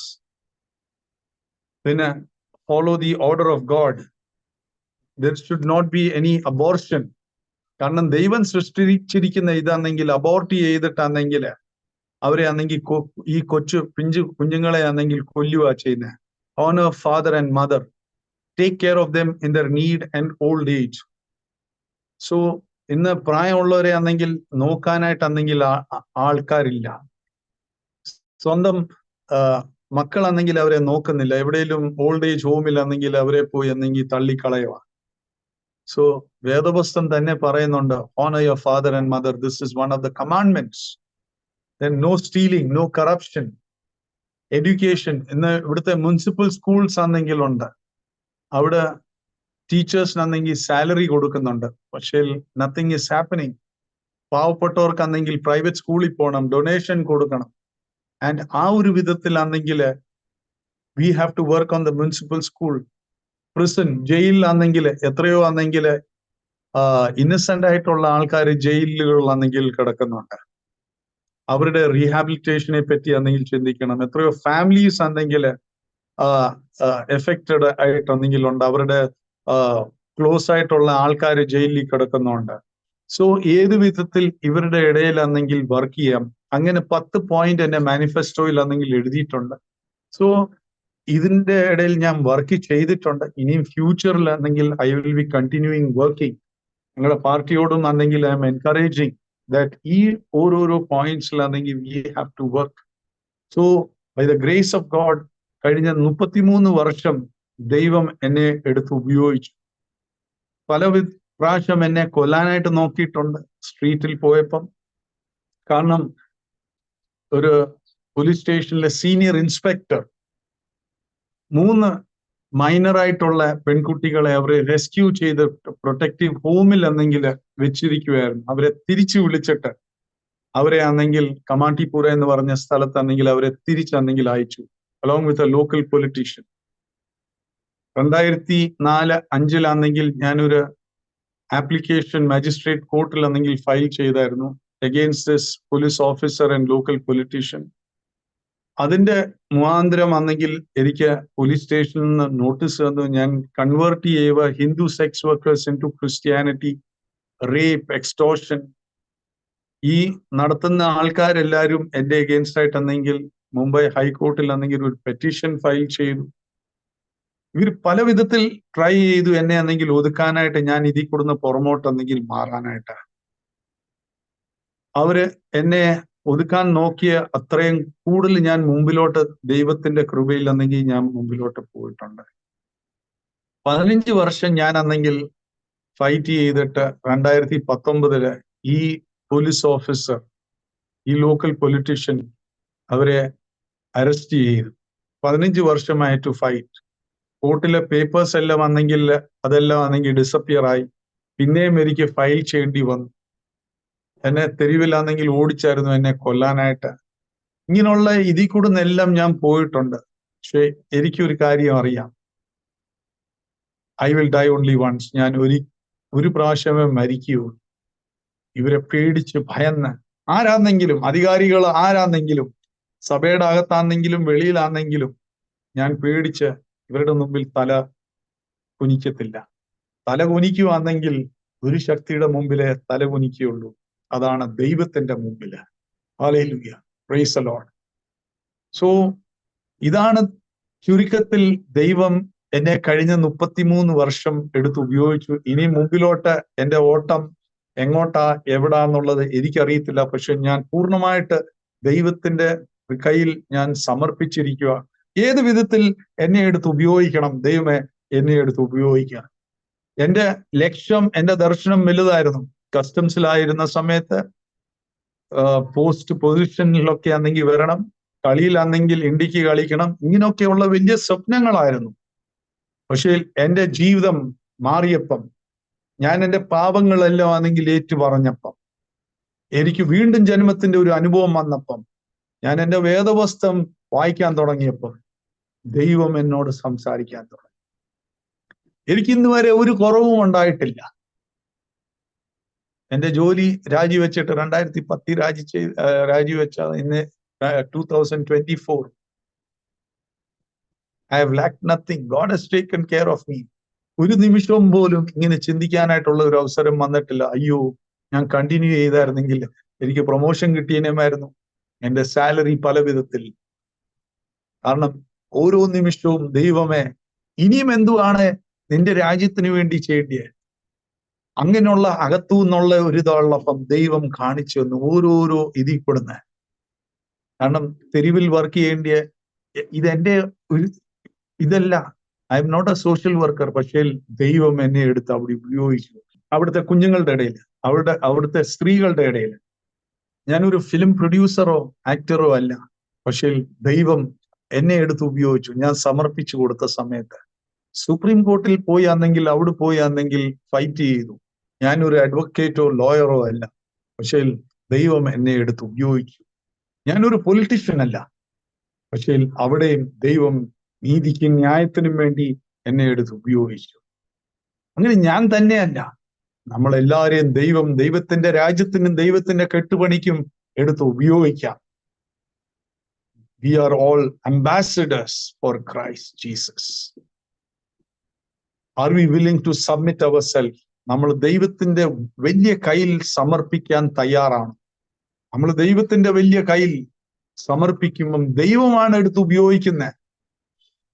Then follow the order of God. There should not be any abortion. കാരണം ദൈവം സൃഷ്ടിച്ചിരിക്കുന്ന ഇതാണെങ്കിൽ abort ചെയ്തിട്ടാണെങ്കിൽ അവരെ ആണെങ്കിൽ ഈ പിഞ്ചു കുഞ്ഞുങ്ങളെ ആണെങ്കിൽ കൊല്ലുക ചെയ്യുന്നത്. Honor father and mother. Take care of them in their need and old age. So ഇന്ന് പ്രായമുള്ളവരെ ആണെങ്കിൽ നോക്കാനായിട്ടാണെങ്കിൽ ആൾക്കാരില്ല. സ്വന്തം മക്കളാണെങ്കിൽ അവരെ നോക്കുന്നില്ല. എവിടെയെങ്കിലും ഓൾഡ് ഏജ് ഹോമിലാണെങ്കിൽ അവരെ പോയി എന്നെങ്കിൽ തള്ളിക്കളയുക. സോ വേദപുസ്തകം തന്നെ പറയുന്നുണ്ട്, honor your father and mother, this is one of the commandments. Then no stealing, no corruption, education. ഇന്ന് ഇവിടുത്തെ മുനിസിപ്പൽ സ്കൂൾസ് ആണെങ്കിൽ ഉണ്ട്, അവിടെ ടീച്ചേഴ്സിനാണെങ്കിൽ സാലറി കൊടുക്കുന്നുണ്ട്, പക്ഷേ നത്തിങ് ഈസ് ഹാപ്പനിങ്. പാവപ്പെട്ടവർക്കാണെങ്കിൽ പ്രൈവറ്റ് സ്കൂളിൽ പോകണം, ഡൊണേഷൻ കൊടുക്കണം. ആൻഡ് ആ ഒരു വിധത്തിലാണെങ്കിൽ we have to work on the municipal school. Prison, ജയിലിലാണെങ്കിൽ എത്രയോ ആണെങ്കിൽ ഇന്നസെന്റ് ആയിട്ടുള്ള ആൾക്കാർ ജയിലുകളിലാണെങ്കിൽ കിടക്കുന്നുണ്ട്. അവരുടെ റീഹാബിലിറ്റേഷനെ പറ്റി ആണെങ്കിൽ ചിന്തിക്കണം. എത്രയോ ഫാമിലീസ് ആണെങ്കിൽ എഫക്റ്റഡ് ആയിട്ടാണെങ്കിൽ ഉണ്ട്, അവരുടെ ക്ലോസ് ആയിട്ടുള്ള ആൾക്കാർ ജയിലിൽ കിടക്കുന്നുണ്ട്. സോ ഏത് വിധത്തിൽ ഇവരുടെ ഇടയിലാണെങ്കിൽ വർക്ക് ചെയ്യാം. അങ്ങനെ 10 പോയിന്റ് എന്റെ മാനിഫെസ്റ്റോയിൽ ആണെങ്കിൽ എഴുതിയിട്ടുണ്ട്. സോ ഇതിന്റെ ഇടയിൽ ഞാൻ വർക്ക് ചെയ്തിട്ടുണ്ട്. ഇനിയും ഫ്യൂച്ചറിലാണെങ്കിൽ I will be continuing working. നിങ്ങളുടെ പാർട്ടിയോടും ആണെങ്കിൽ ഐ എം എൻകറേജിങ് ദാറ്റ് ഈ ഓരോരോ പോയിന്റ്സിലാണെങ്കിൽ we have to work. So by the grace of God കഴിഞ്ഞ 33 വർഷം ദൈവം എന്നെ എടുത്ത് ഉപയോഗിച്ചു. പല പ്രാവശ്യം എന്നെ കൊല്ലാനായിട്ട് നോക്കിയിട്ടുണ്ട് സ്ട്രീറ്റിൽ പോയപ്പം. കാരണം ഒരു പോലീസ് സ്റ്റേഷനിലെ സീനിയർ ഇൻസ്പെക്ടർ 3 മൈനറായിട്ടുള്ള പെൺകുട്ടികളെ അവരെ റെസ്ക്യൂ ചെയ്ത് പ്രൊട്ടക്റ്റീവ് ഹോമിൽ ആണെങ്കിൽ വെച്ചിരിക്കുകയായിരുന്നു. അവരെ തിരിച്ചു വിളിച്ചിട്ട് അവരെ ആണെങ്കിൽ കമാട്ടിപ്പുര എന്ന് പറഞ്ഞ സ്ഥലത്താണെങ്കിൽ അവരെ തിരിച്ചാണെങ്കിൽ അയച്ചു, along with a local politician. 2004-5 ഞാനൊരു ആപ്ലിക്കേഷൻ മജിസ്ട്രേറ്റ് കോർട്ടിലാണെങ്കിൽ ഫയൽ ചെയ്തായിരുന്നു against this police officer and local politician. അതിന്റെ മുഖാന്തരം ആണെങ്കിൽ എനിക്ക് പോലീസ് സ്റ്റേഷനിൽ നിന്ന് നോട്ടീസ് തന്നു, ഞാൻ കൺവേർട്ട് ചെയ്യുക Hindu sex workers into Christianity, rape, extortion. ഈ നടത്തുന്ന ആൾക്കാരെല്ലാവരും എന്റെ അഗെയിൻസ്റ്റ് ആയിട്ടാണെങ്കിൽ മുംബൈ ഹൈക്കോർട്ടിൽ ആണെങ്കിൽ ഒരു പെറ്റീഷൻ ഫയൽ ചെയ്തു. ഇവർ പല വിധത്തിൽ ട്രൈ ചെയ്തു എന്നെ ആണെങ്കിൽ ഒതുക്കാനായിട്ട്, ഞാൻ ഇതിൽ കൂടുന്ന പുറമോട്ട് ആണെങ്കിൽ മാറാനായിട്ട്. അവര് എന്നെ ഒതുക്കാൻ നോക്കിയ അത്രയും കൂടുതൽ ഞാൻ മുമ്പിലോട്ട് ദൈവത്തിന്റെ കൃപയിൽ ആണെങ്കിൽ ഞാൻ മുമ്പിലോട്ട് പോയിട്ടുണ്ട്. 15 വർഷം ഞാൻ ആണെങ്കിൽ ഫൈറ്റ് ചെയ്തിട്ട് 2019 ഈ പോലീസ് ഓഫീസർ, ഈ ലോക്കൽ പൊളിറ്റീഷ്യൻ അവരെ അറസ്റ്റ് ചെയ്തു. 15 വർഷമായി ടു ഫൈറ്റ്. കോർട്ടിലെ പേപ്പേഴ്സ് എല്ലാം ആണെങ്കിൽ അതെല്ലാം ആണെങ്കിൽ ഡിസപ്പിയർ ആയി. പിന്നെയും എനിക്ക് ഫയൽ ചെയ്യേണ്ടി വന്നു. എന്നെ തെരുവിലാണെങ്കിൽ ഓടിച്ചായിരുന്നു എന്നെ കൊല്ലാനായിട്ട്. ഇങ്ങനെയുള്ള ഇതിൽ കൂടുന്നെല്ലാം ഞാൻ പോയിട്ടുണ്ട്. പക്ഷെ എനിക്കൊരു കാര്യം അറിയാം, I will die only once. ഞാൻ ഒരു പ്രാവശ്യമേ മരിക്കുകയുള്ളൂ. ഇവരെ പേടിച്ച് ഭയന്ന്, ആരാന്നെങ്കിലും അധികാരികൾ ആരാന്നെങ്കിലും സഭയുടെ അകത്താണെങ്കിലും വെളിയിലാണെങ്കിലും ഞാൻ പേടിച്ച് ഇവരുടെ മുമ്പിൽ തല കുനിക്കത്തില്ല. തല കുനിക്കുവാണെങ്കിൽ ഒരു ശക്തിയുടെ മുമ്പിലെ തല കുനിക്കുകയുള്ളൂ, അതാണ് ദൈവത്തിന്റെ മുമ്പില്. Hallelujah, price the Lord. So ഇതാണ് ചുരുക്കത്തിൽ ദൈവം എന്നെ കഴിഞ്ഞ 33 വർഷം എടുത്ത് ഉപയോഗിച്ചു. ഇനി മുമ്പിലോട്ട് എന്റെ ഓട്ടം എങ്ങോട്ടാ എവിടാന്നുള്ളത് എനിക്കറിയത്തില്ല. പക്ഷെ ഞാൻ പൂർണ്ണമായിട്ട് ദൈവത്തിന്റെ കയ്യിൽ ഞാൻ സമർപ്പിച്ചിരിക്കുക. ഏത് വിധത്തിൽ എന്നെ എടുത്ത് ഉപയോഗിക്കണം, ദൈവമേ എന്നെ എടുത്ത് ഉപയോഗിക്കുക. എന്റെ ലക്ഷ്യം, എന്റെ ദർശനം വലുതായിരുന്നു. കസ്റ്റംസിലായിരുന്ന സമയത്ത് പോസ്റ്റ് പൊസിഷനിലൊക്കെ ആണെങ്കിൽ വരണം, കളിയിലാണെങ്കിൽ ഇന്ത്യക്ക് കളിക്കണം, ഇങ്ങനെയൊക്കെയുള്ള വലിയ സ്വപ്നങ്ങളായിരുന്നു. പക്ഷേ എന്റെ ജീവിതം മാറിയപ്പം, ഞാൻ എന്റെ പാപങ്ങളെല്ലാം ആണെങ്കിൽ ഏറ്റു പറഞ്ഞപ്പം, എനിക്ക് വീണ്ടും ജന്മത്തിന്റെ ഒരു അനുഭവം വന്നപ്പം, ഞാൻ എന്റെ വേദപുസ്തകം വായിക്കാൻ തുടങ്ങിയപ്പം ദൈവം എന്നോട് സംസാരിക്കാൻ തുടങ്ങി. എനിക്ക് ഇന്ന് വരെ ഒരു കുറവും ഉണ്ടായിട്ടില്ല. എന്റെ ജോലി രാജിവെച്ചിട്ട് 2010 രാജിവെച്ച ഇന്ന് 2024 I have lacked nothing. God has taken care of me. ഒരു നിമിഷവും പോലും ഇങ്ങനെ ചിന്തിക്കാനായിട്ടുള്ള ഒരു അവസരം വന്നിട്ടില്ല. അയ്യോ, ഞാൻ കണ്ടിന്യൂ ചെയ്തായിരുന്നെങ്കിൽ എനിക്ക് പ്രൊമോഷൻ കിട്ടിയേനേമായിരുന്നു, എന്റെ സാലറി പല വിധത്തിൽ. കാരണം ഓരോ നിമിഷവും ദൈവമേ ഇനിയും എന്തുവാണ് നിന്റെ രാജ്യത്തിന് വേണ്ടി ചെയ്യേണ്ടത്, അങ്ങനെയുള്ള അകത്തു നിന്നുള്ള ഒരു ഇതുള്ളപ്പം ദൈവം കാണിച്ചു വന്നു ഓരോരോ ഇതിൽ പെടുന്ന. കാരണം തെരുവിൽ വർക്ക് ചെയ്യേണ്ട ഇതെന്റെ ഒരു ഇതല്ല, I am not a social worker, പക്ഷേ ദൈവം എന്നെ എടുത്ത് അവിടെ ഉപയോഗിച്ചു. അവിടുത്തെ കുഞ്ഞുങ്ങളുടെ ഇടയിൽ, അവിടുത്തെ സ്ത്രീകളുടെ ഇടയിൽ. ഞാനൊരു ഫിലിം പ്രൊഡ്യൂസറോ ആക്ടറോ അല്ല, പക്ഷേ ദൈവം എന്നെ എടുത്ത് ഉപയോഗിച്ചു. ഞാൻ സമർപ്പിച്ചു കൊടുത്ത സമയത്ത് സുപ്രീം കോർട്ടിൽ പോയി ആണെങ്കിൽ അവിടെ പോയി ആണെങ്കിൽ ഫൈറ്റ് ചെയ്തു. ഞാനൊരു അഡ്വക്കേറ്റോ ലോയറോ അല്ല, പക്ഷേ ദൈവം എന്നെ എടുത്ത് ഉപയോഗിച്ചു. ഞാനൊരു പൊളിറ്റീഷ്യൻ അല്ല, പക്ഷേ അവിടെയും ദൈവം നീതിക്കും ന്യായത്തിനും വേണ്ടി എന്നെ എടുത്ത് ഉപയോഗിച്ചു. അങ്ങനെ ഞാൻ തന്നെയല്ല, നമ്മളെല്ലാരെയും ദൈവം ദൈവത്തിന്റെ രാജ്യത്തിനും ദൈവത്തിന്റെ കെട്ടുപണിക്കും എടുത്ത് ഉപയോഗിക്കാം. We are all ambassadors for Christ Jesus. Are we willing to submit ourselves? നമ്മൾ ദൈവത്തിന്റെ വലിയ കയ്യിൽ സമർപ്പിക്കാൻ തയ്യാറാണ്. നമ്മൾ ദൈവത്തിന്റെ വലിയ കയ്യിൽ സമർപ്പിക്കുമ്പം ദൈവമാണ് എടുത്ത് ഉപയോഗിക്കുന്നത്.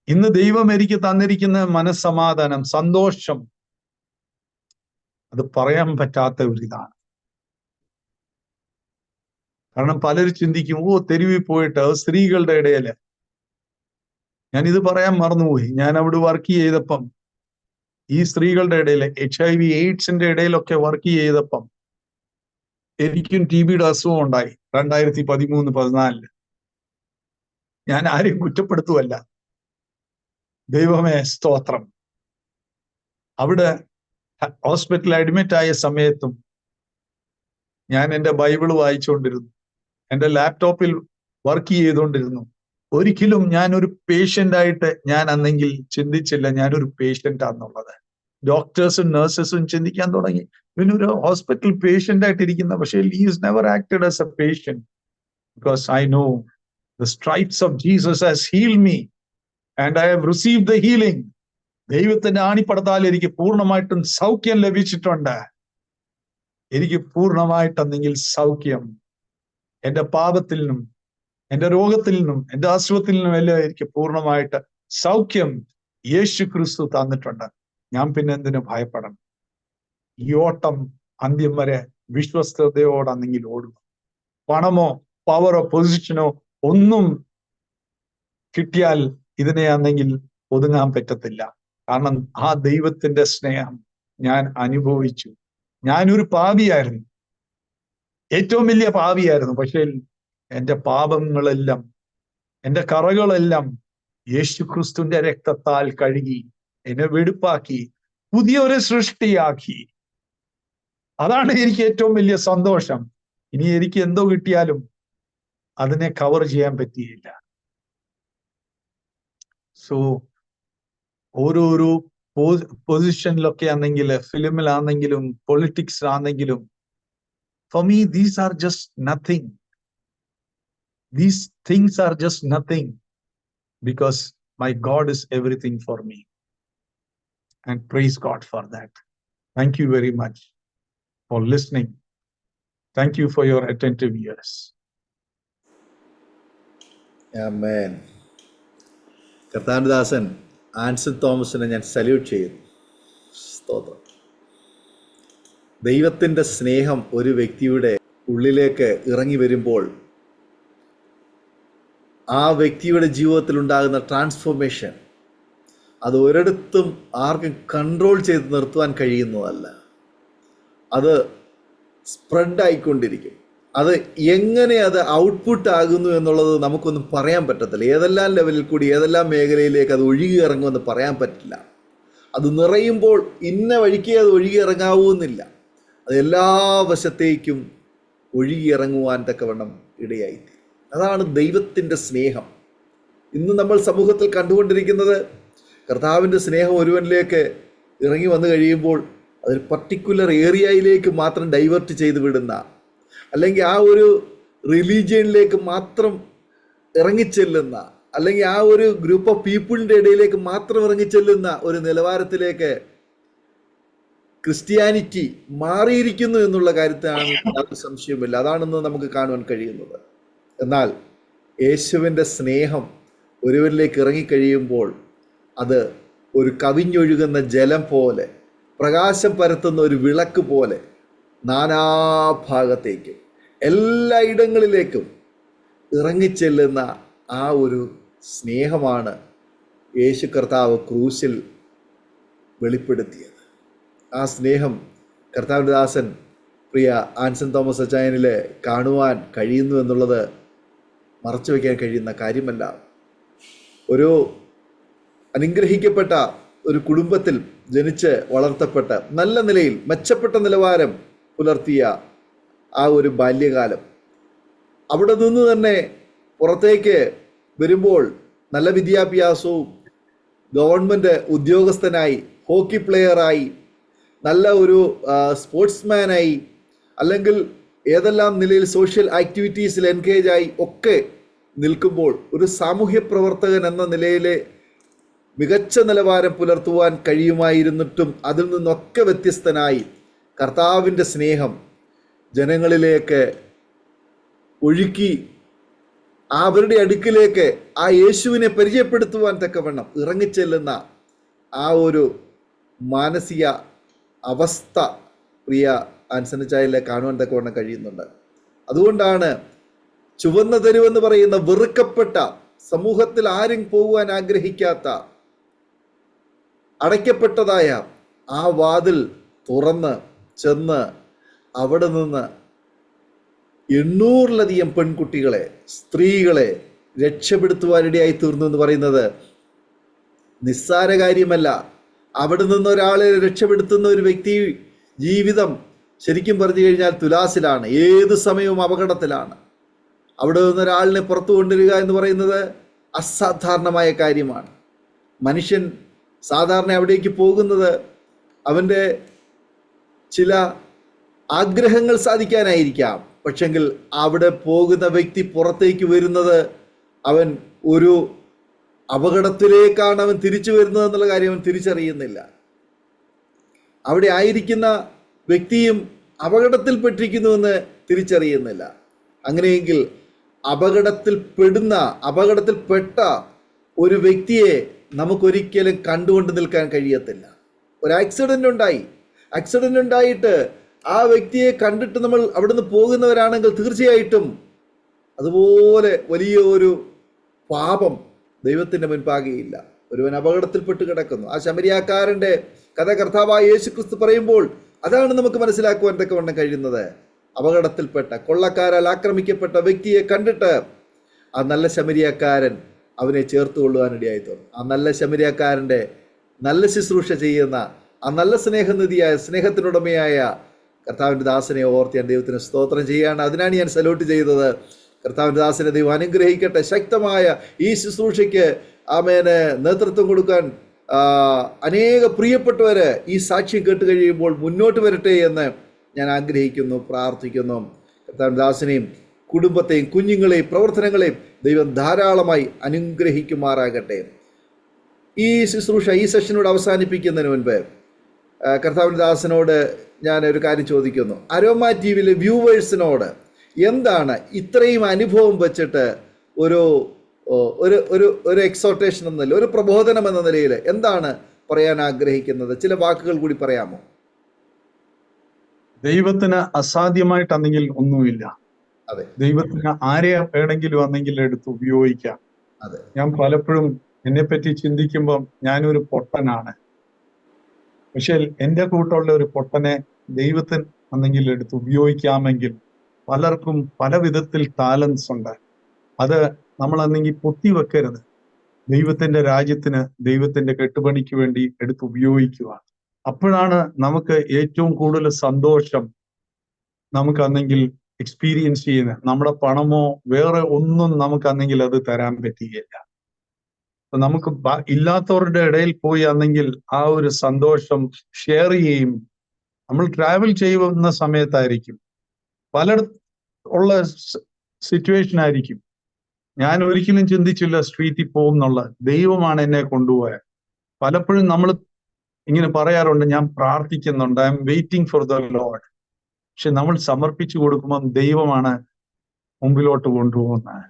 ഇന്ന് ദൈവം എനിക്ക് തന്നിരിക്കുന്ന മനസ്സമാധാനം, സന്തോഷം, അത് പറയാൻ പറ്റാത്ത ഒരിതാണ്. കാരണം പലരും ചിന്തിക്കും, തെരുവിൽ പോയിട്ട് സ്ത്രീകളുടെ ഇടയില്. ഞാനിത് പറയാൻ മറന്നുപോയി. ഞാൻ അവിടെ വർക്ക് ചെയ്തപ്പം ഈ സ്ത്രീകളുടെ ഇടയിൽ HIV AIDS ഇടയിലൊക്കെ വർക്ക് ചെയ്തപ്പം എനിക്കും TB അസുഖം ഉണ്ടായി 2013-14. ഞാൻ ആരെയും കുറ്റപ്പെടുത്തുമല്ല, ദൈവമേ സ്തോത്രം. അവിടെ ഹോസ്പിറ്റലിൽ അഡ്മിറ്റ് ആയ സമയത്തും ഞാൻ എൻ്റെ ബൈബിള് വായിച്ചുകൊണ്ടിരുന്നു, എൻ്റെ ലാപ്ടോപ്പിൽ വർക്ക് ചെയ്തുകൊണ്ടിരുന്നു. ഒരിക്കലും ഞാനൊരു പേഷ്യൻ്റ് ആയിട്ട് ഞാൻ അന്നെങ്കിൽ ചിന്തിച്ചില്ല ഞാനൊരു പേഷ്യൻ്റ് ആണെന്നുള്ളത്. ഡോക്ടേഴ്സും നഴ്സസും ചിന്തിക്കാൻ തുടങ്ങി, ഇവനൊരു ഹോസ്പിറ്റൽ പേഷ്യൻ്റ് ആയിട്ടിരിക്കുന്ന, പക്ഷേ he is never acted as a patient, because I know the stripes of Jesus has healed me and I have received the healing. ദൈവത്തിന്റെ ആണിപ്പടത്താൽ എനിക്ക് പൂർണ്ണമായിട്ടും സൗഖ്യം ലഭിച്ചിട്ടുണ്ട്. എനിക്ക് പൂർണ്ണമായിട്ടെന്നെങ്കിൽ സൗഖ്യം, എൻ്റെ പാപത്തിൽ നിന്നും എൻ്റെ രോഗത്തിൽ നിന്നും എൻ്റെ അസുഖത്തിൽ നിന്നും എല്ലാം എനിക്ക് പൂർണ്ണമായിട്ട് സൗഖ്യം യേശു ക്രിസ്തു തന്നിട്ടുണ്ട്. ഞാൻ പിന്നെ എന്തിനു ഭയപ്പെടണം? ഈ ഓട്ടം അന്ത്യം വരെ വിശ്വസ്തയോടാണെങ്കിൽ ഓടുക. പണമോ പവറോ പൊസിഷനോ ഒന്നും കിട്ടിയാൽ ഇതിനെ ആണെങ്കിൽ ഒതുങ്ങാൻ പറ്റത്തില്ല. കാരണം ആ ദൈവത്തിന്റെ സ്നേഹം ഞാൻ അനുഭവിച്ചു. ഞാനൊരു പാപിയായിരുന്നു, ഏറ്റവും വലിയ പാപിയായിരുന്നു. പക്ഷേ എൻ്റെ പാപങ്ങളെല്ലാം, എൻ്റെ കറകളെല്ലാം യേശു ക്രിസ്തുവിന്റെ രക്തത്താൽ കഴുകി എന്നെ വെടുപ്പാക്കി പുതിയൊരു സൃഷ്ടിയാക്കി. അതാണ് എനിക്ക് ഏറ്റവും വലിയ സന്തോഷം. ഇനി എനിക്ക് എന്തോ കിട്ടിയാലും അതിനെ കവർ ചെയ്യാൻ പറ്റിയില്ല. സോ ഓരോരോ പൊസിഷനിലൊക്കെ ആണെങ്കിൽ, ഫിലിമിലാണെങ്കിലും പൊളിറ്റിക്സിലാണെങ്കിലും, for me these are just nothing. These things are just nothing, because my God is everything for me, and praise God for that. Thank you very much for listening. Thank you for your attentive ears. ആമേൻ. കർത്താനുദാസൻ ആൻസൺ തോമസിനെ ഞാൻ salute ചെയ്യുന്നു. സ്തോത്രം. ദൈവത്തിൻ്റെ സ്നേഹം ഒരു വ്യക്തിയുടെ ഉള്ളിലേക്ക് ഇറങ്ങി വരുമ്പോൾ ആ വ്യക്തിയുടെ ജീവിതത്തിൽ ഉണ്ടാകുന്ന ട്രാൻസ്ഫോർമേഷൻ അത് ഒരിടത്തും ആർക്കും കൺട്രോൾ ചെയ്ത് നിർത്തുവാൻ കഴിയുന്നതല്ല. അത് സ്പ്രെഡായിക്കൊണ്ടിരിക്കും. അത് എങ്ങനെ അത് ഔട്ട്പുട്ട് ആകുന്നു എന്നുള്ളത് നമുക്കൊന്നും പറയാൻ പറ്റത്തില്ല. ഏതെല്ലാം ലെവലിൽ കൂടി ഏതെല്ലാം മേഖലയിലേക്ക് അത് ഒഴുകി ഇറങ്ങുമെന്ന് പറയാൻ പറ്റില്ല. അത് നിറയുമ്പോൾ ഇന്ന വഴിക്കേ അത് ഒഴുകി ഇറങ്ങാവൂന്നില്ല. അത് എല്ലാ വശത്തേക്കും ഒഴുകി ഇറങ്ങുവാൻ തക്കവണ്ണം ഇടയായി. അതാണ് ദൈവത്തിൻ്റെ സ്നേഹം. ഇന്ന് നമ്മൾ സമൂഹത്തിൽ കണ്ടുകൊണ്ടിരിക്കുന്നത്, കർത്താവിൻ്റെ സ്നേഹം ഒരുവനിലേക്ക് ഇറങ്ങി വന്നു കഴിയുമ്പോൾ അതൊരു പർട്ടിക്കുലർ ഏരിയയിലേക്ക് മാത്രം ഡൈവേർട്ട് ചെയ്ത് വിടുന്ന, അല്ലെങ്കിൽ ആ ഒരു റിലീജിയനിലേക്ക് മാത്രം ഇറങ്ങിച്ചെല്ലുന്ന, അല്ലെങ്കിൽ ആ ഒരു ഗ്രൂപ്പ് ഓഫ് പീപ്പിളിൻ്റെ ഇടയിലേക്ക് മാത്രം ഇറങ്ങിച്ചെല്ലുന്ന ഒരു നിലവാരത്തിലേക്ക് ക്രിസ്ത്യാനിറ്റി മാറിയിരിക്കുന്നു എന്നുള്ള കാര്യത്തിലാണ് യാതൊരു സംശയമില്ല. അതാണെന്ന് നമുക്ക് കാണുവാൻ കഴിയുന്നത്. എന്നാൽ യേശുവിൻ്റെ സ്നേഹം ഒരുവരിലേക്ക് ഇറങ്ങിക്കഴിയുമ്പോൾ അത് ഒരു കവിഞ്ഞൊഴുകുന്ന ജലം പോലെ, പ്രകാശം പരത്തുന്ന ഒരു വിളക്ക് പോലെ നാനാഭാഗത്തേക്കും എല്ലായിടങ്ങളിലേക്കും ഇറങ്ങിച്ചെല്ലുന്ന ആ ഒരു സ്നേഹമാണ് യേശു കർത്താവ് ക്രൂശിൽ വെളിപ്പെടുത്തിയത്. ആ സ്നേഹം കർത്താവിൻ്റെ ദാസൻ പ്രിയ ആൻസൺ തോമസ് അച്ചായനിൽ കാണുവാൻ കഴിയുന്നു എന്നുള്ളത് മറച്ചു വയ്ക്കാൻ കഴിയുന്ന കാര്യമല്ല. ഒരു അനുഗ്രഹിക്കപ്പെട്ട ഒരു കുടുംബത്തിൽ ജനിച്ച് വളർത്തപ്പെട്ട് നല്ല നിലയിൽ മെച്ചപ്പെട്ട നിലവാരം പുലർത്തിയ ആ ഒരു ബാല്യകാലം, അവിടെ നിന്ന് തന്നെ പുറത്തേക്ക് വരുമ്പോൾ നല്ല വിദ്യാഭ്യാസവും, ഗവൺമെൻറ് ഉദ്യോഗസ്ഥനായി, ഹോക്കി പ്ലെയറായി, നല്ല ഒരു സ്പോർട്സ്മാനായി, അല്ലെങ്കിൽ ഏതെല്ലാം നിലയിൽ സോഷ്യൽ ആക്ടിവിറ്റീസിൽ എൻഗേജായി ഒക്കെ നിൽക്കുമ്പോൾ ഒരു സാമൂഹ്യ പ്രവർത്തകൻ എന്ന നിലയിലെ മികച്ച നിലവാരം പുലർത്തുവാൻ കഴിയുമായിരുന്നിട്ടും അതിൽ നിന്നൊക്കെ വ്യത്യസ്തനായി കർത്താവിൻ്റെ സ്നേഹം ജനങ്ങളിലേക്ക് ഒഴുക്കി അവരുടെ അടുക്കിലേക്ക് ആ യേശുവിനെ പരിചയപ്പെടുത്തുവാൻ തക്കവണ്ണം ഇറങ്ങിച്ചെല്ലുന്ന ആ ഒരു മാനസിക അവസ്ഥ പ്രിയ ആൻസൺ ചായലിനെ കാണുവാൻ തക്കവണ്ണം കഴിയുന്നുണ്ട്. അതുകൊണ്ടാണ് ചുവന്ന തെരുവെന്ന് പറയുന്ന വെറുക്കപ്പെട്ട, സമൂഹത്തിൽ ആരും പോകുവാൻ ആഗ്രഹിക്കാത്ത, അടയ്ക്കപ്പെട്ടതായ ആ വാതിൽ തുറന്ന് ചെന്ന് അവിടെ നിന്ന് 800-ലധികം പെൺകുട്ടികളെ, സ്ത്രീകളെ രക്ഷപ്പെടുത്തുവാനിടയായി തീർന്നു എന്ന് പറയുന്നത് നിസ്സാര കാര്യമല്ല. അവിടെ നിന്ന് ഒരാളെ രക്ഷപ്പെടുത്തുന്ന ഒരു വ്യക്തി ജീവിതം ശരിക്കും പറഞ്ഞു കഴിഞ്ഞാൽ തുലാസിലാണ്, ഏത് സമയവും അപകടത്തിലാണ്. അവിടെ നിന്ന് ഒരാളിനെ പുറത്തു കൊണ്ടുവരിക എന്ന് പറയുന്നത് അസാധാരണമായ കാര്യമാണ്. മനുഷ്യൻ സാധാരണ അവിടേക്ക് പോകുന്നത് അവൻ്റെ ചില ആഗ്രഹങ്ങൾ സാധിക്കാനായിരിക്കാം. പക്ഷെങ്കിൽ അവിടെ പോകുന്ന വ്യക്തി പുറത്തേക്ക് വരുന്നത് അവൻ ഒരു അപകടത്തിലേക്കാണ് അവൻ തിരിച്ചു വരുന്നത് എന്നുള്ള കാര്യം അവൻ തിരിച്ചറിയുന്നില്ല. അവിടെ ആയിരിക്കുന്ന വ്യക്തിയും അപകടത്തിൽപ്പെട്ടിരിക്കുന്നുവെന്ന് തിരിച്ചറിയുന്നില്ല. അങ്ങനെയെങ്കിൽ അപകടത്തിൽപ്പെട്ട ഒരു വ്യക്തിയെ നമുക്കൊരിക്കലും കണ്ടുകൊണ്ട് നിൽക്കാൻ കഴിയത്തില്ല. ഒരു ആക്സിഡൻ്റ് ഉണ്ടായിട്ട് ആ വ്യക്തിയെ കണ്ടിട്ട് നമ്മൾ അവിടുന്ന് പോകുന്നവരാണെങ്കിൽ തീർച്ചയായിട്ടും അതുപോലെ വലിയ ഒരു പാപം ദൈവത്തിൻ്റെ മുൻപാകെയില്ല. ഒരുവൻ അപകടത്തിൽപ്പെട്ട് കിടക്കുന്നു. ആ ശമരിയാക്കാരൻ്റെ കഥ കർത്താവായ യേശുക്രിസ്തു പറയുമ്പോൾ അതാണ് നമുക്ക് മനസ്സിലാക്കുവാൻ തക്കവണ്ണം കഴിയുന്നത്. അപകടത്തിൽപ്പെട്ട, കൊള്ളക്കാരാൽ ആക്രമിക്കപ്പെട്ട വ്യക്തിയെ കണ്ടിട്ട് ആ നല്ല ശമരിയാക്കാരൻ അവനെ ചേർത്ത് കൊള്ളുവാനിടയായി തീർന്നു. ആ നല്ല ശമരിയാക്കാരൻ്റെ നല്ല ശുശ്രൂഷ ചെയ്യുന്ന ആ നല്ല സ്നേഹനിധിയായ, സ്നേഹത്തിനുടമയായ കർത്താവിൻ്റെ ദാസനെ ഓർത്ത് ഞാൻ ദൈവത്തിന് സ്തോത്രം ചെയ്യുകയാണ്. അതിനാണ് ഞാൻ സല്യൂട്ട് ചെയ്തത്. കർത്താവിൻ്റെ ദാസനെ ദൈവം അനുഗ്രഹിക്കട്ടെ. ശക്തമായ ഈ ശുശ്രൂഷയ്ക്ക് ആമേന് നേതൃത്വം കൊടുക്കാൻ അനേക പ്രിയപ്പെട്ടവർ ഈ സാക്ഷ്യം കേട്ട് കഴിയുമ്പോൾ മുന്നോട്ട് വരട്ടെ എന്ന് ഞാൻ ആഗ്രഹിക്കുന്നു, പ്രാർത്ഥിക്കുന്നു. കർത്താവിൻ്റെ ദാസനെയും കുടുംബത്തെയും കുഞ്ഞുങ്ങളെയും പ്രവർത്തനങ്ങളെയും ദൈവം ധാരാളമായി അനുഗ്രഹിക്കുമാറാകട്ടെ. ഈ ശുശ്രൂഷ, ഈ സെഷനോട് അവസാനിപ്പിക്കുന്നതിന് മുൻപ് കർത്താവിൻ്റെ ദാസനോട് ഞാൻ ഒരു കാര്യം ചോദിക്കുന്നു. അരോമ ടി വിയിലെ വ്യൂവേഴ്സിനോട് എന്താണ് ഇത്രയും അനുഭവം വെച്ചിട്ട് ഒരു എക്സോട്ടേഷൻ എന്ന നിലയിൽ, ഒരു പ്രബോധനം എന്ന നിലയിൽ എന്താണ് പറയാൻ ആഗ്രഹിക്കുന്നത്? ചില വാക്കുകൾ കൂടി പറയാമോ? ദൈവത്തിന് അസാധ്യമായിട്ടെങ്കിൽ ഒന്നുമില്ല. അതെ, ദൈവത്തിന് ആരെ വേണമെങ്കിലും അന്നെങ്കിൽ എടുത്ത് ഉപയോഗിക്കാം. അതെ. ഞാൻ പലപ്പോഴും എന്നെപ്പറ്റി ചിന്തിക്കുമ്പം ഞാനൊരു പൊട്ടനാണ്. പക്ഷെ എൻ്റെ കൂട്ടമുള്ള ഒരു പൊട്ടനെ ദൈവത്തിന് അന്നെങ്കിൽ എടുത്ത് ഉപയോഗിക്കാമെങ്കിൽ പലർക്കും പല വിധത്തിൽ ടാലൻസ് ഉണ്ട്. അത് നമ്മൾ അന്നെങ്കിൽ പൊത്തിവെക്കരുത്. ദൈവത്തിന്റെ രാജ്യത്തിന്, ദൈവത്തിന്റെ കെട്ടുപണിക്ക് വേണ്ടി എടുത്ത് ഉപയോഗിക്കുക. അപ്പോഴാണ് നമുക്ക് ഏറ്റവും കൂടുതൽ സന്തോഷം നമുക്ക് അന്നെങ്കിൽ എക്സ്പീരിയൻസ് ചെയ്യുന്നത്. നമ്മുടെ പണമോ വേറെ ഒന്നും നമുക്ക് അന്നെങ്കിൽ അത് തരാൻ പറ്റുകയില്ല. നമുക്ക് ഇല്ലാത്തവരുടെ ഇടയിൽ പോയി അന്നെങ്കിൽ ആ ഒരു സന്തോഷം ഷെയർ ചെയ്യും. നമ്മൾ ട്രാവൽ ചെയ്യുന്ന സമയത്തായിരിക്കും, പലയിടത്തും ഉള്ള സിറ്റുവേഷൻ ആയിരിക്കും. ഞാൻ ഒരിക്കലും ചിന്തിച്ചില്ല സ്ട്രീറ്റിൽ പോകും എന്നുള്ളത്. ദൈവമാണ് എന്നെ കൊണ്ടുപോയത്. പലപ്പോഴും നമ്മൾ ഇങ്ങനെ പറയാറുണ്ട്, ഞാൻ പ്രാർത്ഥിക്കുന്നുണ്ട്, I M waiting for the Lord. പക്ഷെ നമ്മൾ സമർപ്പിച്ചു കൊടുക്കുമ്പോൾ ദൈവമാണ് മുമ്പിലോട്ട് കൊണ്ടുപോകുന്നത്.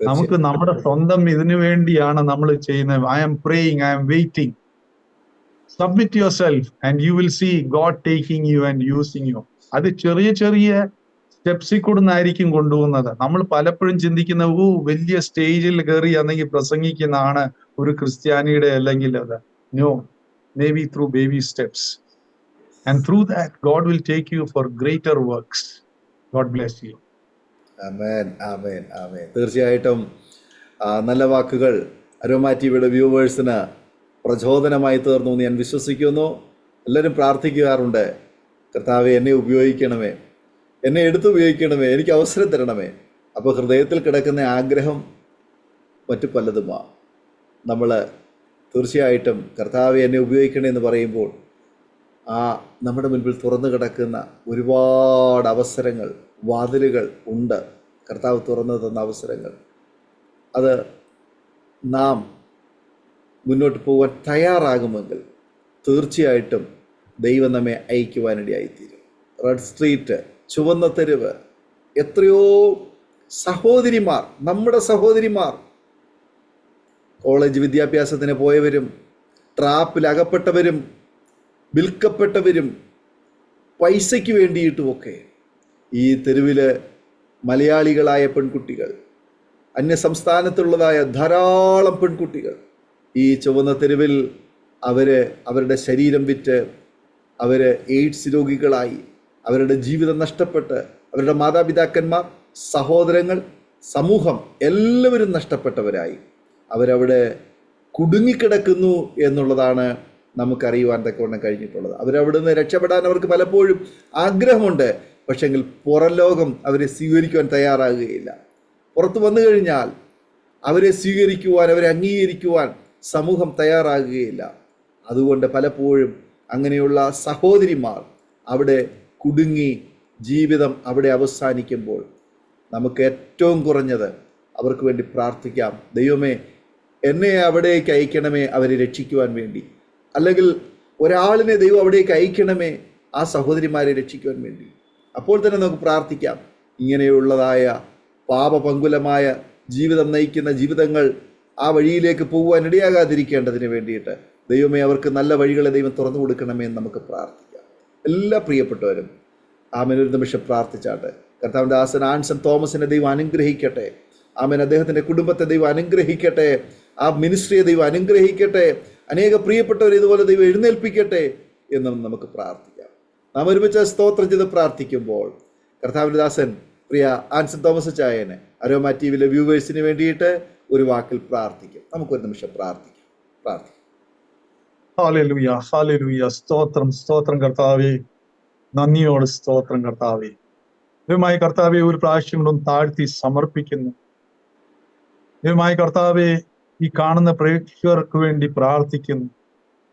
നമുക്ക് നമ്മുടെ സ്വന്തം ഇതിനു വേണ്ടിയാണ് നമ്മൾ ചെയ്യുന്നത്. I am praying, I am waiting. Submit yourself and you will see God taking you and using you. അത് ചെറിയ ചെറിയ സ്റ്റെപ്സിൽ കൂടുന്നായിരിക്കും കൊണ്ടുപോകുന്നത്. നമ്മൾ പലപ്പോഴും ചിന്തിക്കുന്ന വലിയ സ്റ്റേജിൽ കയറി അല്ലെങ്കിൽ പ്രസംഗിക്കുന്നതാണ് ഒരു ക്രിസ്ത്യാനിയുടെ അല്ലെങ്കിൽ അത്. No, maybe through baby steps. And through that, God will take you for greater works. God bless you. ആമേൻ, ആമേൻ, ആമേൻ. തീർച്ചയായിട്ടും നല്ല വാക്കുകൾ അരോമ ടിവിയുടെ വ്യൂവേഴ്സിന് പ്രചോദനമായി തീർന്നു എന്ന് ഞാൻ വിശ്വസിക്കുന്നു. എല്ലാവരും പ്രാർത്ഥിക്കാറുണ്ട്, കർത്താവെ എന്നെ ഉപയോഗിക്കണമേ, എന്നെ എടുത്തുപയോഗിക്കണമേ, എനിക്ക് അവസരം തരണമേ. അപ്പോൾ ഹൃദയത്തിൽ കിടക്കുന്ന ആഗ്രഹം മറ്റു പലതുമാണ്. നമ്മൾ തീർച്ചയായിട്ടും കർത്താവെ എന്നെ ഉപയോഗിക്കണേ എന്ന് പറയുമ്പോൾ നമ്മുടെ മുൻപിൽ തുറന്നു കിടക്കുന്ന ഒരുപാട് അവസരങ്ങൾ, വാതിലുകൾ ഉണ്ട്. കർത്താവ് തുറന്നു തന്ന അവസരങ്ങൾ, അത് നാം മുന്നോട്ട് പോകാൻ തയ്യാറാകുമെങ്കിൽ തീർച്ചയായിട്ടും ദൈവം നമ്മെ അയക്കുവാനിടയായിത്തീരും. റെഡ് സ്ട്രീറ്റ്, ചുവന്ന തെരുവ്, എത്രയോ സഹോദരിമാർ, നമ്മുടെ സഹോദരിമാർ, കോളേജ് വിദ്യാഭ്യാസത്തിന് പോയവരും ട്രാപ്പിലകപ്പെട്ടവരും വിൽക്കപ്പെട്ടവരും പൈസയ്ക്ക് വേണ്ടിയിട്ടുമൊക്കെ ഈ തെരുവിൽ മലയാളികളായ പെൺകുട്ടികൾ, അന്യസംസ്ഥാനത്തുള്ളതായ ധാരാളം പെൺകുട്ടികൾ ഈ ചുവന്ന തെരുവിൽ അവരുടെ ശരീരം വിറ്റ് എയ്ഡ്സ് രോഗികളായി, അവരുടെ ജീവിതം നഷ്ടപ്പെട്ട്, അവരുടെ മാതാപിതാക്കന്മാർ, സഹോദരങ്ങൾ, സമൂഹം എല്ലാവരും നഷ്ടപ്പെട്ടവരായി അവരവിടെ കുടുങ്ങിക്കിടക്കുന്നു എന്നുള്ളതാണ് നമുക്കറിയുവാൻ തക്കവണ്ണം കഴിഞ്ഞിട്ടുള്ളത്. അവരവിടെ നിന്ന് രക്ഷപ്പെടാൻ അവർക്ക് പലപ്പോഴും ആഗ്രഹമുണ്ട്, പക്ഷെങ്കിൽ പുറം ലോകം അവരെ സ്വീകരിക്കുവാൻ തയ്യാറാകുകയില്ല. പുറത്തു വന്നു കഴിഞ്ഞാൽ അവരെ സ്വീകരിക്കുവാൻ, അവരെ അംഗീകരിക്കുവാൻ സമൂഹം തയ്യാറാകുകയില്ല. അതുകൊണ്ട് പലപ്പോഴും അങ്ങനെയുള്ള സഹോദരിമാർ അവിടെ കുടുങ്ങി ജീവിതം അവിടെ അവസാനിക്കുമ്പോൾ നമുക്ക് ഏറ്റവും കുറഞ്ഞത് അവർക്ക് വേണ്ടി പ്രാർത്ഥിക്കാം. ദൈവമേ, എന്നെ അവിടേക്ക് അയക്കണമേ അവരെ രക്ഷിക്കുവാൻ വേണ്ടി. അല്ലെങ്കിൽ ഒരാളിനെ ദൈവം അവിടേക്ക് അയക്കണമേ ആ സഹോദരിമാരെ രക്ഷിക്കുവാൻ വേണ്ടി. അപ്പോൾ തന്നെ നമുക്ക് പ്രാർത്ഥിക്കാം. ഇങ്ങനെയുള്ളതായ പാപപങ്കുലമായ ജീവിതം നയിക്കുന്ന ജീവിതങ്ങൾ ആ വഴിയിലേക്ക് പോകുവാൻ ഇടയാകാതിരിക്കേണ്ടതിന് വേണ്ടിയിട്ട് ദൈവമേ അവർക്ക് നല്ല വഴികളെ ദൈവം തുറന്നു കൊടുക്കണമേ എന്ന് നമുക്ക് പ്രാർത്ഥിക്കാം. എല്ലാ പ്രിയപ്പെട്ടവരും ആമേൻ ഒരു നിമിഷം പ്രാർത്ഥിച്ചാട്ടെ. കർത്താവിൻ്റെ ദാസൻ ആൻസൺ തോമസിനെ ദൈവം അനുഗ്രഹിക്കട്ടെ. ആമേൻ അദ്ദേഹത്തിൻ്റെ കുടുംബത്തെ ദൈവം അനുഗ്രഹിക്കട്ടെ. ആ മിനിസ്ട്രിയെ ദൈവം അനുഗ്രഹിക്കട്ടെ. അനേക പ്രിയപ്പെട്ടവരെ ഇതുപോലെ ദൈവം എഴുന്നേൽപ്പിക്കട്ടെ എന്നും നമുക്ക് പ്രാർത്ഥിക്കാം. നാം ഒരുമിച്ച് സ്തോത്രം ചെയ്ത് പ്രാർത്ഥിക്കുമ്പോൾ കർത്താവിൻ്റെ ദാസൻ പ്രിയ ആൻസൺ തോമസ് ചായനെ അരോമ ടിവിയിലെ വ്യൂവേഴ്സിന് വേണ്ടിയിട്ട് ഒരു വാക്കിൽ പ്രാർത്ഥിക്കും. നമുക്കൊരു നിമിഷം പ്രാർത്ഥിക്കാം. Hallelujah, hallelujah. സ്തോത്രം, സ്തോത്രം കർത്താവേ, നന്ദിയോട് സ്തോത്രം കർത്താവേ. ദൈവമായ കർത്താവെ ഒരു പ്രാവശ്യം കൊണ്ടും താഴ്ത്തി സമർപ്പിക്കുന്നു. ദൈവമായ കർത്താവെ ഈ കാണുന്ന പ്രേക്ഷകർക്ക് വേണ്ടി പ്രാർത്ഥിക്കുന്നു.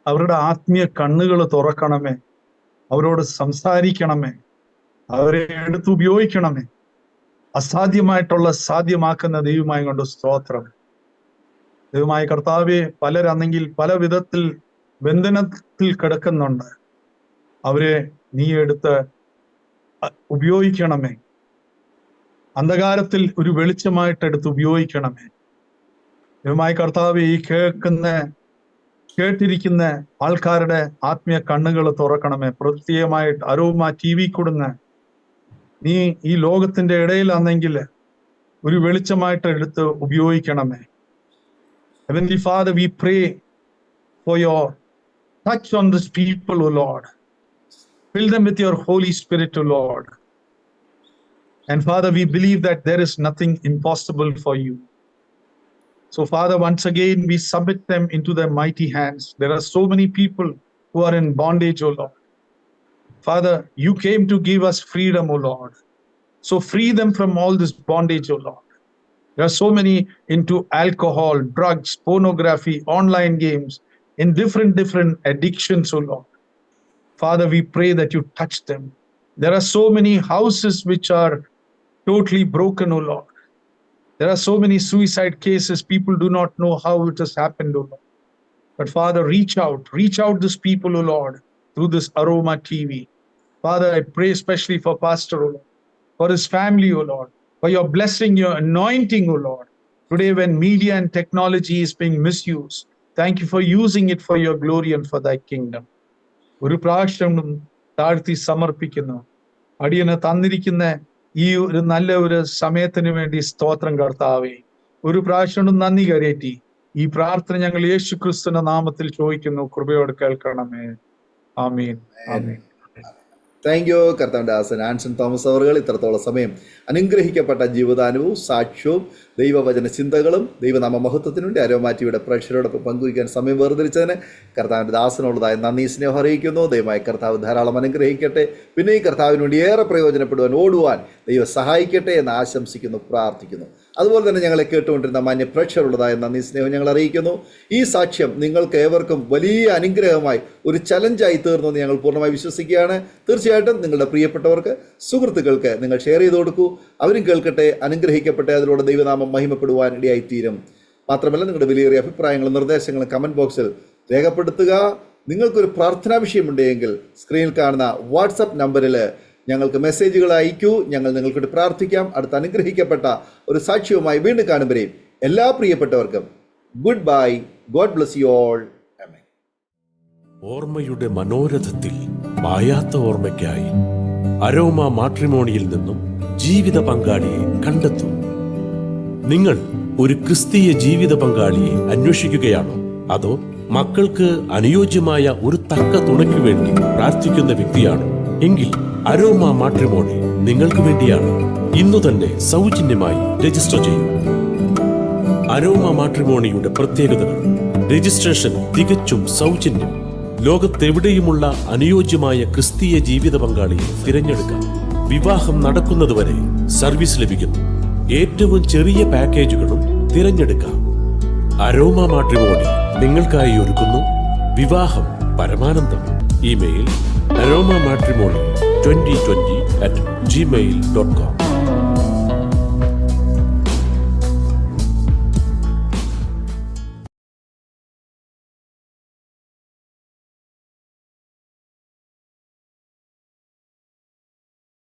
അവരുടെ ആത്മീയ കണ്ണുകൾ തുറക്കണമേ, അവരോട് സംസാരിക്കണമേ, അവരെ എടുത്തുപയോഗിക്കണമേ. അസാധ്യമായിട്ടുള്ള സാധ്യമാക്കുന്ന ദൈവമായ കൊണ്ട് സ്തോത്രം. ദൈവമായ കർത്താവെ പലരാണെങ്കിൽ പല വിധത്തിൽ ബന്ധനത്തിൽ കിടക്കുന്നുണ്ട്. അവരെ നീ എടുത്ത് ഉപയോഗിക്കണമേ. അന്ധകാരത്തിൽ ഒരു വെളിച്ചമായിട്ട് എടുത്ത് ഉപയോഗിക്കണമേ. ദൈവമായ കർത്താവെ ഈ കേട്ടിരിക്കുന്ന ആൾക്കാരുടെ ആത്മീയ കണ്ണുകൾ തുറക്കണമേ. പ്രത്യേകമായിട്ട് അരോമ ടിവി കൊടുന്ന് നീ ഈ ലോകത്തിന്റെ ഇടയിലാണെങ്കിൽ ഒരു വെളിച്ചമായിട്ട് എടുത്ത് ഉപയോഗിക്കണമേ. Heavenly Father, we pray for your touch on these people, O Lord. Fill them with your Holy Spirit, O Lord. And Father, we believe that there is nothing impossible for you. So Father, once again, we submit them into their mighty hands. There are so many people who are in bondage, O Lord. Father, you came to give us freedom, O Lord. So free them from all this bondage, O Lord. There are so many into alcohol, drugs, pornography, online games, in different addictions, O Lord. Father, we pray that you touch them. There are so many houses which are totally broken, O Lord. There are so many suicide cases. People do not know how it has happened, O Lord. But Father, reach out these people, O Lord, through this Aroma TV. Father, I pray especially for Pastor, O Lord, for his family, O Lord, for your blessing, your anointing, O Lord. Today when media and technology is being misused, thank you for using it for your glory and for thy kingdom. ഒരു പ്രാവശ്യം താഴ്ത്തി സമർപ്പിക്കുന്നു. അടിയന് തന്നിരിക്കുന്ന ഈ ഒരു നല്ല ഒരു സമയത്തിന് വേണ്ടി സ്തോത്രം കർത്താവേ. ഒരു പ്രാവശ്യം കൊണ്ട് നന്ദി കരയറ്റി ഈ പ്രാർത്ഥന ഞങ്ങൾ യേശു ക്രിസ്തുവിന്റെ നാമത്തിൽ ചോദിക്കുന്നു. കൃപയോട് കേൾക്കണമേ. ആമീൻ, ആമീൻ. താങ്ക് യു കർത്താവിൻ്റെ ദാസൻ ആൻസൺ തോമസ് അവറുകൾ. ഇത്രത്തോളം സമയം അനുഗ്രഹിക്കപ്പെട്ട ജീവിതാനുഭവവും സാക്ഷ്യവും ദൈവവചന ചിന്തകളും ദൈവനാമ മഹത്വത്തിനു വേണ്ടി അരോമാറ്റിയുടെ പ്രേക്ഷകരോടൊപ്പം പങ്കുവയ്ക്കാൻ സമയം വേർതിരിച്ചതിന് കർത്താവിൻ്റെ ദാസനുള്ളതായ നന്ദി സ്നേഹം അറിയിക്കുന്നു. ദൈവമായി കർത്താവ് ധാരാളം അനുഗ്രഹിക്കട്ടെ. പിന്നെ ഈ കർത്താവിന് വേണ്ടി ഏറെ പ്രയോജനപ്പെടുവാൻ ഓടുവാൻ ദൈവം സഹായിക്കട്ടെ എന്ന് ആശംസിക്കുന്നു, പ്രാർത്ഥിക്കുന്നു. അതുപോലെ തന്നെ ഞങ്ങളെ കേട്ടുകൊണ്ടിരുന്ന മാന്യ പ്രേക്ഷകരുള്ളതായ നന്ദി സ്നേഹം ഞങ്ങൾ അറിയിക്കുന്നു. ഈ സാക്ഷ്യം നിങ്ങൾക്ക് ഏവർക്കും വലിയ അനുഗ്രഹമായി ഒരു ചലഞ്ചായി തീർന്നു എന്ന് ഞങ്ങൾ പൂർണ്ണമായി വിശ്വസിക്കുകയാണ്. തീർച്ചയായിട്ടും നിങ്ങളുടെ പ്രിയപ്പെട്ടവർക്ക്, സുഹൃത്തുക്കൾക്ക് നിങ്ങൾ ഷെയർ ചെയ്ത് കൊടുക്കൂ. അവരും കേൾക്കട്ടെ, അനുഗ്രഹിക്കട്ടെ. അതിലൂടെ ദൈവനാമം മഹിമപ്പെടുവാൻ ഇടയായിത്തീരും. മാത്രമല്ല, നിങ്ങളുടെ വിലയേറിയ അഭിപ്രായങ്ങളും നിർദ്ദേശങ്ങളും കമൻറ്റ് ബോക്സിൽ രേഖപ്പെടുത്തുക. നിങ്ങൾക്കൊരു പ്രാർത്ഥനാ വിഷയമുണ്ടെങ്കിൽ സ്ക്രീനിൽ കാണുന്ന വാട്സപ്പ് നമ്പറിൽ ഞങ്ങൾക്ക് മെസ്സേജുകൾ അയക്കൂ. ഞങ്ങൾ നിങ്ങൾക്കൊരു പ്രാർത്ഥിക്കാം. അടുത്ത അനുഗ്രഹിക്കപ്പെട്ട ഒരു സാക്ഷ്യവുമായി വീണ്ടും കാണുമ്പോഴേയും എല്ലാ പ്രിയപ്പെട്ടവർക്കും good bye. God bless you all. ഓർമ്മയുടെ മനോരഥത്തിൽ മായാത്ത ഓർമ്മയ്ക്കായി അരോമ മാട്രിമോണിയിൽ നിന്നും ജീവിത പങ്കാളിയെ കണ്ടെത്തൂ. നിങ്ങൾ ഒരു ക്രിസ്തീയ ജീവിത പങ്കാളിയെ അന്വേഷിക്കുകയാണോ? അതോ മക്കൾക്ക് അനുയോജ്യമായ ഒരു തക്ക തുണയ്ക്കു വേണ്ടി പ്രാർത്ഥിക്കുന്ന വ്യക്തിയാണോ? എങ്കിൽ അരോമ മാട്രിമോണി നിങ്ങൾക്ക് വേണ്ടിയാണ്. ഇന്നു തന്നെ സൗജന്യമായി രജിസ്റ്റർ ചെയ്യൂ. അരോമ മാട്രിമോണിയുടെ പ്രത്യേകതകൾ: രജിസ്ട്രേഷൻ തികച്ചും സൗജന്യം. ലോകത്തെവിടെയുമുള്ള അനുയോജ്യമായ ക്രിസ്തീയ ജീവിത പങ്കാളിയെ തിരഞ്ഞെടുക്കാം. വിവാഹം നടക്കുന്നതുവരെ സർവീസ് ലഭിക്കുന്നു. ഏറ്റവും ചെറിയ പാക്കേജുകളും തിരഞ്ഞെടുക്കാം. അരോമ മാട്രിമോണി നിങ്ങൾക്കായി ഒരുക്കുന്നു വിവാഹം പരമാനന്ദം. Email aroma matrimony2020@gmail.com